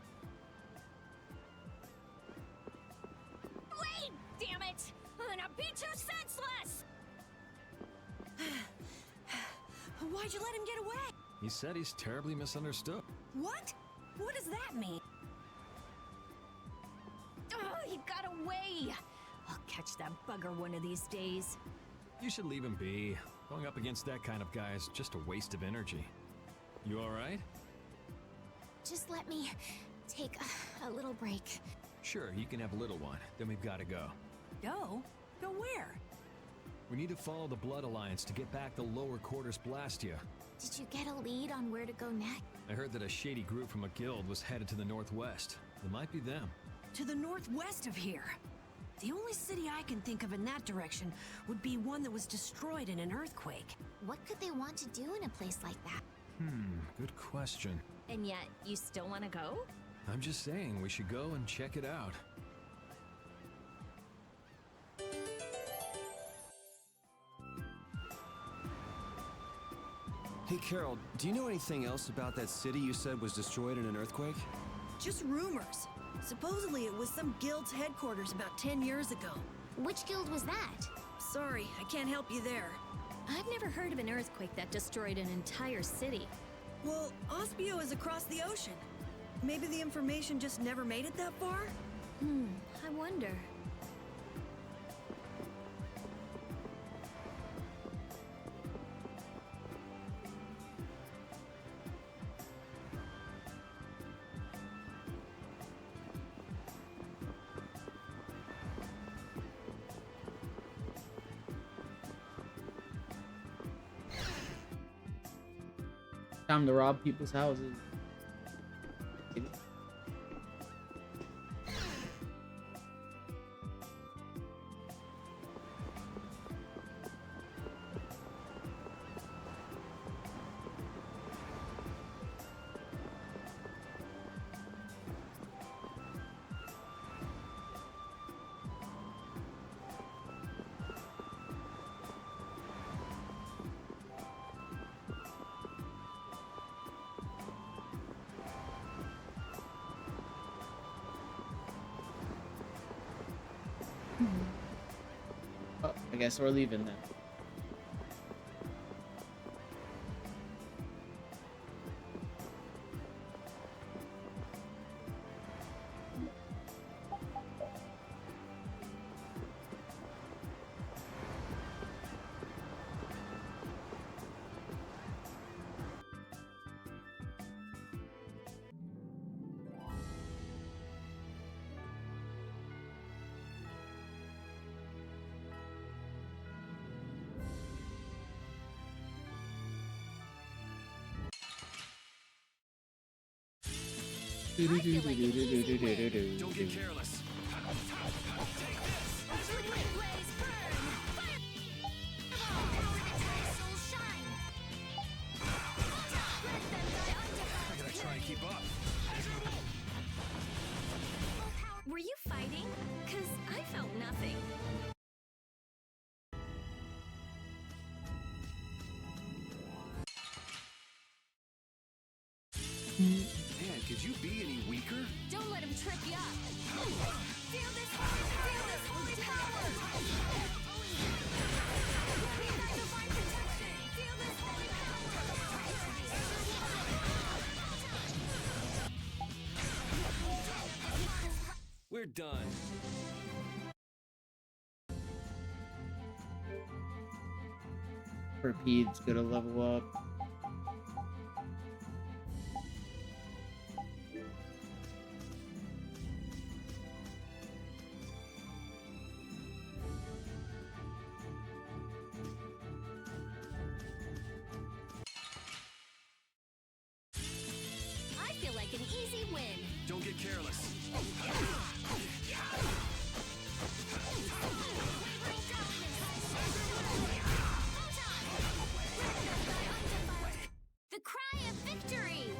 Wait! Damn it! I'm gonna beat you senseless! Why'd you let him get away? He said he's terribly misunderstood. What? What does that mean? Oh, he got away! I'll catch that bugger one of these days. You should leave him be. Going up against that kind of guy is just a waste of energy. You alright? Just let me take a little break. Sure, you can have a little one. Then we've got to go. Go? Go where? We need to follow the Blood Alliance to get back the lower quarters Blastia. Did you get a lead on where to go next? I heard that a shady group from a guild was headed to the northwest. It might be them. To the northwest of here. The only city I can think of in that direction would be one that was destroyed in an earthquake. What could they want to do in a place like that? Good question. And yet, you still want to go? I'm just saying we should go and check it out. Hey, Carol, do you know anything else about that city you said was destroyed in an earthquake? Just rumors. Supposedly it was some guild's headquarters about 10 years ago. Which guild was that? Sorry, I can't help you there. I've never heard of an earthquake that destroyed an entire city. Well, Ospio is across the ocean. Maybe the information just never made it that far? I wonder. Time to rob people's houses. Oh, I guess we're leaving then. Do, do, do, feel like do, an do, easy do, do, win. do, do, Don't do. get careless. Flickering blaze burn. Fireball. Power Atari soul shine. Let them die I gotta try and keep up. Were you fighting? 'Cause I felt nothing. Man, could you be any weaker? Don't let him trip you up. Feel this holy power. Feel that divine protection. Feel this holy power. We're done. Repeat's gonna level up. I feel like an easy win. Don't get careless. The cry of victory.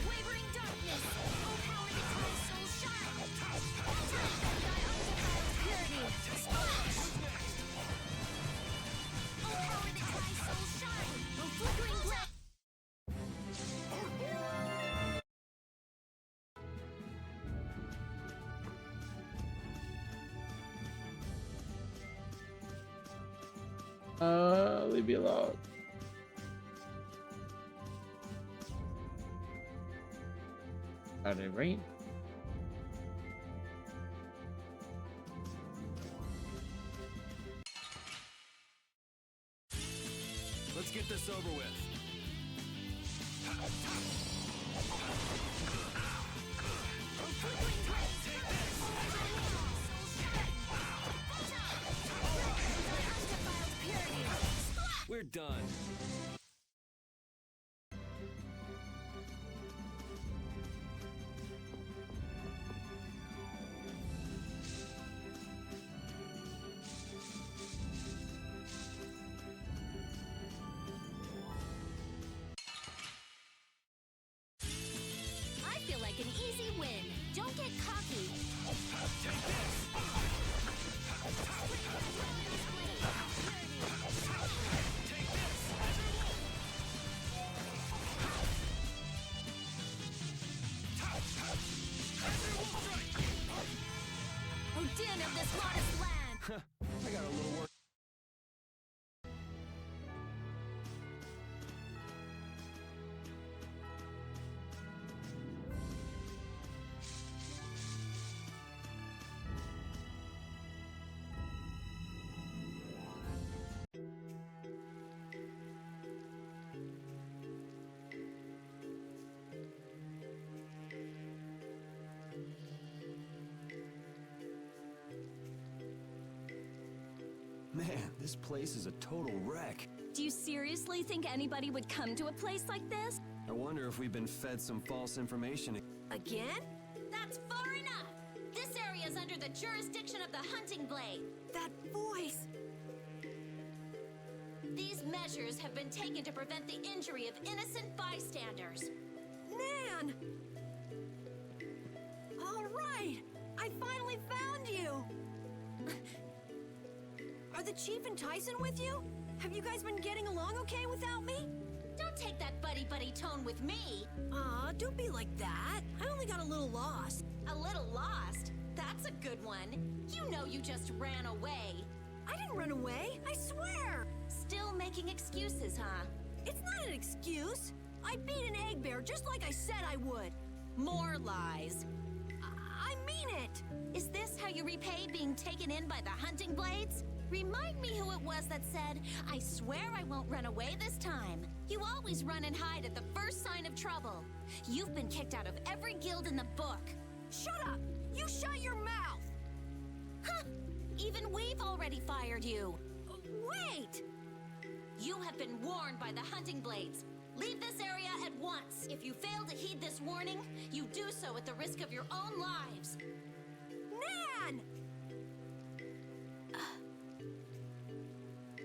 Wavering darkness. Oh, power that my soul shine. Thy undefiled purity. Splash. Oh, power that my soul shine. Oh, flickering blaze. Leave me alone. Got it right. Let's get this over with. We're done. I feel like an easy win. Don't get cocky. Oh, din of this modest land. I got a little work. Man, this place is a total wreck. Do you seriously think anybody would come to a place like this? I wonder if we've been fed some false information. Again? That's far enough! This area is under the jurisdiction of the Hunting Blade. That voice! These measures have been taken to prevent the injury of innocent bystanders. Man! All right! I finally found you! Are the Chief and Tyson with you? Have you guys been getting along okay without me? Don't take that buddy-buddy tone with me. Aw, don't be like that. I only got a little lost. A little lost? That's a good one. You know you just ran away. I didn't run away, I swear! Still making excuses, huh? It's not an excuse. I beat an egg bear just like I said I would. More lies. I mean it! Is this how you repay being taken in by the Hunting Blades? Remind me who it was that said, "I swear I won't run away this time." You always run and hide at the first sign of trouble. You've been kicked out of every guild in the book. Shut up! You shut your mouth! Huh! Even we've already fired you. Wait! You have been warned by the hunting blades. Leave this area at once. If you fail to heed this warning, you do so at the risk of your own lives. Nan!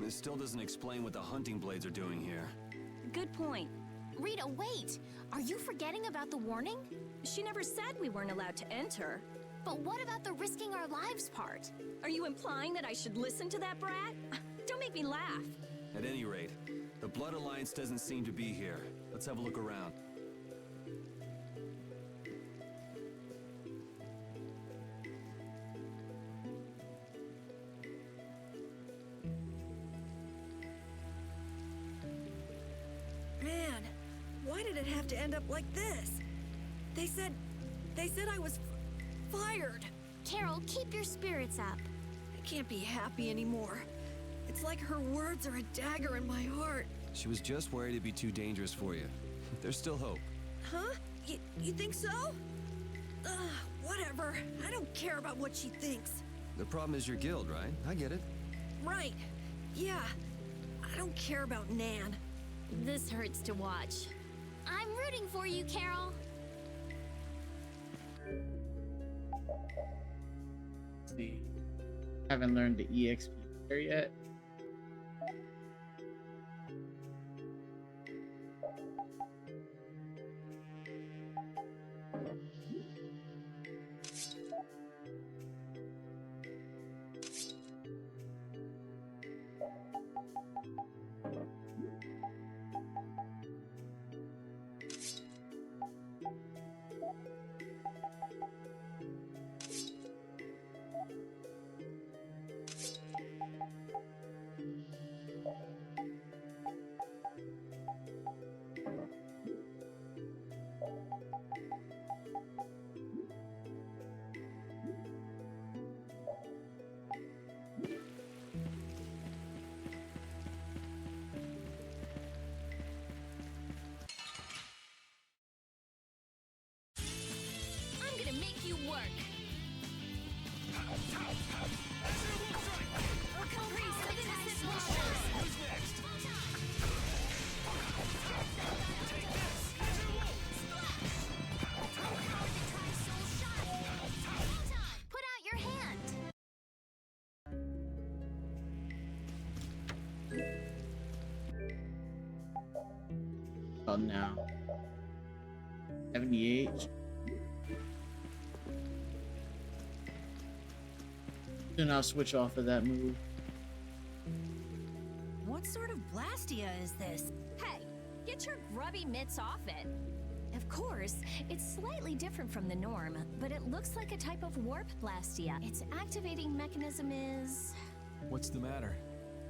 This still doesn't explain what the hunting blades are doing here. Good point. Rita, wait! Are you forgetting about the warning? She never said we weren't allowed to enter. But what about the risking our lives part? Are you implying that I should listen to that brat? Don't make me laugh. At any rate, the Blood Alliance doesn't seem to be here. Let's have a look around. Man, why did it have to end up like this? They said I was fired. Carol, keep your spirits up. I can't be happy anymore. It's like her words are a dagger in my heart. She was just worried it'd be too dangerous for you. There's still hope. Huh? You think so? Whatever. I don't care about what she thinks. The problem is your guild, right? I get it. Right. Yeah. I don't care about Nan. This hurts to watch. I'm rooting for you, Carol. Let's see. Haven't learned the EXP there yet. I'm gonna make you work. Priest of innocent waters. Who's next? Take this. Put out your hand. Oh, now 78. Do not switch off of that move. What sort of Blastia is this? Hey, get your grubby mitts off it. Of course, it's slightly different from the norm, but it looks like a type of warp blastia. Its activating mechanism is... What's the matter?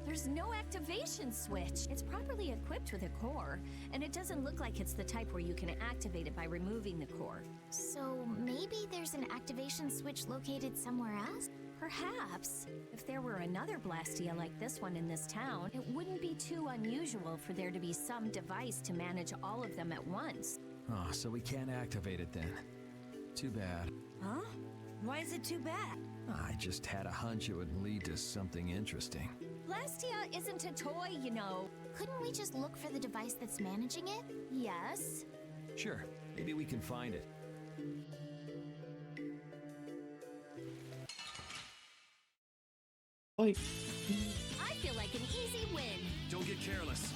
There's no activation switch. It's properly equipped with a core, and it doesn't look like it's the type where you can activate it by removing the core. So maybe there's an activation switch located somewhere else? Perhaps. If there were another Blastia like this one in this town, it wouldn't be too unusual for there to be some device to manage all of them at once. Oh, so we can't activate it then. Too bad. Huh? Why is it too bad? I just had a hunch it would lead to something interesting. Blastia isn't a toy, you know. Couldn't we just look for the device that's managing it? Yes. Sure, maybe we can find it. Oi. I feel like an easy win. Don't get careless.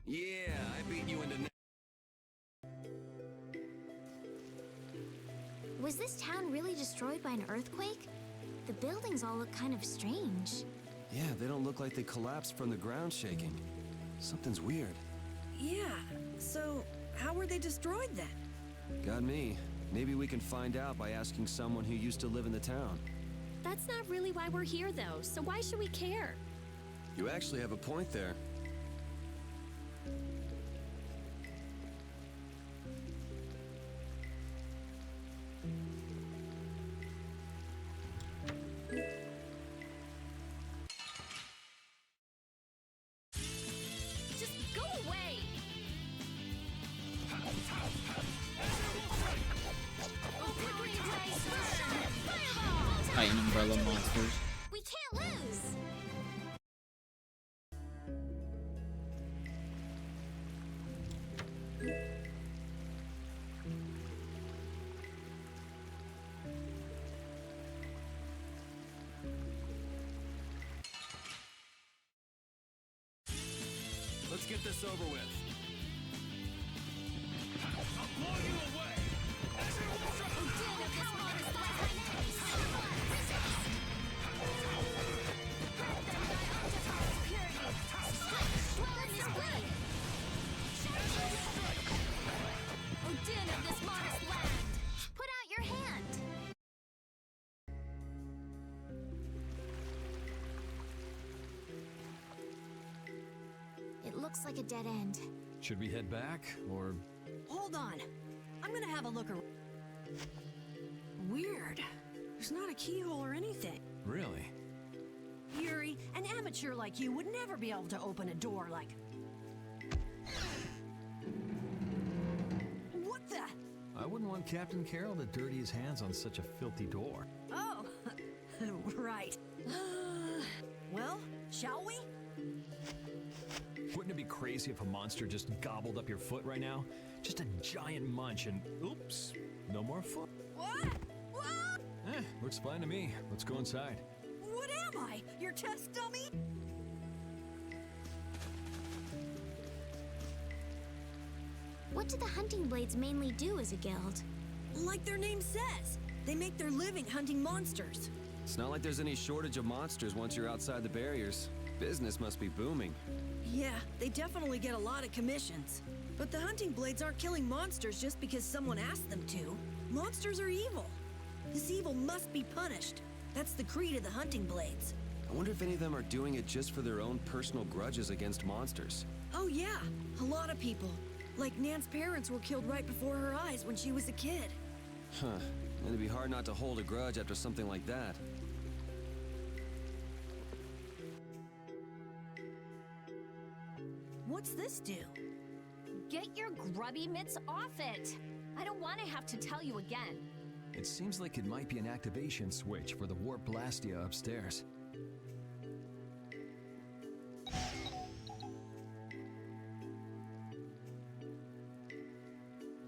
Yeah, I beat you into... Was this town really destroyed by an earthquake? The buildings all look kind of strange. Yeah, they don't look like they collapsed from the ground shaking. Something's weird. Yeah, so how were they destroyed then? Got me. Maybe we can find out by asking someone who used to live in the town. That's not really why we're here, though, so why should we care? You actually have a point there. Let's get this over with. I'll blow you away! Din of this modest land! Put out your hand! It looks like a dead end. Should we head back, or... Hold on. I'm gonna have a look around. Weird. There's not a keyhole or anything. Really? Yuri, an amateur like you would never be able to open a door like... What the? I wouldn't want Captain Carroll to dirty his hands on such a filthy door. Oh, right. Well, shall we? Wouldn't it be crazy if a monster just gobbled up your foot right now? Just a giant munch and oops, no more foot. What? What? Looks fine to me. Let's go inside. What am I? Your test dummy? What do the hunting blades mainly do as a guild? Like their name says, they make their living hunting monsters. It's not like there's any shortage of monsters once you're outside the barriers. Business must be booming. Yeah, they definitely get a lot of commissions. But the hunting blades aren't killing monsters just because someone asked them to. Monsters are evil. This evil must be punished. That's the creed of the hunting blades. I wonder if any of them are doing it just for their own personal grudges against monsters. Oh yeah, a lot of people. Like Nan's parents were killed right before her eyes when she was a kid. Huh. And it'd be hard not to hold a grudge after something like that. What's this do? Get your grubby mitts off it! I don't want to have to tell you again. It seems like it might be an activation switch for the Warp Blastia upstairs.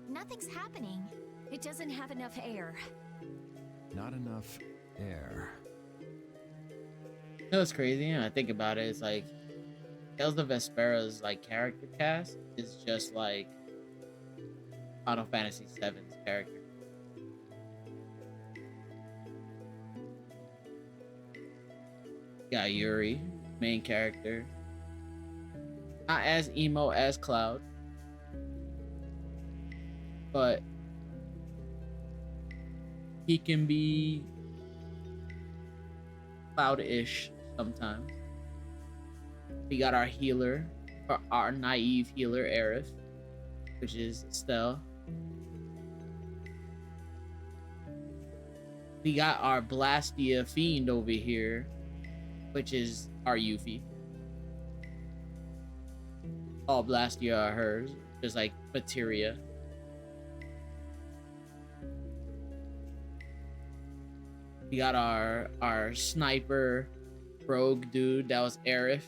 Nothing's happening. It doesn't have enough air. Not enough air. You know what's crazy? And I think about it, it's like Tales of Vesperia's like character cast is just like Final Fantasy VII's character. Got Yuri, main character. Not as emo as Cloud, but he can be Cloud-ish sometimes. We got our healer, or our naive healer, Aerith, which is Estelle. We got our Blastia fiend over here, which is our Yuffie. All Blastia are hers, just like Materia. We got our sniper rogue dude, that was Aerith.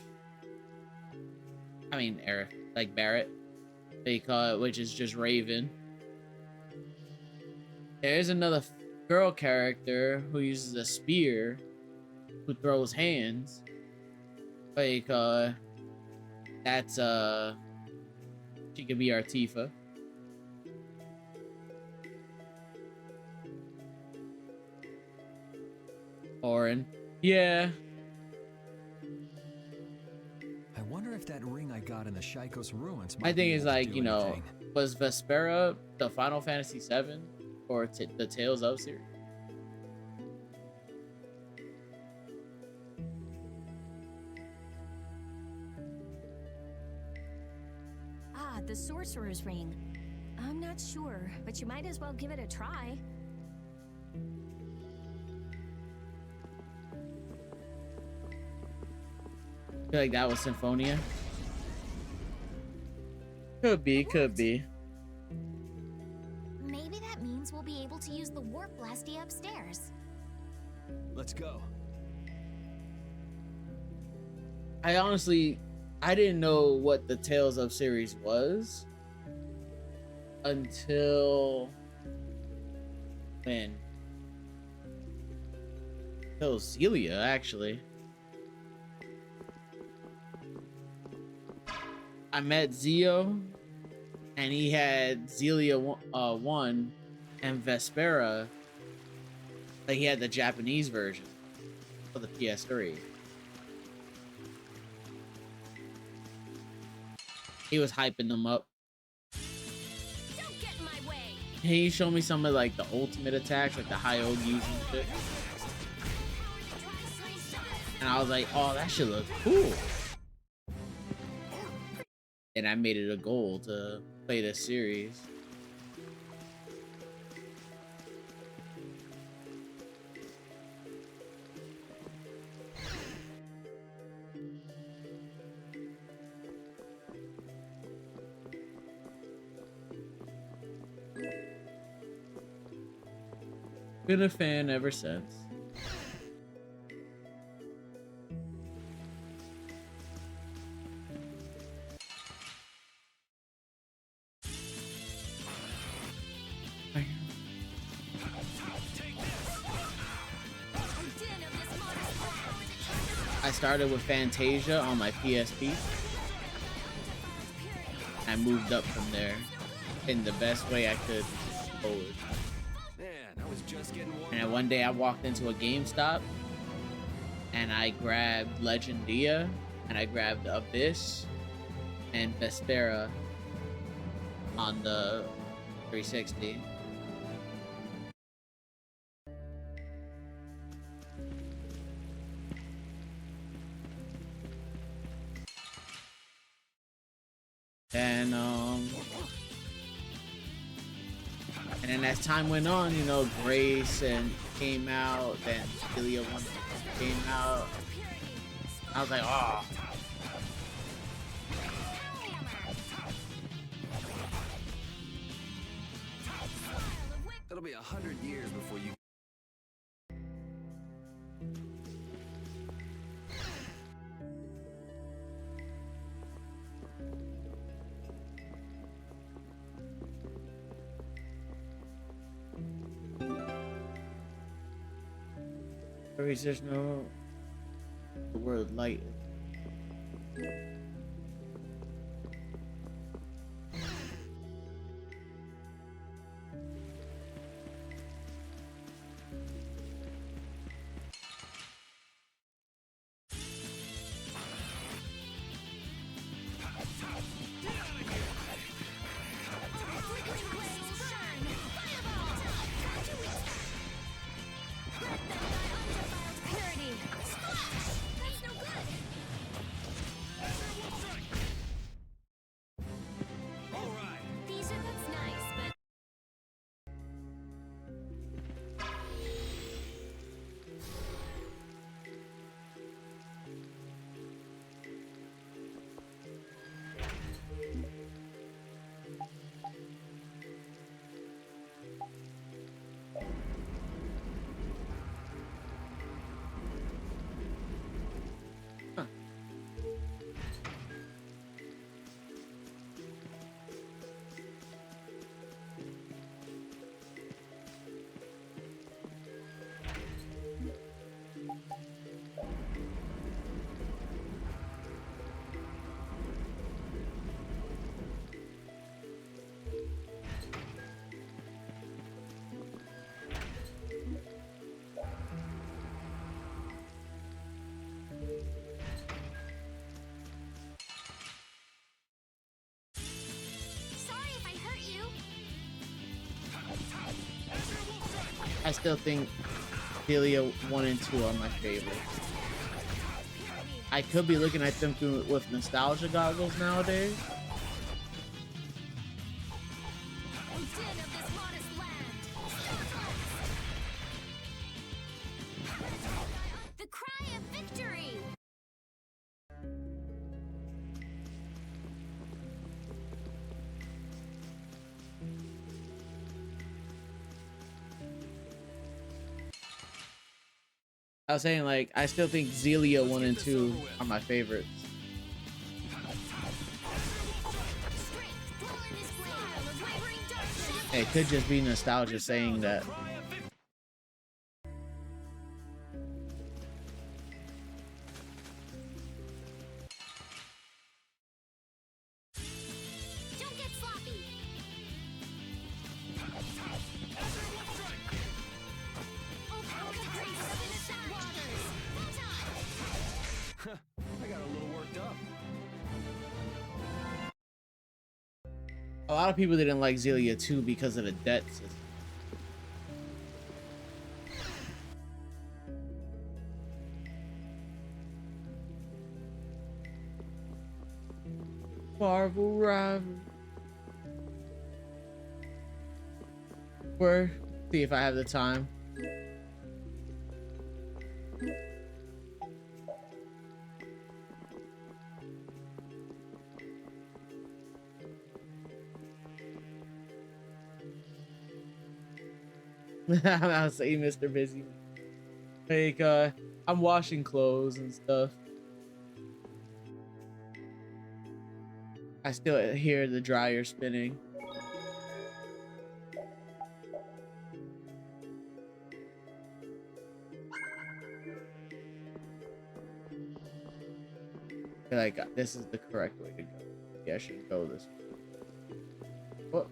I mean Aerith, like Barrett, they call it, which is just Raven. There's another girl character who uses a spear, who throws hands. Like that's she could be our Tifa. Orin. Yeah. I wonder if that ring I got in the Shaikos ruins I think it's like, you know, was Vesperia the Final Fantasy VII or the Tales of series? Ah, the Sorcerer's Ring. I'm not sure, but you might as well give it a try. I feel like that was Symphonia. Could be, could be. Maybe that means we'll be able to use the Warp Blastia upstairs. Let's go. I didn't know what the Tales of series was until when? Until Celia, I met Zio, and he had Zelia 1 and Vespera. Like, he had the Japanese version for the PS3. He was hyping them up. Don't get in my way. He showed me some of like the ultimate attacks, like the Hyogis and shit. And I was like, oh, that shit look cool. And I made it a goal to play this series. Been a fan ever since. I started with Fantasia on my PSP. I moved up from there in the best way I could forward. And then one day I walked into a GameStop and I grabbed Legendia and I grabbed Abyss and Vespera on the 360. And then as time went on, you know, Grace and came out, then Celia 1 came out. I was like, oh. It'll be 100 years before you. There's no the word light. I still think Celia 1 and 2 are my favorites. I could be looking at them through with nostalgia goggles nowadays. The cry of victory. I was saying, like, I still think Zelia 1 and 2 are my favorites. It could just be nostalgia saying that. I got a little worked up. A lot of people didn't like Xillia 2 because of the debt system. Marvel rival. Or see if I have the time. I'll say Mr. Busy. Like I'm washing clothes and stuff. I still hear the dryer spinning. I feel like this is the correct way to go. Yeah, I should go this way. What?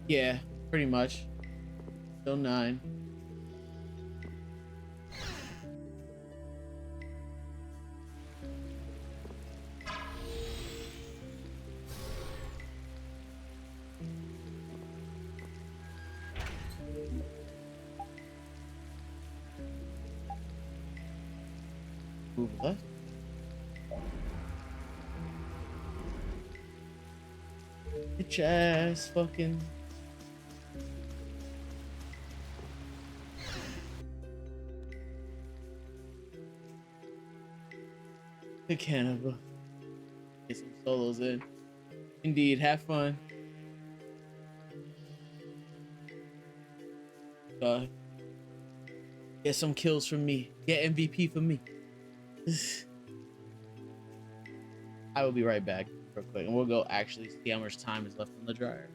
Yeah, pretty much. Still 9. Move left. Bitch ass fucking. The cannibal. Get some solos in. Indeed, have fun. Get some kills from me. Get MVP for me. I will be right back real quick, and we'll go actually see how much time is left on the dryer.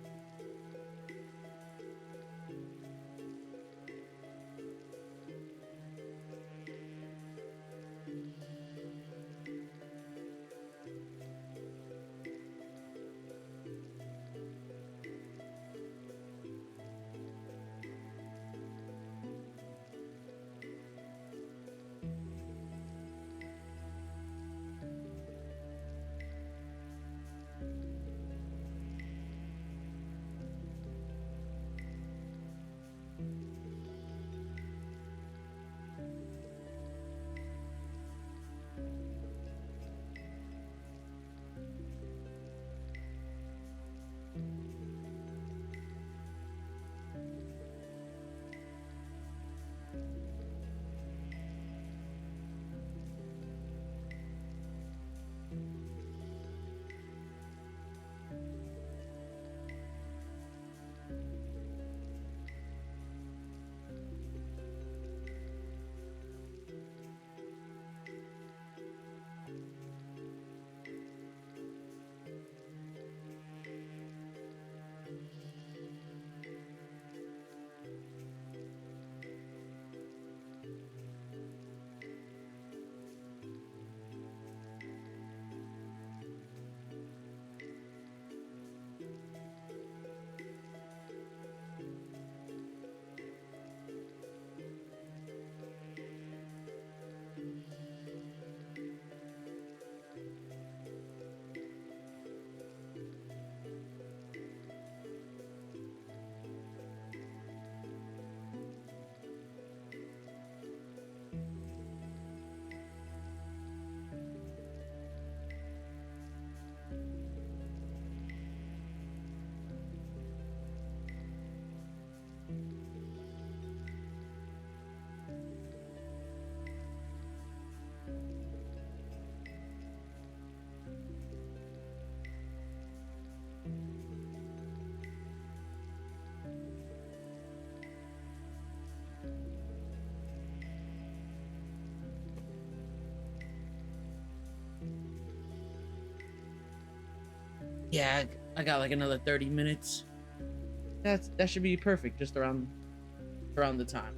Yeah, I got like another 30 minutes. That should be perfect, just around the time.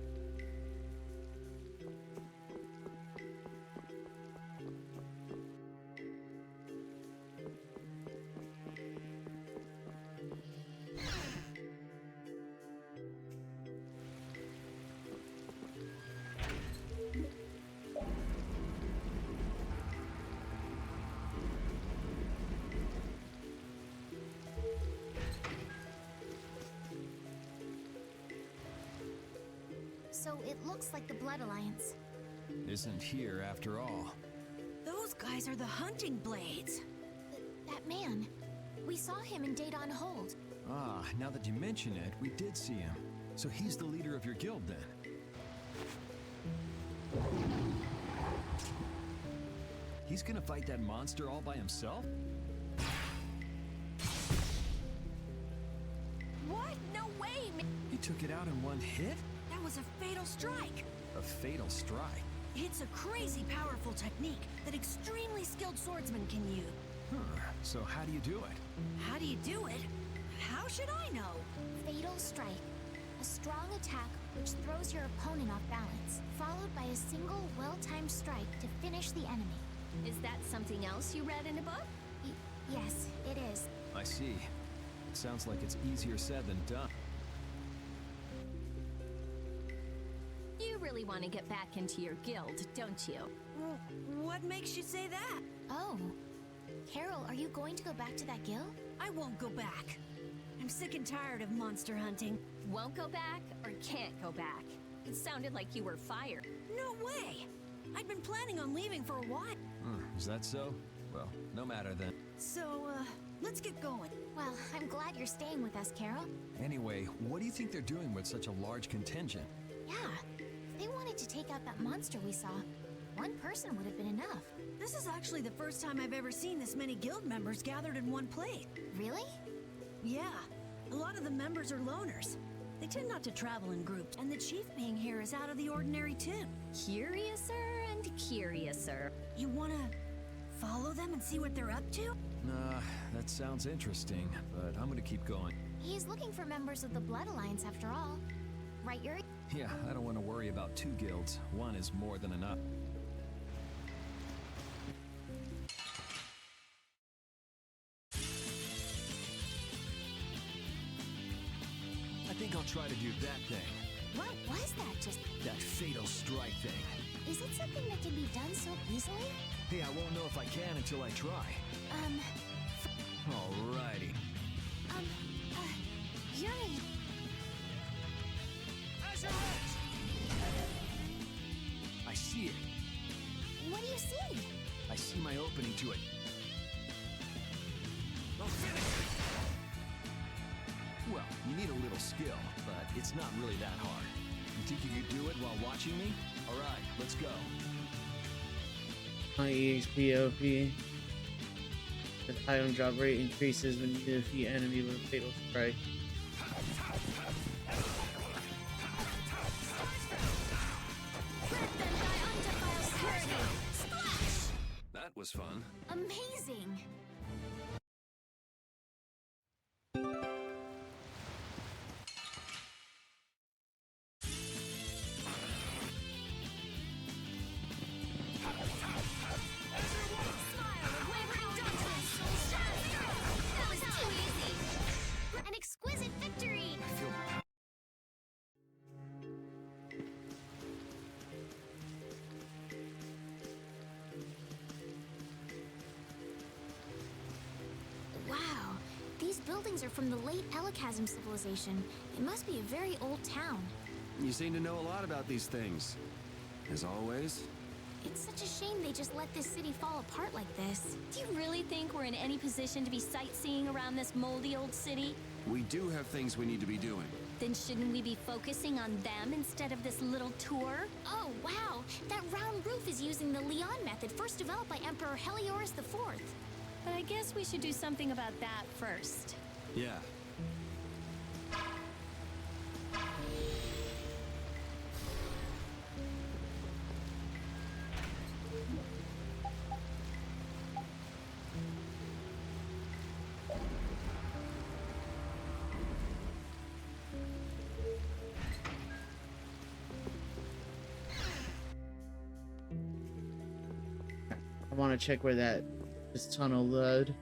So it looks like the Blood Alliance. Isn't here after all. Those guys are the hunting blades. That man. We saw him in Data on Hold. Ah, now that you mention it, we did see him. So he's the leader of your guild then? He's gonna fight that monster all by himself? What? No way! He took it out in one hit? That was a fatal strike. A fatal strike? It's a crazy powerful technique that extremely skilled swordsmen can use. So how do you do it? How do you do it? How should I know? Fatal Strike. A strong attack which throws your opponent off balance, followed by a single well-timed strike to finish the enemy. Is that something else you read in a book? Yes, it is. I see. It sounds like it's easier said than done. You really want to get back into your guild, don't you? What makes you say that? Oh. Carol, are you going to go back to that guild? I won't go back. I'm sick and tired of monster hunting. Won't go back or can't go back? It sounded like you were fired. No way! I'd been planning on leaving for a while. Is that so? Well, no matter then. So, let's get going. Well, I'm glad you're staying with us, Carol. Anyway, what do you think they're doing with such a large contingent? Yeah, if they wanted to take out that monster we saw, one person would have been enough. This is actually the first time I've ever seen this many guild members gathered in one place. Really? Yeah, a lot of the members are loners. They tend not to travel in groups, and the chief being here is out of the ordinary too. Curiouser and curiouser. You wanna follow them and see what they're up to? Nah, that sounds interesting, but I'm gonna keep going. He's looking for members of the Blood Alliance after all. Right, Yuri? Yeah, I don't want to worry about two guilds. One is more than enough. I think I'll try to do that thing. What was that just? That fatal strike thing. Is it something that can be done so easily? Hey, I won't know if I can until I try. Alrighty. Yuri. I see it. What do you see? I see my opening to it. Well, you need a little skill, but it's not really that hard. You think you could do it while watching me? Alright, let's go. On EXP OP. The item drop rate increases when you defeat enemy with a fatal strike. That was fun. Amazing! An exquisite victory! Wow, these buildings are from the late Elachasm civilization. It must be a very old town. You seem to know a lot about these things. As always. It's such a shame they just let this city fall apart like this. Do you really think we're in any position to be sightseeing around this moldy old city? We do have things we need to be doing. Then shouldn't we be focusing on them instead of this little tour? Oh, wow! That round roof is using the Leon method, first developed by Emperor Heliodorus IV. But I guess we should do something about that first. Yeah. I want to check where this tunnel led.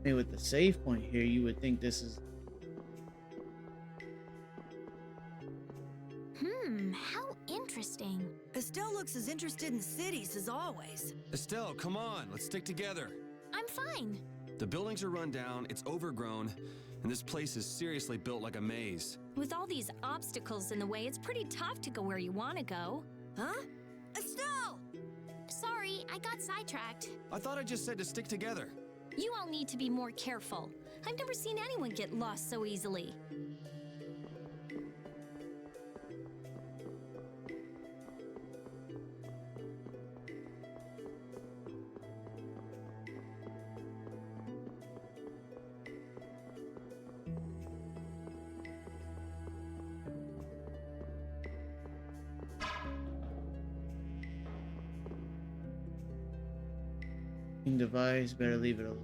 I mean, with the save point here, you would think this is... How interesting. Estelle looks as interested in cities as always. Estelle, come on, let's stick together. I'm fine. The buildings are run down, it's overgrown, and this place is seriously built like a maze. With all these obstacles in the way, it's pretty tough to go where you want to go. Huh? Estelle! Sorry, I got sidetracked. I thought I just said to stick together. You all need to be more careful. I've never seen anyone get lost so easily. Device, better leave it alone.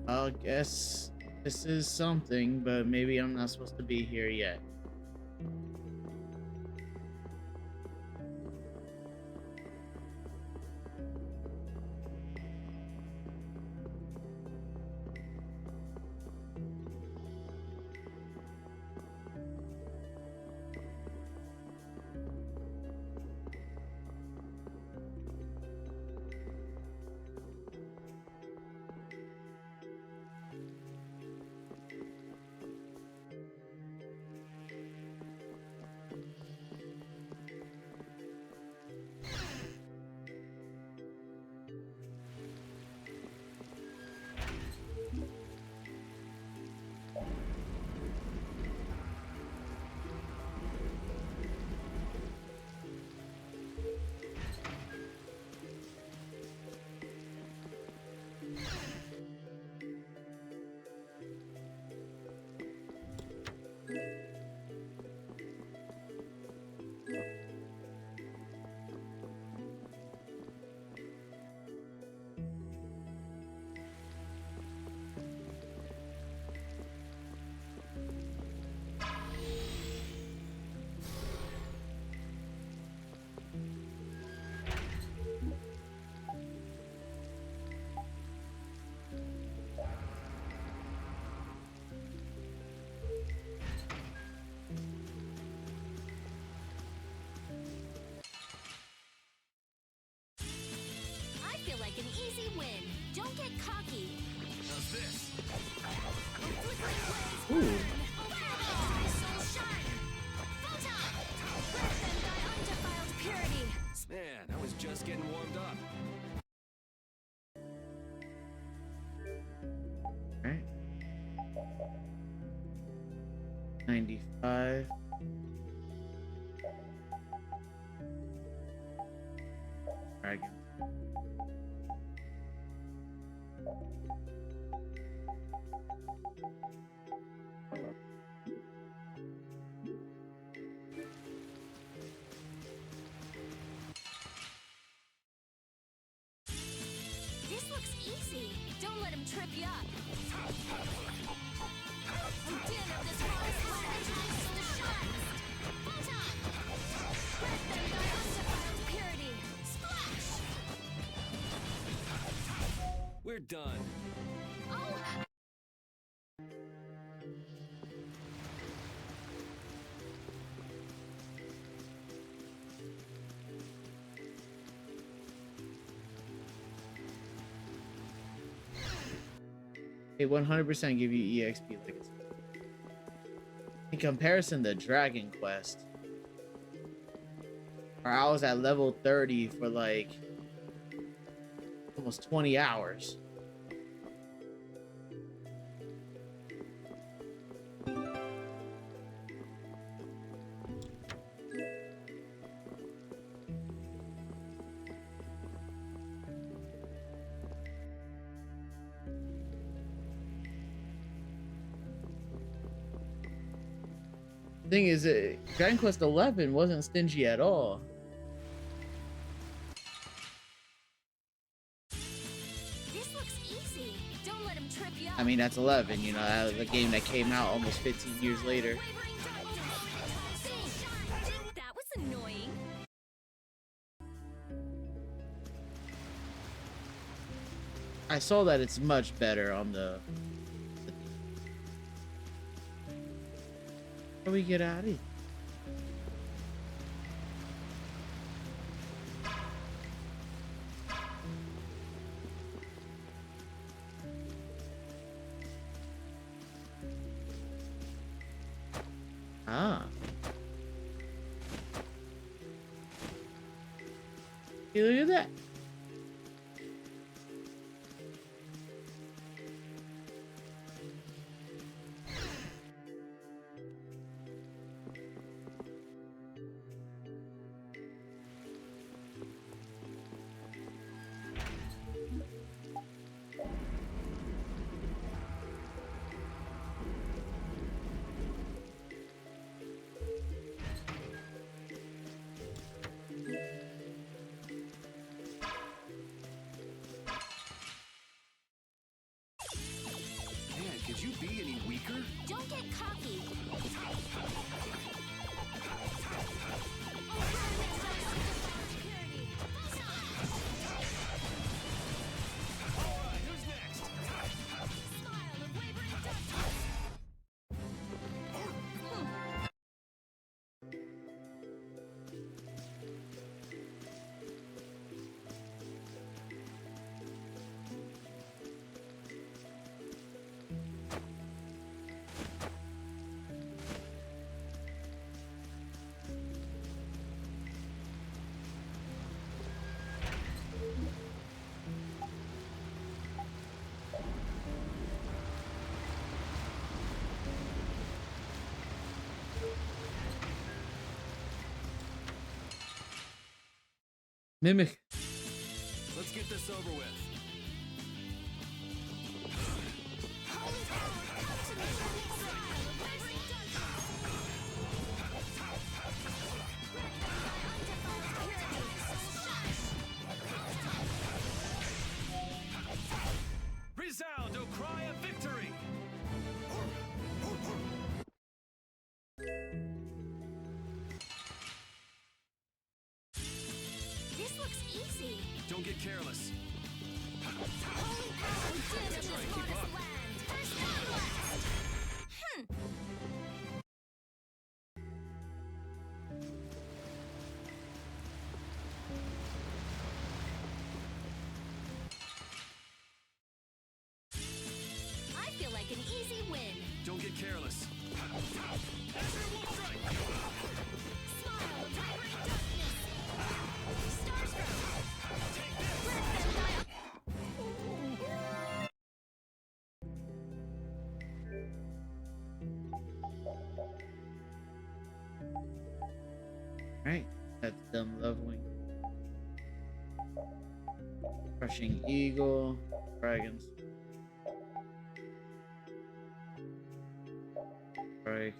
I guess this is something, but maybe I'm not supposed to be here yet. An easy win. Don't get cocky. How's this? Flickering blaze burn. Fireball. Soul shine. Photon. Let them die undefiled purity. Man, I was just getting warmed up. Alright. 95. Dragon. This looks easy. Don't let him trip you up. Oh, din of this forest land the shines. Photon. Let them die undefiled purity. Splash. We're done. Oh. They 100% give you EXP legacy. In comparison to Dragon Quest, where I was at level 30 for like almost 20 hours. The thing is, Dragon Quest 11 wasn't stingy at all. This looks easy. Don't let him trip you up. I mean, that's 11, you know, the game that came out almost 15 years later. That was annoying. I saw that it's much better on the How do we get out of here? Ah. Hey, look at that. Man, could you be any weaker? Don't get cocky. Alright, who's next? Mimic. Let's get this over with. Resound, O cry of victory! This looks easy. Don't get careless. Holy power within That's this right, keep lotus up. land. First and last. I feel like an easy win. Don't get careless. Everyone strike! Smile, vibrant darkness. Starstroke. Take this! Let them die. Right. That's dumb love wing. Crushing eagle. Dragons. Strike.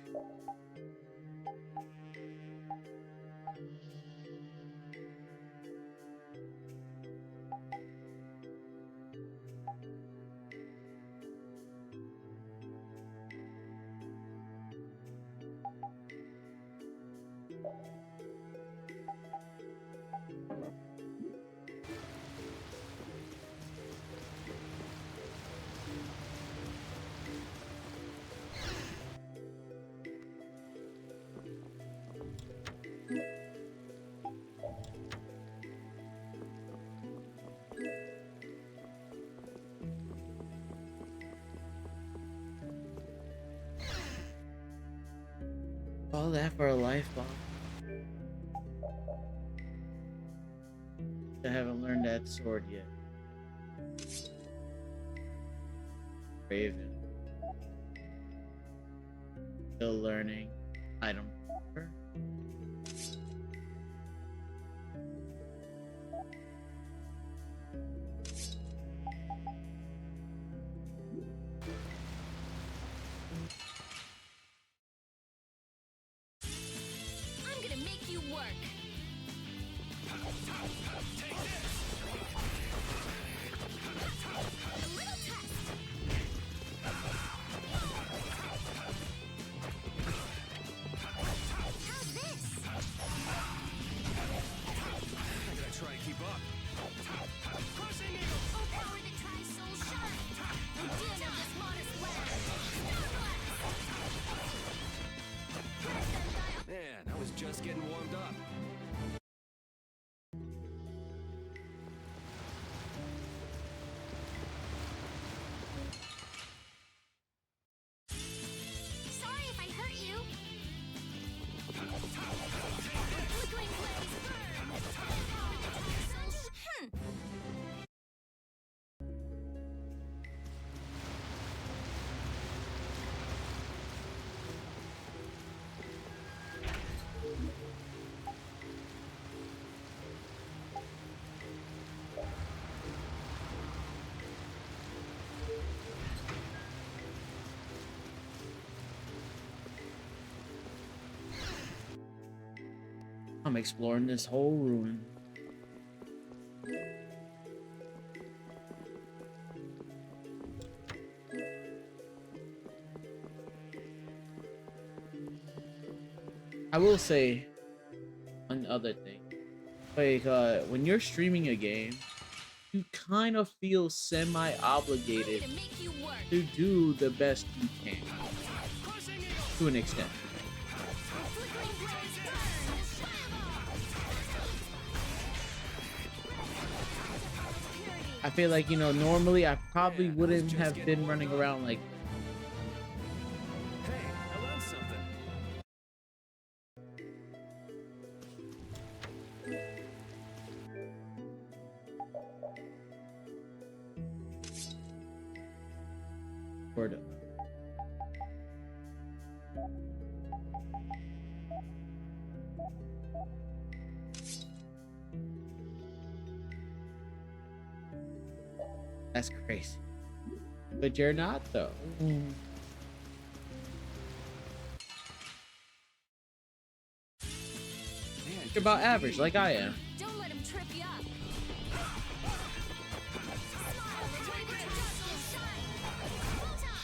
All that for a life bomb. I haven't learned that sword yet. Raven. Still learning. Item. I'm gonna make you work. Take this! A little test. I'm exploring this whole ruin. I will say one other thing. Like, when you're streaming a game, you kind of feel semi-obligated to do the best you can. To an extent. I feel like, you know, normally I probably wouldn't have been running around like... Hey, I learned something. Word up. That's crazy. But you're not, though. You're about average, like I am. Don't let him trip you up.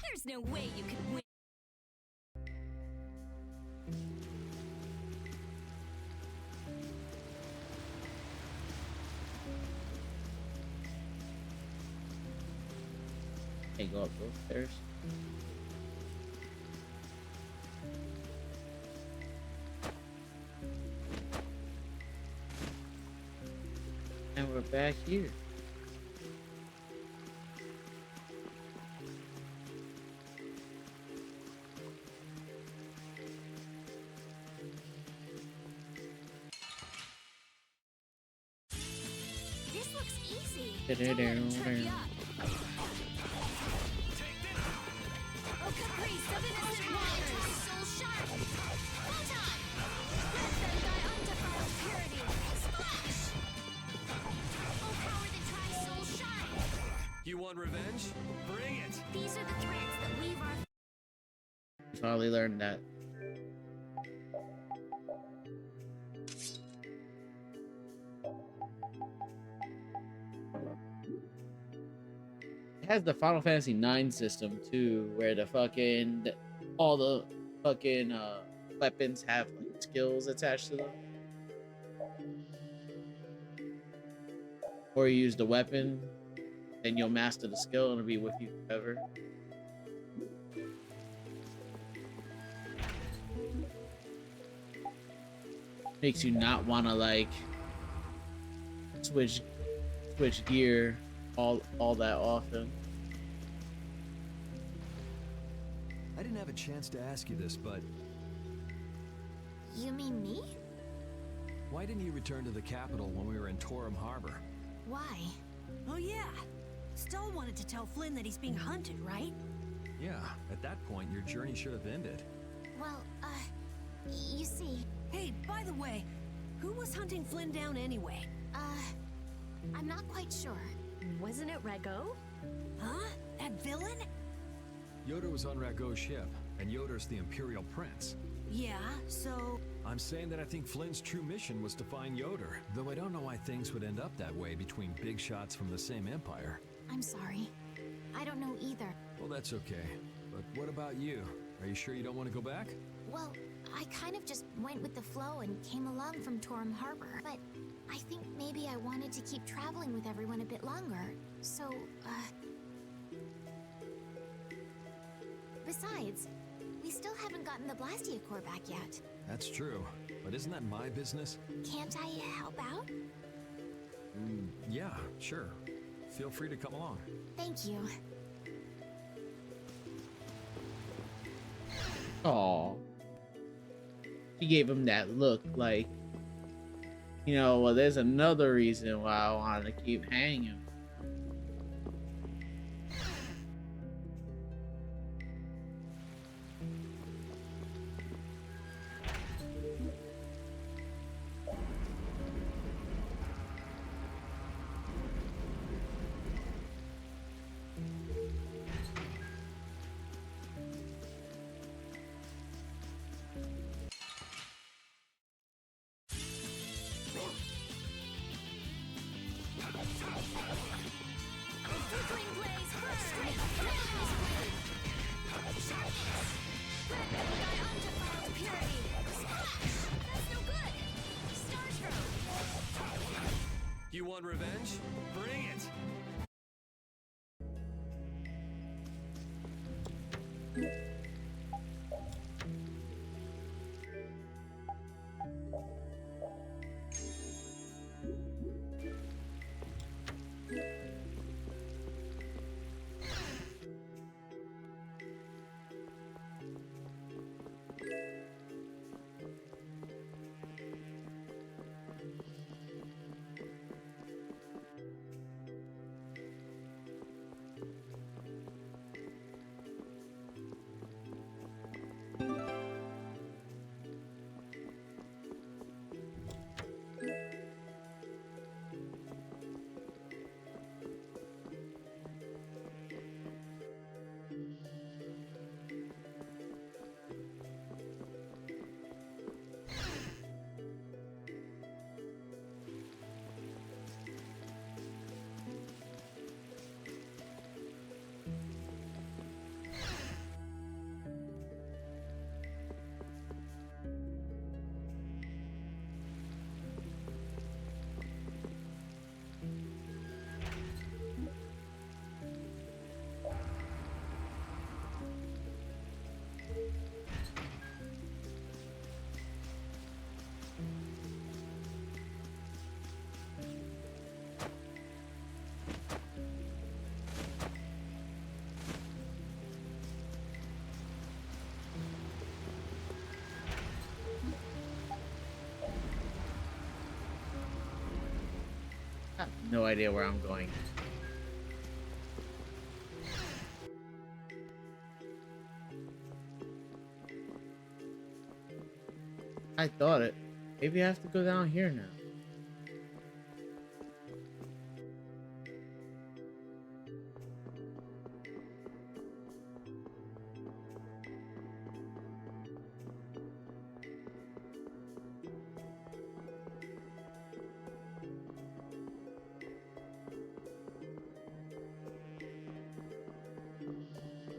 There's no way you could win. Hey, go up those stairs. And we're back here. This looks easy. Don't let him trip you up. Oh, caprice of innocent waters. Soul sharp. Full time. Let them thy undefiled purity. Splash. Oh, power that tries soul shine. You want revenge? Bring it! These are the threads that weave our... Finally learned that. It has the Final Fantasy IX system too, where the fucking all the fucking weapons have like skills attached to them. Or you use the weapon, then you'll master the skill and it'll be with you forever. Makes you not want to like switch gear all that often. I didn't have a chance to ask you this, but You mean me? why didn't you return to the capital when we were in Torum Harbor? Why? Oh yeah. Stell wanted to tell Flynn that he's being hunted, right? Yeah, at that point, your journey should have ended. Well, you see... Hey, by the way, who was hunting Flynn down anyway? I'm not quite sure. Wasn't it Rego? Huh? That villain? Yoder was on Rago's ship, and Yoder's the Imperial Prince. Yeah, so... I'm saying that I think Flynn's true mission was to find Yoder, though I don't know why things would end up that way between big shots from the same empire. I'm sorry. I don't know either. Well, that's okay. But what about you? Are you sure you don't want to go back? Well, I kind of just went with the flow and came along from Torum Harbor. But I think maybe I wanted to keep traveling with everyone a bit longer. So, Besides, we still haven't gotten the Blastia core back yet. That's true. But isn't that my business? Can't I help out? Yeah, sure. Feel free to come along. Thank you. Aw. She gave him that look like, you know, well, there's another reason why I wanted to keep hanging. Flickering blaze burn! Sharpness! Grant me thy undefiled purity! Splash! That's no good! Starstroke! You want revenge? Bring it! I have no idea where I'm going. I thought it. Maybe I have to go down here now.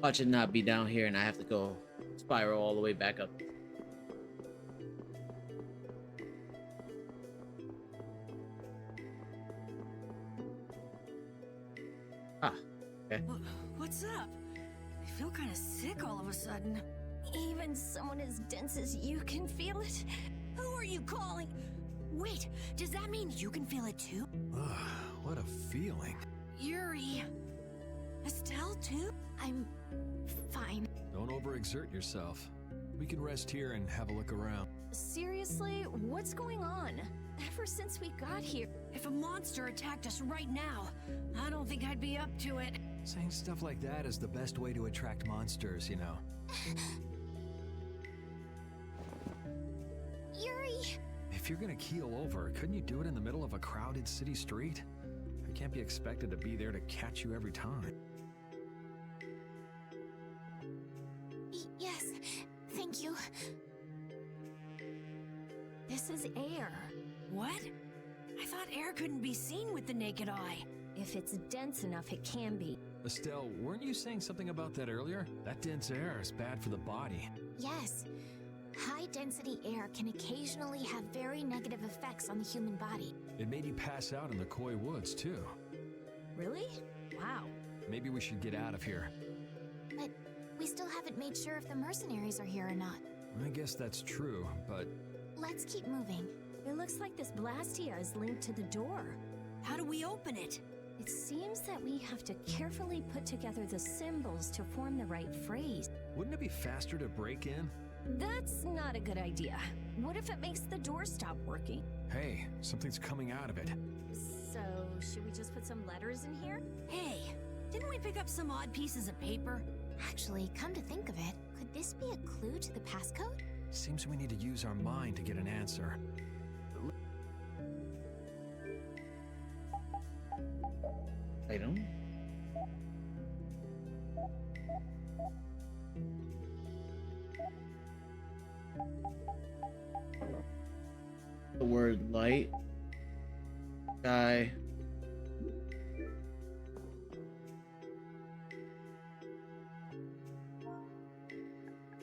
Watch it not be down here and I have to go spiral all the way back up. Ah, okay. What's up? I feel kind of sick all of a sudden. Even someone as dense as you can feel it? Who are you calling? Wait, does that mean you can feel it too? What a feeling. Yuri. Estelle too? I'm fine. Don't overexert yourself. We can rest here and have a look around. Seriously, what's going on? Ever since we got here. If a monster attacked us right now, I don't think I'd be up to it. Saying stuff like that is the best way to attract monsters, you know. Yuri! If you're gonna keel over, couldn't you do it in the middle of a crowded city street? I can't be expected to be there to catch you every time. Yes, thank you. This is air. What? I thought air couldn't be seen with the naked eye. If it's dense enough, it can be. Estelle, weren't you saying something about that earlier? That dense air is bad for the body. Yes. High-density air can occasionally have very negative effects on the human body. It made you pass out in the Koi Woods, too. Really? Wow. Maybe we should get out of here. But we still haven't made sure if the mercenaries are here or not. I guess that's true, but... Let's keep moving. It looks like this Blastia is linked to the door. How do we open it? It seems that we have to carefully put together the symbols to form the right phrase. Wouldn't it be faster to break in? That's not a good idea. What if it makes the door stop working? Hey, something's coming out of it. So, should we just put some letters in here? Hey, didn't we pick up some odd pieces of paper? Actually, come to think of it, could this be a clue to the passcode? Seems we need to use our mind to get an answer. Item. The word light, sky,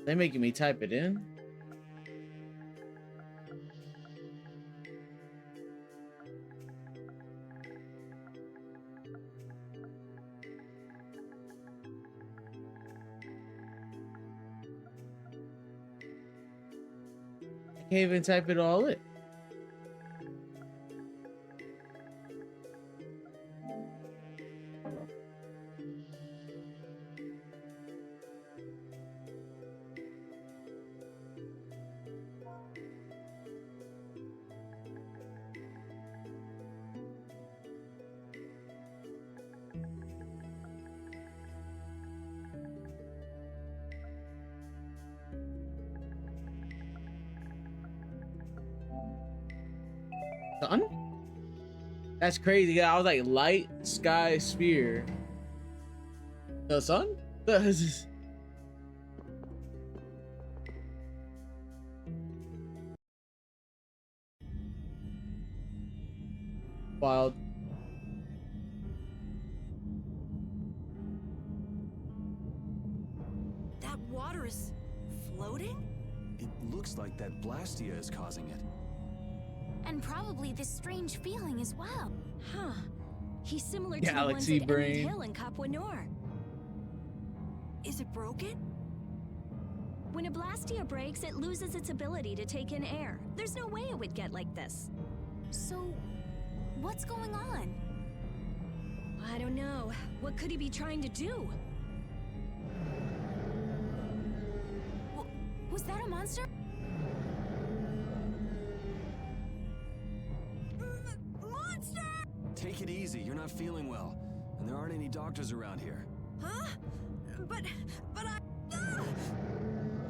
They making me type it in? I can't even type it all in. Sun? That's crazy. Yeah, I was like light sky sphere. The sun? Wild. That water is floating? It looks like that Blastia is causing it. And probably this strange feeling as well. Huh. He's similar to the Galaxy ones at Emerald brain. Hill and Capua Nor. Is it broken? When a Blastia breaks, it loses its ability to take in air. There's no way it would get like this. So, what's going on? I don't know. What could he be trying to do? Was that a monster? Monster! Take it easy, you're not feeling well. And there aren't any doctors around here. Huh? But I...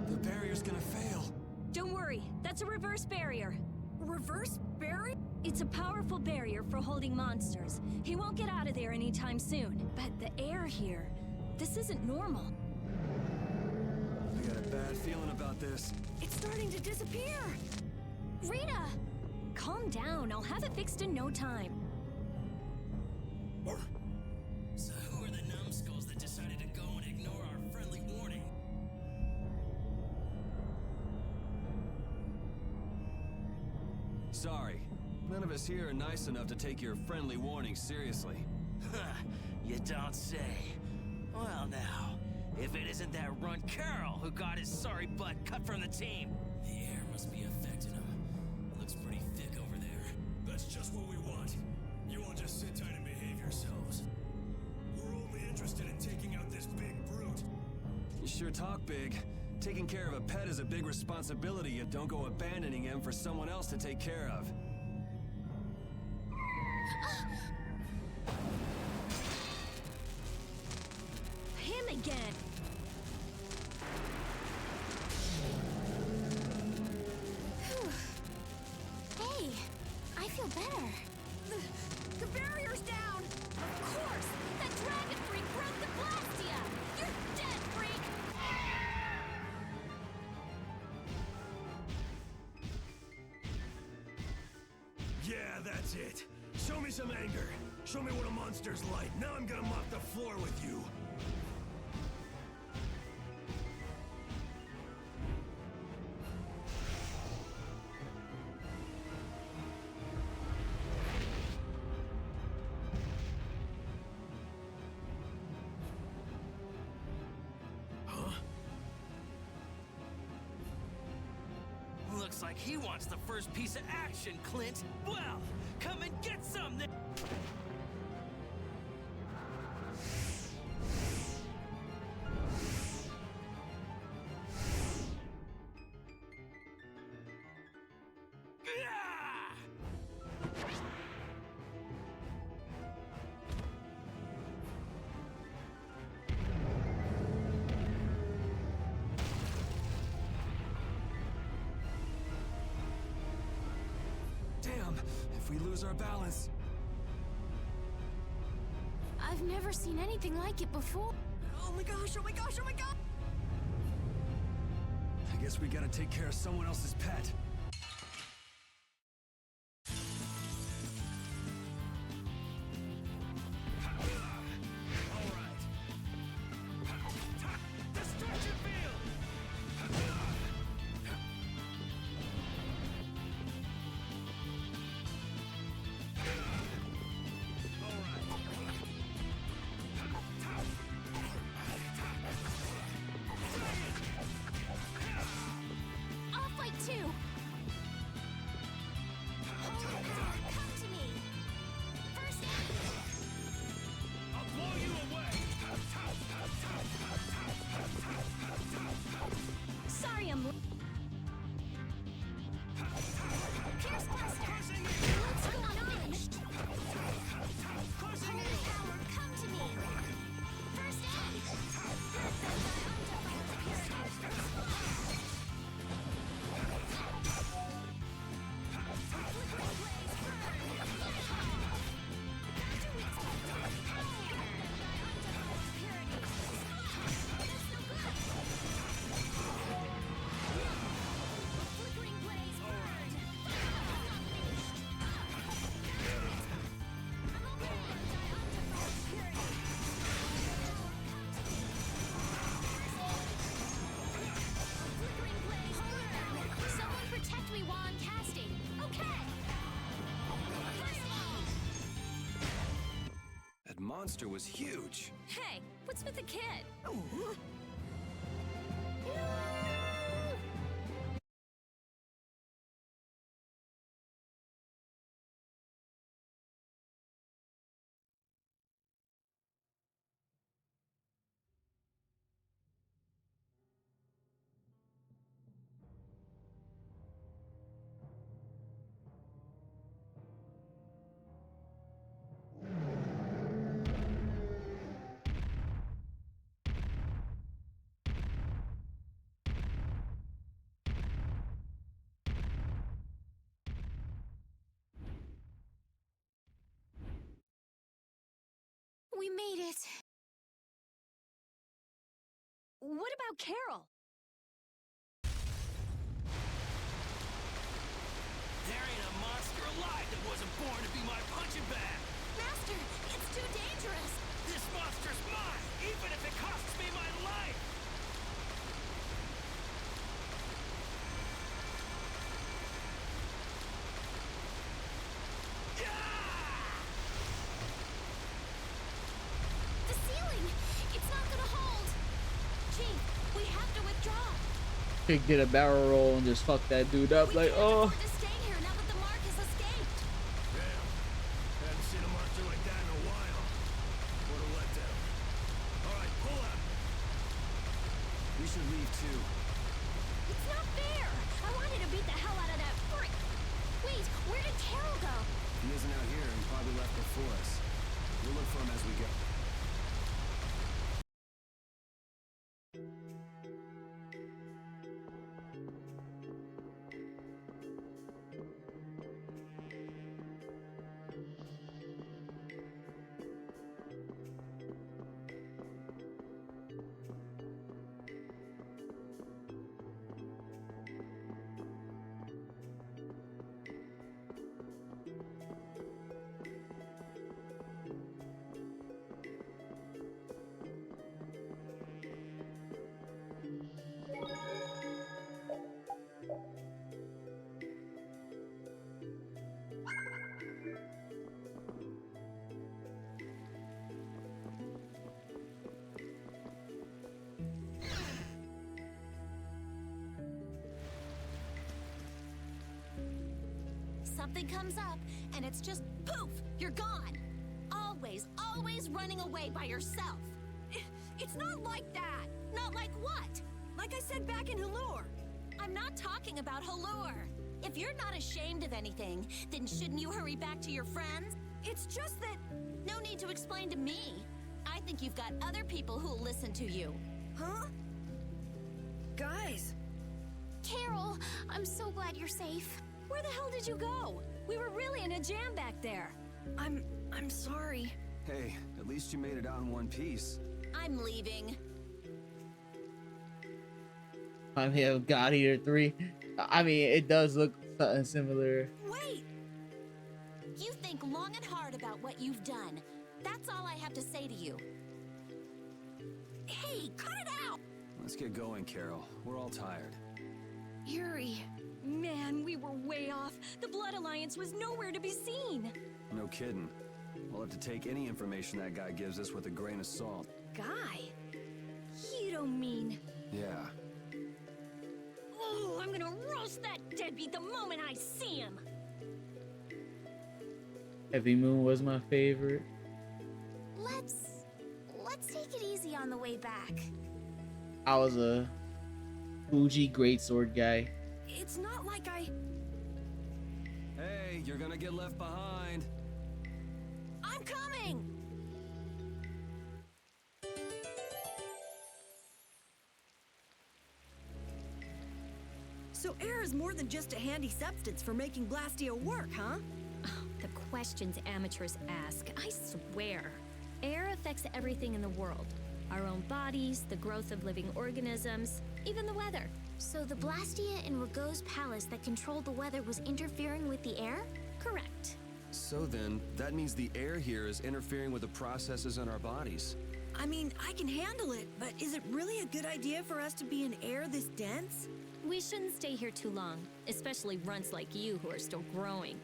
The barrier's gonna fail. Don't worry. That's a reverse barrier. Reverse barrier? It's a powerful barrier for holding monsters. He won't get out of there anytime soon. But the air here, this isn't normal. I got a bad feeling about this. It's starting to disappear. Rita! Calm down. I'll have it fixed in no time. So who are the numbskulls that decided to go and ignore our friendly warning? Sorry, none of us here are nice enough to take your friendly warning seriously. You don't say. Well now, if it isn't that runt Carl who got his sorry butt cut from the team. The air must be affecting him. Looks pretty thick over there. That's just what we want. You all just sit tight and behave yourselves. We're only interested in taking out this big brute. You sure talk big. Taking care of a pet is a big responsibility, yet don't go abandoning him for someone else to take care of. Him again! Hey, I feel better. The barrier's down! Of course! That dragon freak broke the Blastia! You're dead, freak! Yeah, that's it. Show me some anger. Show me what a monster's like. Now I'm gonna mop the floor with you. Huh? Looks like he wants the first piece of action, Clint. Well, come and get some then. Damn, if we lose our balance. I've never seen anything like it before. Oh my gosh, oh my gosh, oh my god! I guess we gotta take care of someone else's pet. Destruction field! monster was huge. Hey, what's with the kid? We made it. What about Carol? There ain't a monster alive that wasn't born to be my punching bag. Master, it's too dangerous. This monster's mine, even if it costs me my life. The ceiling! It's not gonna hold! Chief, we have to withdraw! Could get a barrel roll and just fuck that dude up. Like, oh. To stay here now that the mark has escaped! Damn. Haven't seen a monster like that in a while. What a letdown. Alright, pull out. We should leave too. It's not fair! I wanted to beat the hell out of that freak! Wait, where did Carol go? He isn't out here, he probably left before us. We'll look for him as we go. Something comes up, and it's just poof, you're gone. Always running away by yourself. It's not like that. Not like what? Like I said back in Halure. I'm not talking about Halure. If you're not ashamed of anything, then shouldn't you hurry back to your friends? It's just that... No need to explain to me. I think you've got other people who'll listen to you. Huh? Guys. Carol, I'm so glad you're safe. Where the hell did you go? We were really in a jam back there. I'm sorry. Hey, at least you made it out in one piece. I'm leaving. I mean, God Eater 3. I mean, it does look something similar. Wait! You think long and hard about what you've done. That's all I have to say to you. Hey, cut it out! Let's get going, Carol. We're all tired. Yuri. Man, we were way off. The Blood Alliance was nowhere to be seen. No kidding. We'll have to take any information that guy gives us with a grain of salt. Guy? You don't mean... Yeah. Oh, I'm gonna roast that deadbeat the moment I see him. Heavy Moon was my favorite. Let's take it easy on the way back. I was a Fuji greatsword guy. It's not like I... Hey, you're gonna get left behind. I'm coming! So air is more than just a handy substance for making Blastia work, huh? The questions amateurs ask, I swear. Air affects everything in the world. Our own bodies, the growth of living organisms, even the weather. So the Blastia in Rago's palace that controlled the weather was interfering with the air? Correct. So then, that means the air here is interfering with the processes in our bodies. I mean, I can handle it, but is it really a good idea for us to be in air this dense? We shouldn't stay here too long, especially runts like you who are still growing.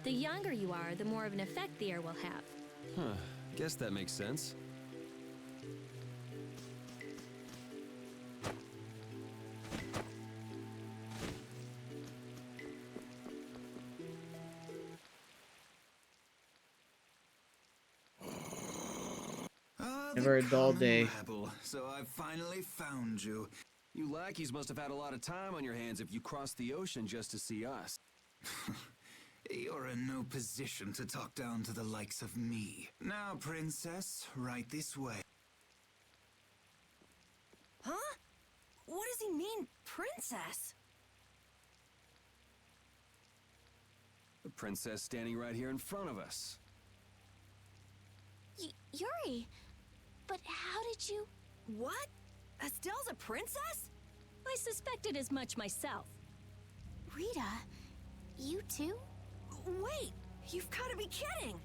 The younger you are, the more of an effect the air will have. Huh. Guess that makes sense. Never a dull day. So I finally found you. You lackeys must have had a lot of time on your hands if you crossed the ocean just to see us. You're in no position to talk down to the likes of me. Now, princess, right this way. Huh? What does he mean, princess? The princess standing right here in front of us. Yuri, but how did you... What? Estelle's a princess? I suspected as much myself. Rita, you too? Wait, you've got to be kidding!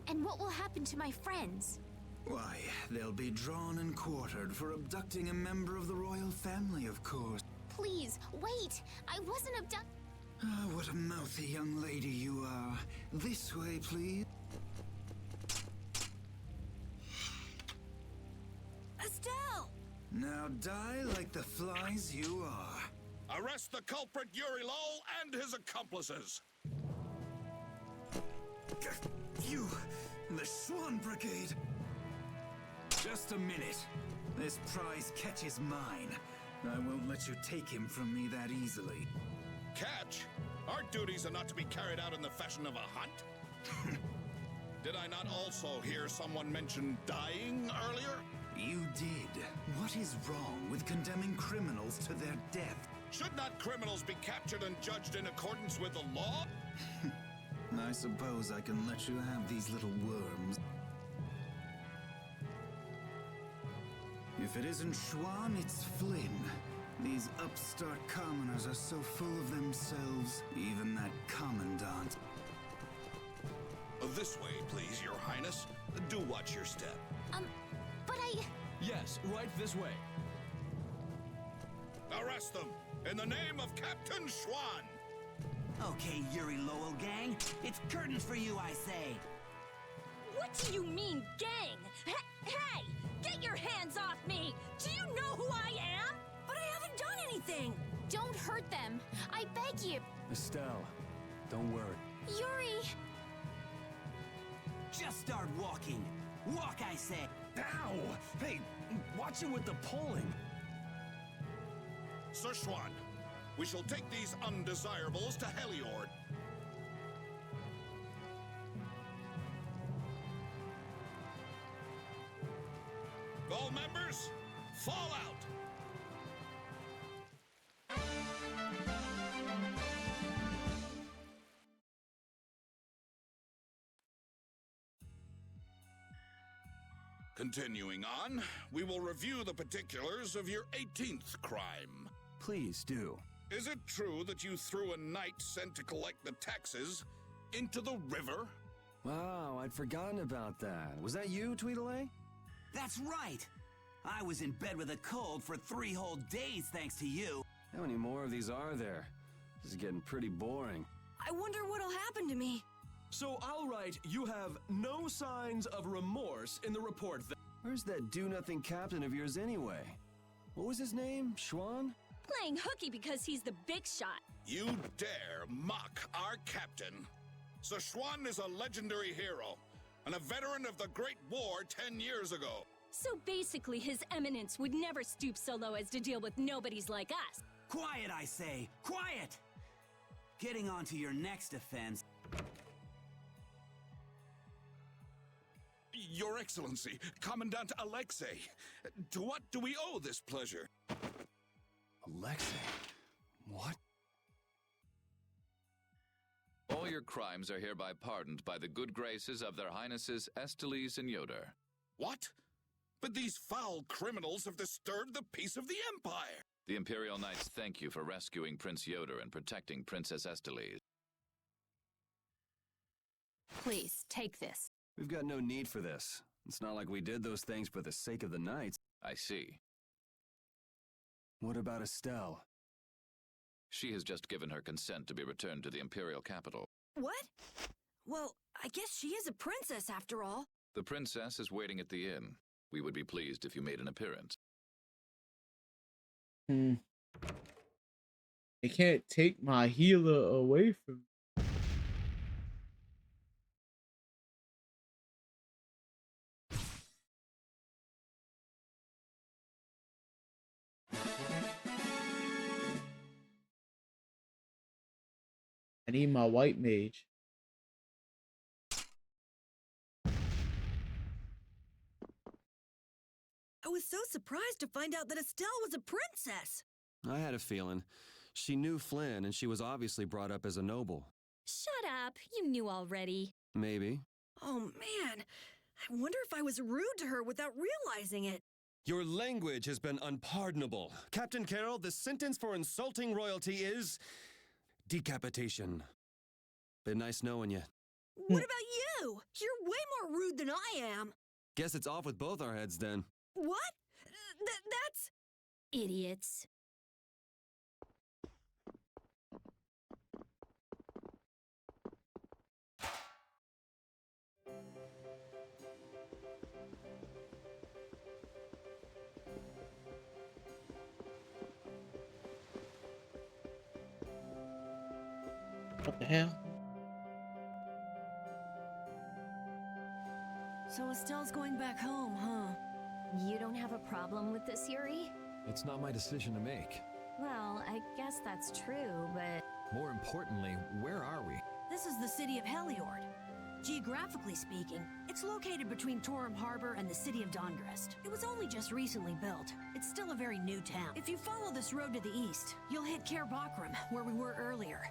And what will happen to my friends? Why, they'll be drawn and quartered for abducting a member of the royal family, of course. Please, wait! I wasn't abducted. Ah, what a mouthy young lady you are. This way, please. Estelle! Now die like the flies you are. Arrest the culprit Yuri Lowell and his accomplices. You, the Swan Brigade. Just a minute. This prize catches mine. I won't let you take him from me that easily. Catch? Our duties are not to be carried out in the fashion of a hunt. Did I not also hear someone mention dying earlier? You did. What is wrong with condemning criminals to their death? Should not criminals be captured and judged in accordance with the law? I suppose I can let you have these little worms. If it isn't Schwan, it's Flynn. These upstart commoners are so full of themselves, even that commandant. This way, please, Your Highness. Do watch your step. But I... Yes, right this way. Arrest them, in the name of Captain Schwan! Okay, Yuri Lowell gang, it's curtains for you, I say. What do you mean, gang? Hey! Get your hands off me! Do you know who I am? But I haven't done anything! Don't hurt them. I beg you. Estelle, don't worry. Yuri! Just start walking. Walk, I say. Ow! Hey, watch it with the pulling. Sir Schwan, we shall take these undesirables to Heliord. All members, fall out! Continuing on, we will review the particulars of your 18th crime. Please do. Is it true that you threw a knight sent to collect the taxes into the river? Wow, I'd forgotten about that. Was that you, Tweedledee? That's right! I was in bed with a cold for 3 whole days thanks to you. How many more of these are there? This is getting pretty boring. I wonder what'll happen to me. So I'll write, you have no signs of remorse in the report. Where's that do-nothing captain of yours anyway? What was his name? Schwan? Playing hooky because he's the big shot. You dare mock our captain? Sir Schwan is a legendary hero and a veteran of the Great War 10 years ago. So basically, His Eminence would never stoop so low as to deal with nobodies like us. Quiet, I say! Quiet! Getting on to your next offense. Your Excellency, Commandant Alexei, to what do we owe this pleasure? Alexei? What? All your crimes are hereby pardoned by the good graces of their highnesses Esteles and Yoder. What? But these foul criminals have disturbed the peace of the Empire! The Imperial Knights thank you for rescuing Prince Yoder and protecting Princess Esteles. Please, take this. We've got no need for this. It's not like we did those things for the sake of the knights. I see. What about Estelle? She has just given her consent to be returned to the Imperial capital. What? Well, I guess she is a princess after all. The princess is waiting at the inn. We would be pleased if you made an appearance. They can't take my healer away from me. I need my white mage. I was so surprised to find out that Estelle was a princess. I had a feeling. She knew Flynn, and she was obviously brought up as a noble. Shut up. You knew already. Maybe. Oh, man. I wonder if I was rude to her without realizing it. Your language has been unpardonable. Captain Carroll, the sentence for insulting royalty is decapitation. Been nice knowing you. What about you? You're way more rude than I am. Guess it's off with both our heads then. What? That's... Idiots. What the hell? So Estelle's going back home, huh? You don't have a problem with this, Yuri? It's not my decision to make. Well, I guess that's true, but... More importantly, where are we? This is the city of Heliord. Geographically speaking, it's located between Torum Harbor and the city of Dongrest. It was only just recently built. It's still a very new town. If you follow this road to the east, you'll hit Cair Bakram, where we were earlier.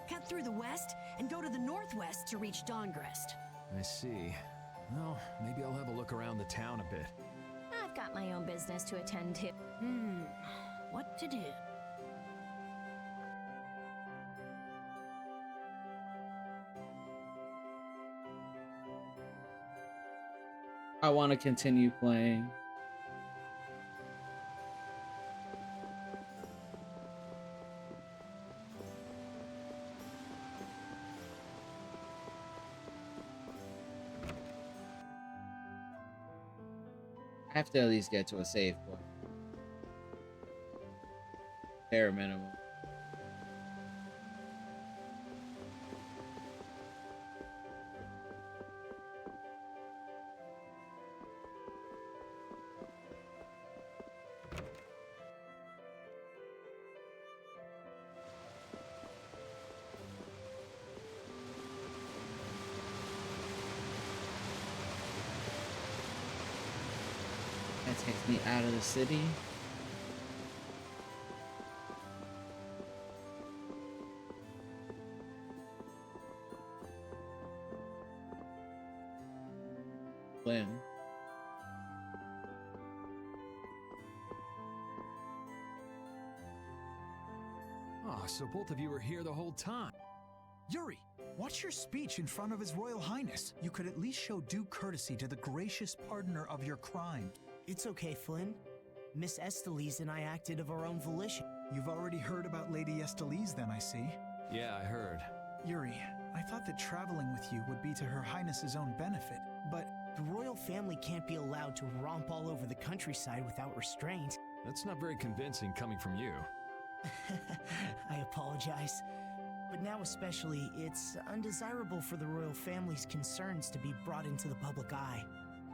Cut through the west and go to the northwest to reach Dongrest. I see. Well, maybe I'll have a look around the town a bit. I've got my own business to attend to. What to do? I want to continue playing. I have to at least get to a save point. Bare minimum. That takes me out of the city. Flynn. Ah, so both of you were here the whole time. Yuri, what's your speech in front of His Royal Highness? You could at least show due courtesy to the gracious pardoner of your crime. It's okay, Flynn. Miss Estelise and I acted of our own volition. You've already heard about Lady Estelise then, I see. Yeah, I heard. Yuri, I thought that traveling with you would be to Her Highness's own benefit, but... The royal family can't be allowed to romp all over the countryside without restraint. That's not very convincing coming from you. I apologize. But now especially, it's undesirable for the royal family's concerns to be brought into the public eye.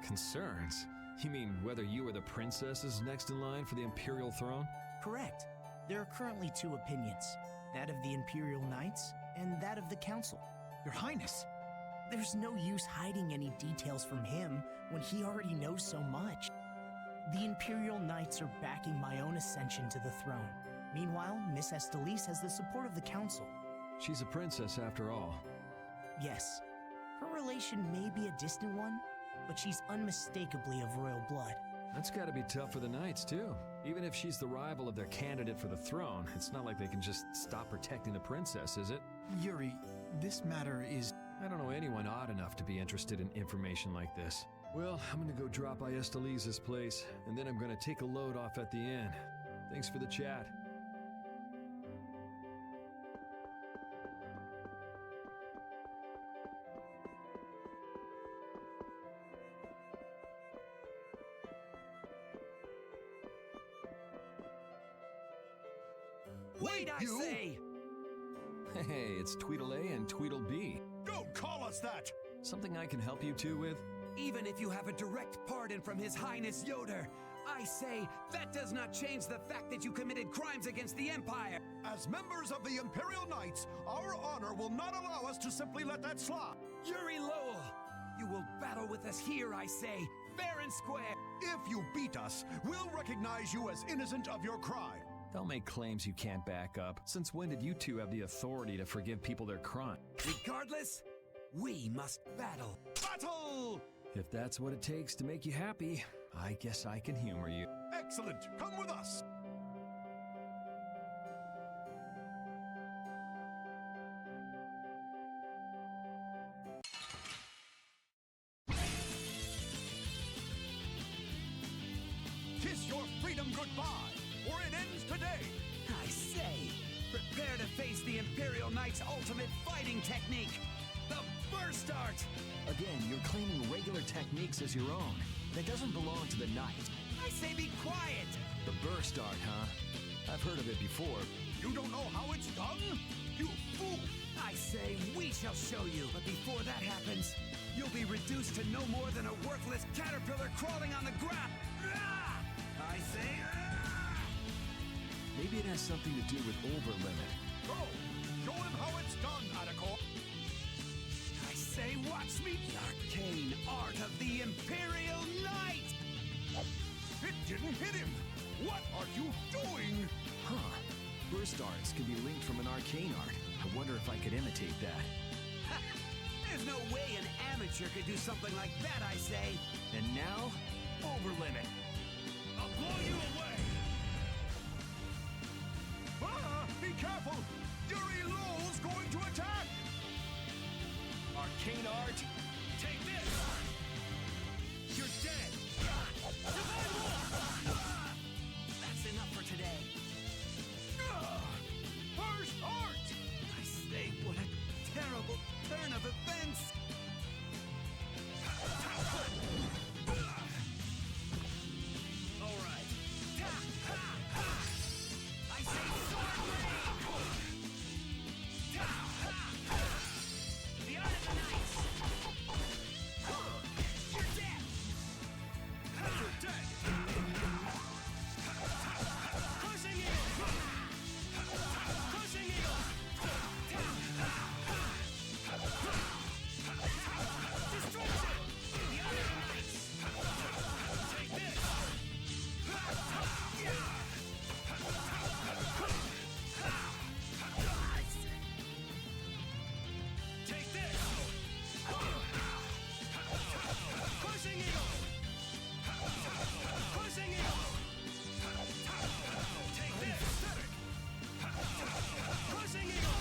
Concerns? You mean whether you or the princess is next in line for the imperial throne? Correct. There are currently two opinions. That of the Imperial Knights, and that of the Council. Your Highness! There's no use hiding any details from him when he already knows so much. The Imperial Knights are backing my own ascension to the throne. Meanwhile, Miss Estelise has the support of the Council. She's a princess after all. Yes. Her relation may be a distant one, but she's unmistakably of royal blood. That's gotta be tough for the Knights, too. Even if she's the rival of their candidate for the throne, it's not like they can just stop protecting the princess, is it? Yuri, this matter is... I don't know anyone odd enough to be interested in information like this. Well, I'm gonna go drop by Estelise's place, and then I'm gonna take a load off at the inn. Thanks for the chat. Wait, I you? say! Hey, it's Tweedle-A and Tweedle-B. Don't call us that! Something I can help you two with? Even if you have a direct pardon from His Highness Yoder, I say that does not change the fact that you committed crimes against the Empire! As members of the Imperial Knights, our honor will not allow us to simply let that slide. Yuri Lowell! You will battle with us here, I say, fair and square! If you beat us, we'll recognize you as innocent of your crime. Don't make claims you can't back up. Since when did you two have the authority to forgive people their crime? Regardless, we must battle. Battle! If that's what it takes to make you happy, I guess I can humor you. Excellent! Come with us! Kiss your freedom goodbye, or it ends today! I say, prepare to face the Imperial Knight's ultimate fighting technique, the Burst Art! Again, you're claiming regular techniques as your own. That doesn't belong to the knight. I say be quiet! The burst art, huh? I've heard of it before. You don't know how it's done? You fool! I say we shall show you, but before that happens, you'll be reduced to no more than a worthless caterpillar crawling on the ground! I say... Maybe it has something to do with overlimit. Go! Show him how it's done, Atako! I say watch me! The arcane art of the Imperial Knight! It didn't hit him! What are you doing? Huh. Burst arts can be linked from an arcane art. I wonder if I could imitate that. There's no way an amateur could do something like that, I say! And now, overlimit. I'll blow you away! Ah! Be careful! Yuri Lowell's going to attack! Arcane art, take this! You're dead! That's enough for today. First art! I say, what a terrible turn of events! All right. I say sword blade! The art of the knights! You're dead! You're dead! Crushing eagle! Crushing eagle! Destruction! The art of the knights! Take this! Take this! Crushing eagle! Crushing eagle! Take this! Crushing eagle!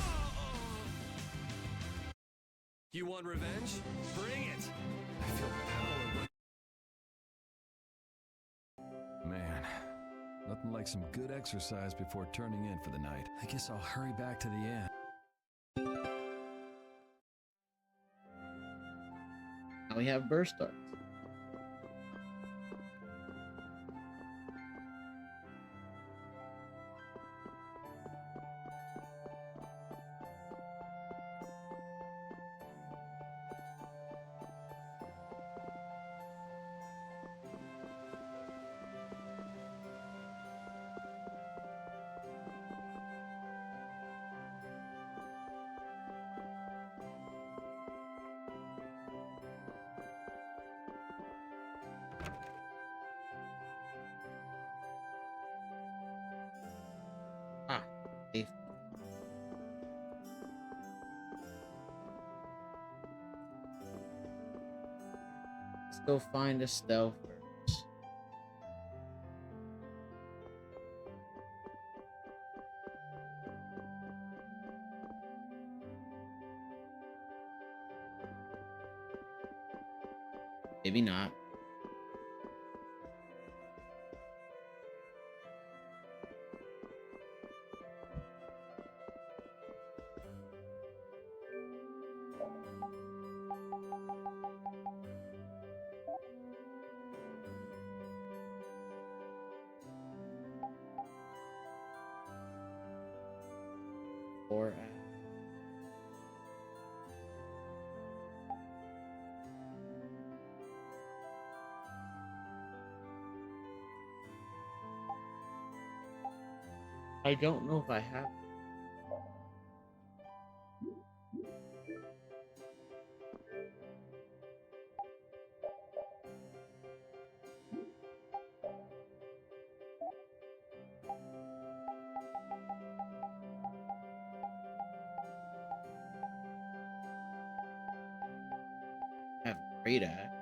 You want revenge? Bring it! I feel power. Man, nothing like some good exercise before turning in for the night. I guess I'll hurry back to the inn. Now we have burst arts. Safe. Let's go find Estelle first. Maybe not. ps4 app. I don't know if I have. I have great at.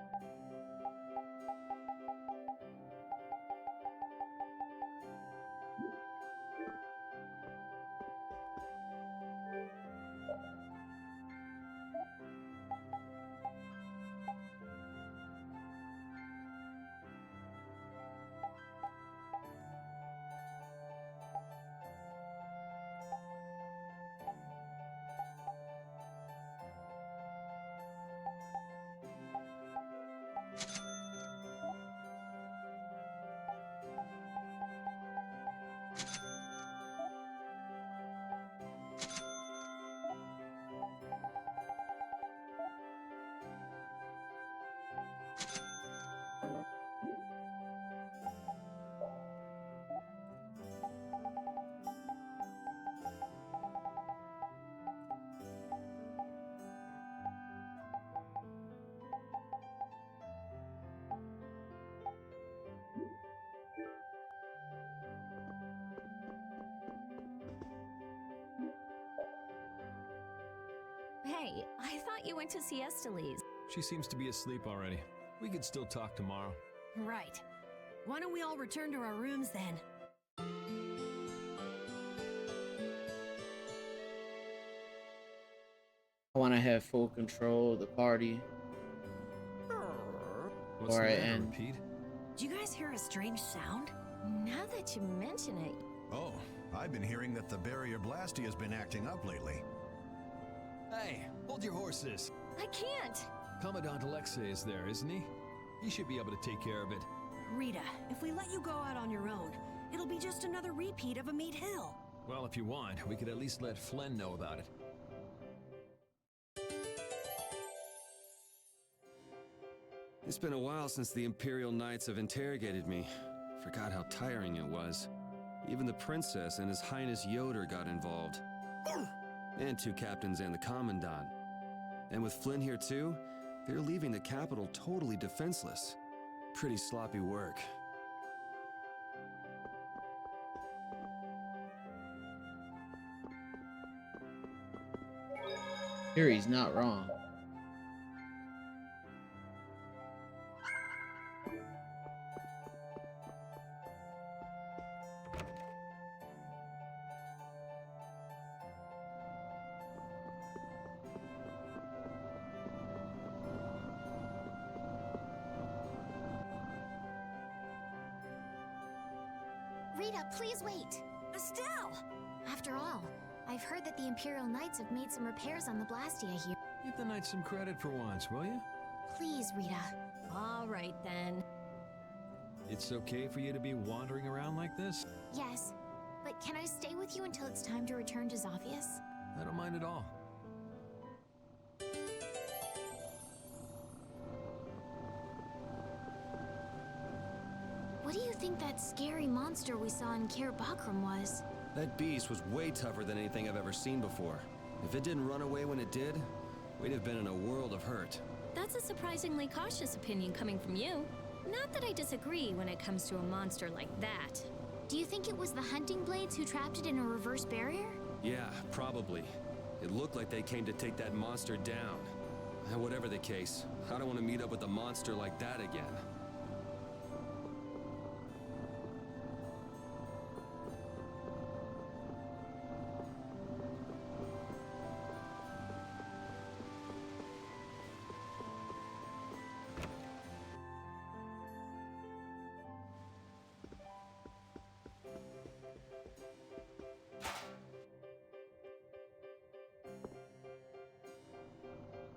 Hey, I thought you went to siesta leave. She seems to be asleep already. We could still talk tomorrow. Right. Why don't we all return to our rooms then? I want to have full control of the party. What's Or the I matter, end. Repeat? Do you guys hear a strange sound? Now that you mention it, Oh, I've been hearing that the barrier Blasty has been acting up lately. Hey, hold your horses. I can't. Commandant Alexei is there, isn't he? He should be able to take care of it. Rita, if we let you go out on your own, it'll be just another repeat of Meat Hill. Well, if you want, we could at least let Flynn know about it. It's been a while since the Imperial Knights have interrogated me. Forgot how tiring it was. Even the princess and His Highness Yoder got involved. And two captains and the commandant. And with Flynn here too, they're leaving the capital totally defenseless. Pretty sloppy work. Yuri's not wrong. Rita, please wait. Estelle! After all, I've heard that the Imperial Knights have made some repairs on the Blastia here. Give the Knights some credit for once, will you? Please, Rita. All right, then. It's okay for you to be wandering around like this? Yes, but can I stay with you until it's time to return to Xophius? I don't mind at all. What do you think that scary monster we saw in Kaer Bakram was? That beast was way tougher than anything I've ever seen before. If it didn't run away when it did, we'd have been in a world of hurt. That's a surprisingly cautious opinion coming from you. Not that I disagree when it comes to a monster like that. Do you think it was the hunting blades who trapped it in a reverse barrier? Yeah, probably. It looked like they came to take that monster down. Whatever the case, I don't want to meet up with a monster like that again.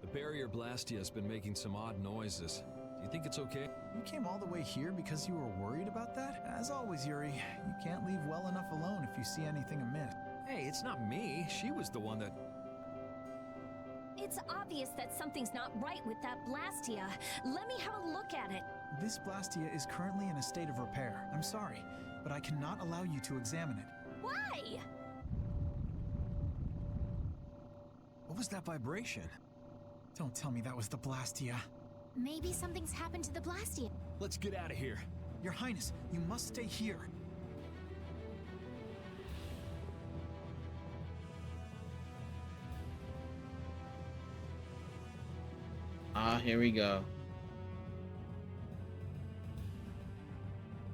The barrier Blastia has been making some odd noises. Do you think it's okay? You came all the way here because you were worried about that? As always, Yuri, you can't leave well enough alone if you see anything amiss. Hey, it's not me. She was the one that... It's obvious that something's not right with that Blastia. Let me have a look at it. This Blastia is currently in a state of repair. I'm sorry, but I cannot allow you to examine it. Why? What was that vibration? Don't tell me that was the Blastia. Maybe something's happened to the Blastia. Let's get out of here. Your Highness, you must stay here. Here we go.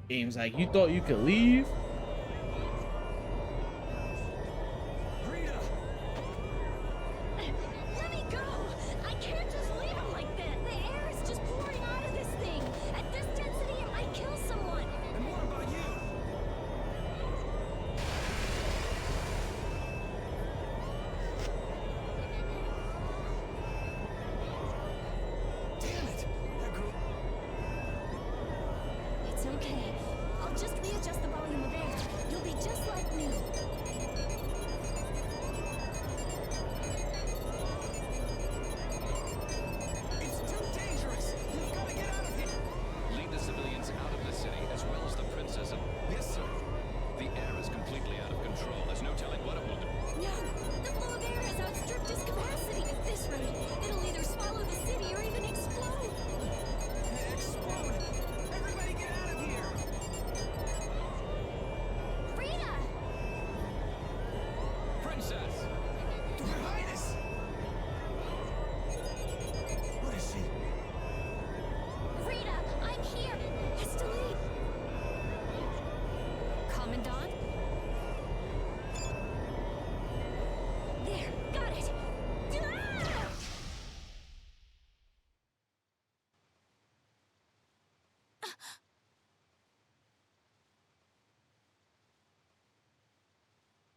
Game's like, you thought you could leave? Let me go! I can't just leave him like that. The air is just pouring out of this thing. At this density, it might kill someone. And what about you? Damn it! That girl... It's okay. I'll just readjust the volume of air. You'll be just like me. It's too dangerous. You've got to get out of here. Lead the civilians out of the city, as well as the princess and... Yes, sir. The air is completely out of control. There's no telling what it will do. No! The flow of air has outstripped its capacity. At this rate, it'll either swallow the city or even explode. Explode! Everybody get out of here! Rita! Princess! Your Highness! What is she? Rita, I'm here! Estelle! Commandant? There, got it! Ah!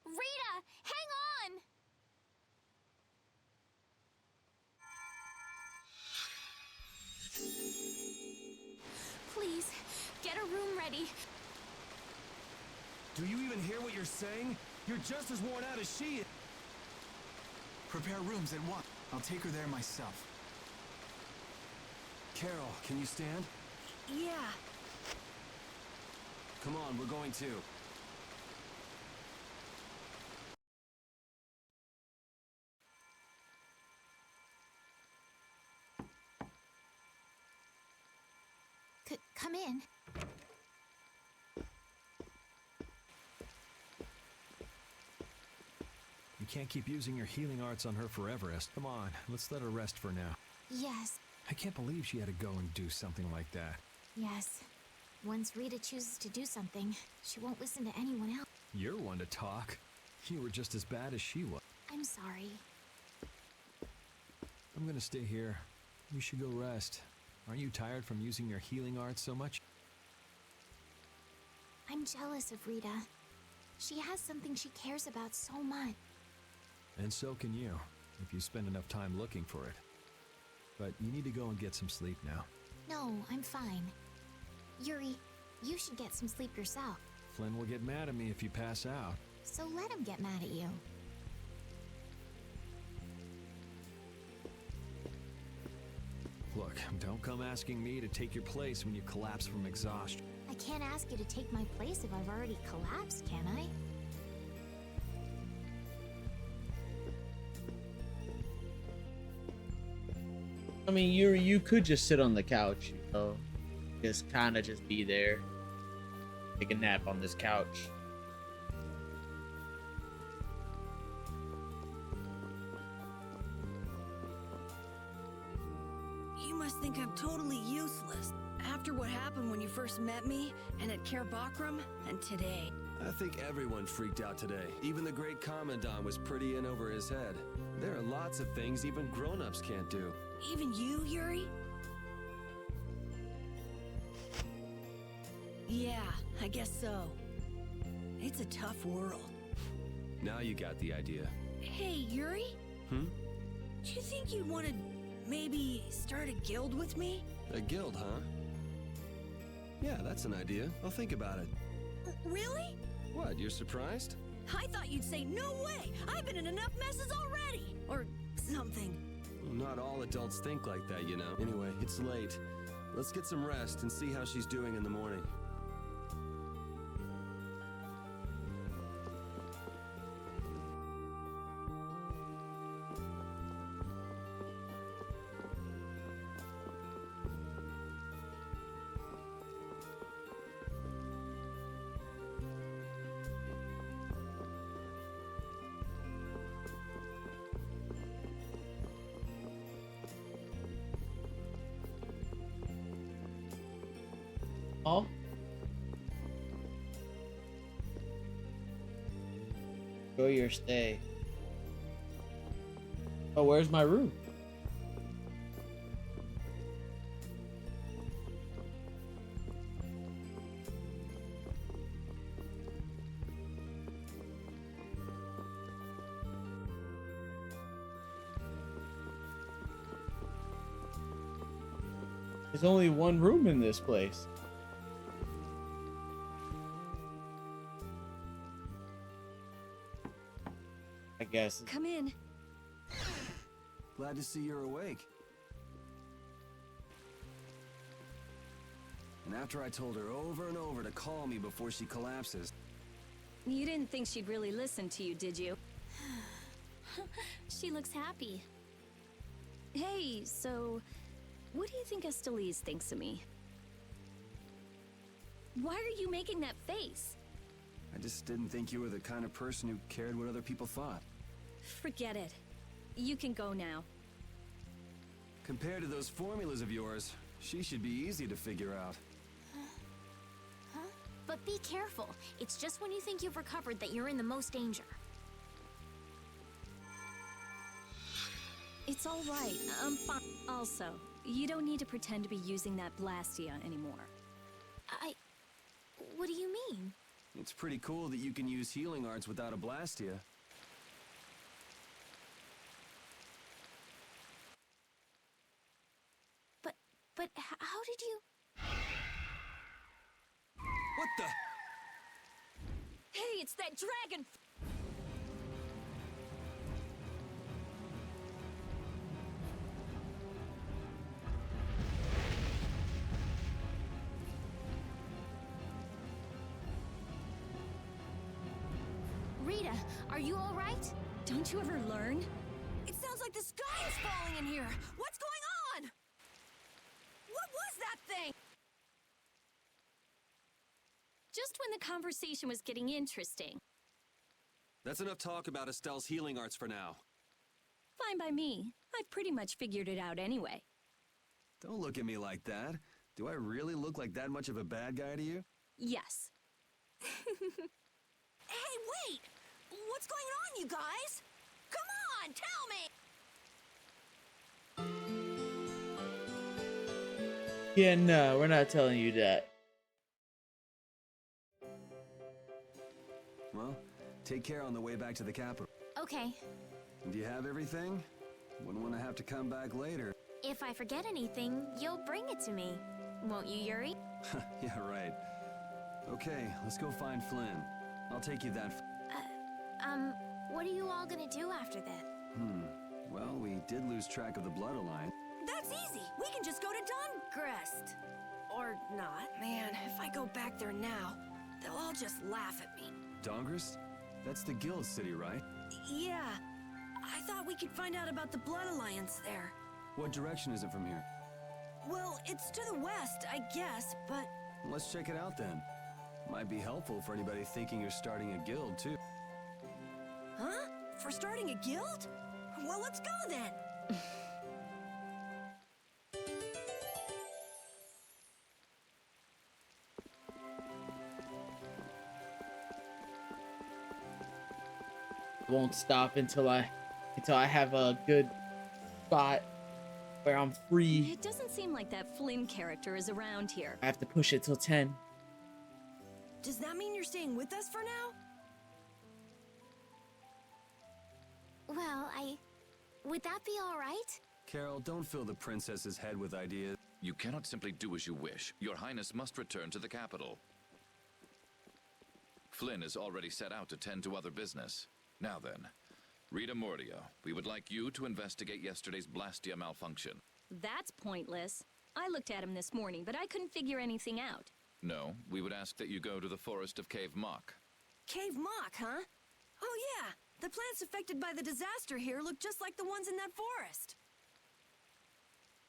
Rita, hang on! Please, get a room ready. Do you even hear what you're saying? You're just as worn out as she is. Prepare rooms at once. I'll take her there myself. Carol, can you stand? Yeah. Come on, we're going too. Come in. You can't keep using your healing arts on her forever, Est. Come on, let's let her rest for now. Yes, I can't believe she had to go and do something like that. yes. Once Rita chooses to do something, she won't listen to anyone else. You're one to talk. You were just as bad as she was. I'm sorry. I'm gonna stay here. You should go rest. Aren't you tired from using your healing arts so much? I'm jealous of Rita. She has something she cares about so much. And so can you, if you spend enough time looking for it. But you need to go and get some sleep now. No, I'm fine. Yuri, you should get some sleep yourself. Flynn will get mad at me if you pass out. So let him get mad at you. Look, don't come asking me to take your place when you collapse from exhaustion. I can't ask you to take my place if I've already collapsed, can I? I mean, you could just sit on the couch, you know, just kind of just be there, take a nap on this couch. You must think I'm totally useless. After what happened when you first met me, and at Care Bakram, and today. I think everyone freaked out today. Even the great Commandant was pretty in over his head. There are lots of things even grown-ups can't do. Even you, Yuri? Yeah, I guess so. It's a tough world. Now you got the idea. Hey, Yuri? Hmm? Do you think you'd want to maybe start a guild with me? A guild, huh? Yeah, that's an idea. I'll think about it. Really? What, you're surprised? I thought you'd say, no way! I've been in enough messes already! Or something. Not all adults think like that, you know. Anyway, it's late. Let's get some rest and see how she's doing in the morning. Oh. Enjoy your stay. Oh, where's my room? There's only one room in this place. I guess. Come in. Glad to see you're awake. And after I told her over and over to call me before she collapses. You didn't think she'd really listen to you, did you? She looks happy. Hey, so what do you think Estelise thinks of me? Why are you making that face? I just didn't think you were the kind of person who cared what other people thought. Forget it. You can go now. Compared to those formulas of yours, she should be easy to figure out. Huh? But be careful. It's just when you think you've recovered that you're in the most danger. It's all right. I'm fine. Also, you don't need to pretend to be using that Blastia anymore. What do you mean? It's pretty cool that you can use healing arts without a Blastia. But how did you... What the? Hey, it's that dragon! Rita, are you all right? Don't you ever learn? It sounds like the sky is falling in here. What's going on? What was that thing? Just when the conversation was getting interesting. That's enough talk about Estelle's healing arts for now. Fine by me. I've pretty much figured it out anyway. Don't look at me like that. Do I really look like that much of a bad guy to you? Yes. Hey, wait! What's going on, you guys? Come on, tell me! Yeah, no, we're not telling you that. Well, take care on the way back to the capital. Okay. Do you have everything? Wouldn't want to have to come back later. If I forget anything, you'll bring it to me. Won't you, Yuri? Yeah, right. Okay, let's go find Flynn. I'll take you that What are you all gonna do after this? Well, we did lose track of the Blood Alliance. That's easy. We can just go to Dongrest. Or not. Man, if I go back there now, they'll all just laugh at me. Dongrest? That's the guild city, right? Yeah. I thought we could find out about the Blood Alliance there. What direction is it from here? Well, it's to the west, I guess, but... Let's check it out then. Might be helpful for anybody thinking you're starting a guild, too. Huh? For starting a guild? Well, let's go then! Won't stop until I have a good spot where I'm free. It doesn't seem like that Flynn character is around here. I have to push it till 10. Does that mean you're staying with us for now? Well, would that be all right? Carol, don't fill the princess's head with ideas. You cannot simply do as you wish. Your Highness must return to the capital. Flynn is already set out to tend to other business. Now then, Rita Mordio, we would like you to investigate yesterday's Blastia malfunction. That's pointless. I looked at him this morning, but I couldn't figure anything out. No, we would ask that you go to the forest of Cave Mock. Cave Mock, huh? Oh yeah, the plants affected by the disaster here look just like the ones in that forest.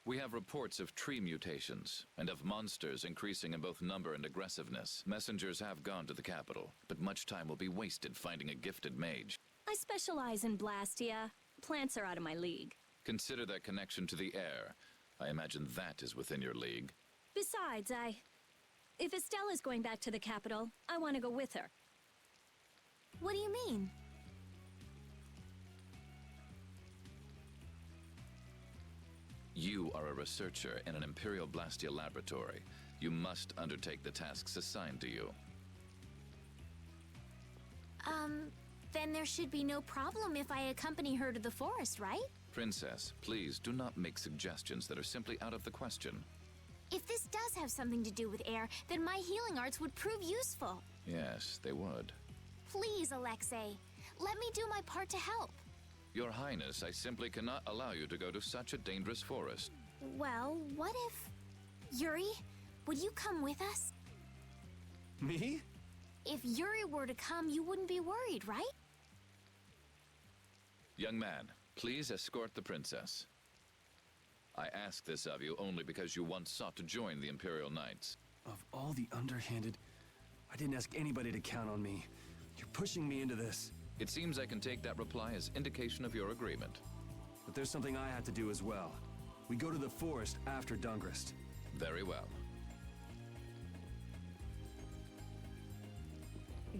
We have reports of tree mutations, and of monsters increasing in both number and aggressiveness. Messengers have gone to the capital, but much time will be wasted finding a gifted mage. I specialize in Blastia. Plants are out of my league. Consider that connection to the air. I imagine that is within your league. Besides, if Estella's going back to the capital, I want to go with her. What do you mean? You are a researcher in an Imperial Blastia laboratory. You must undertake the tasks assigned to you. Then there should be no problem if I accompany her to the forest, right? Princess, please do not make suggestions that are simply out of the question. If this does have something to do with air, then my healing arts would prove useful. Yes, they would. Please, Alexei, let me do my part to help. Your Highness, I simply cannot allow you to go to such a dangerous forest. Well, what if... Yuri, would you come with us? Me? If Yuri were to come, you wouldn't be worried, right? Young man, please escort the princess. I ask this of you only because you once sought to join the Imperial Knights. Of all the underhanded, I didn't ask anybody to count on me. You're pushing me into this. It seems I can take that reply as indication of your agreement. But there's something I have to do as well. We go to the forest after Dungrist. Very well.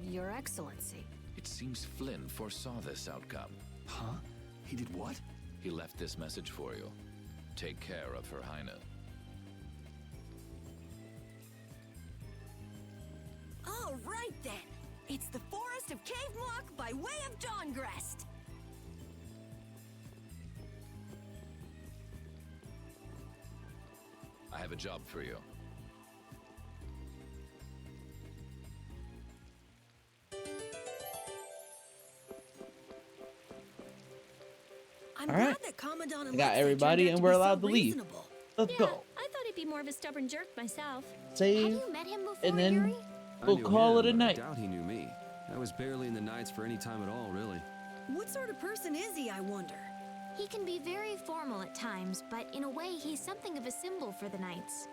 Your Excellency. It seems Flynn foresaw this outcome. Huh? He did what? He left this message for you. Take care of Her Highness. All right then. It's the forest of Cave Mock by way of Dawngrest. I have a job for you. I'm All glad right. that Commandant I got Alexei everybody turned out and to we're be allowed so to leave. reasonable. Let's go. I thought he'd be more of a stubborn jerk myself. Save. Have you met him before, And then Yuri? we'll call it a but night. I doubt he knew me. I was barely in the Knights for any time at all, really. What sort of person is he, I wonder? He can be very formal at times, but in a way he's something of a symbol for the Knights.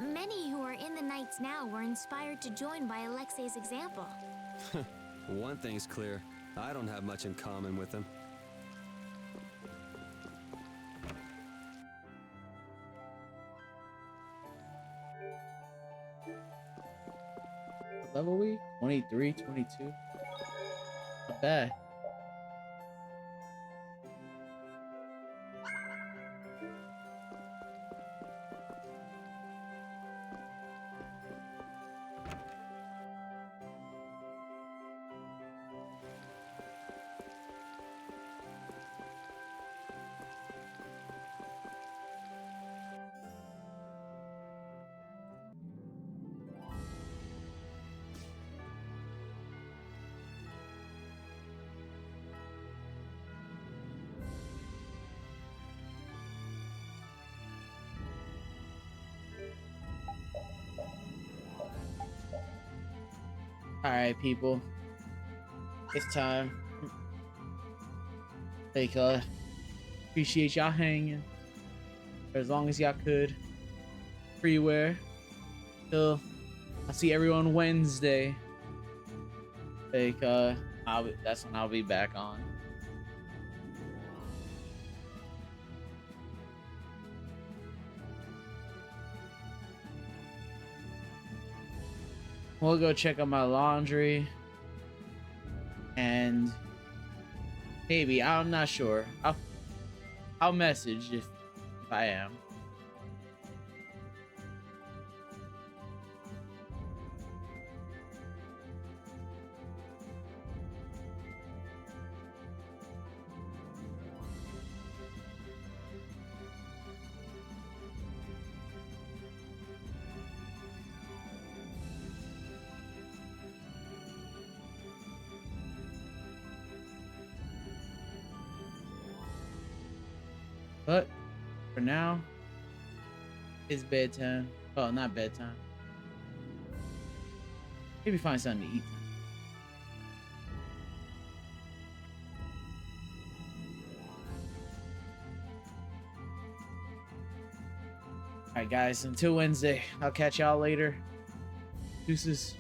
Many who are in the Knights now were inspired to join by Alexei's example. One thing's clear. I don't have much in common with him. What level we? 23, 22. Not bad. All right, people. It's time. Like, appreciate y'all hanging for as long as y'all could. Freeware. Till I'll see everyone Wednesday. Like, that's when I'll be back on. We'll go check out my laundry. And maybe, I'm not sure. I'll message if I am. But for now, it's bedtime. Oh, not bedtime. Maybe find something to eat. Alright guys, until Wednesday, I'll catch y'all later. Deuces.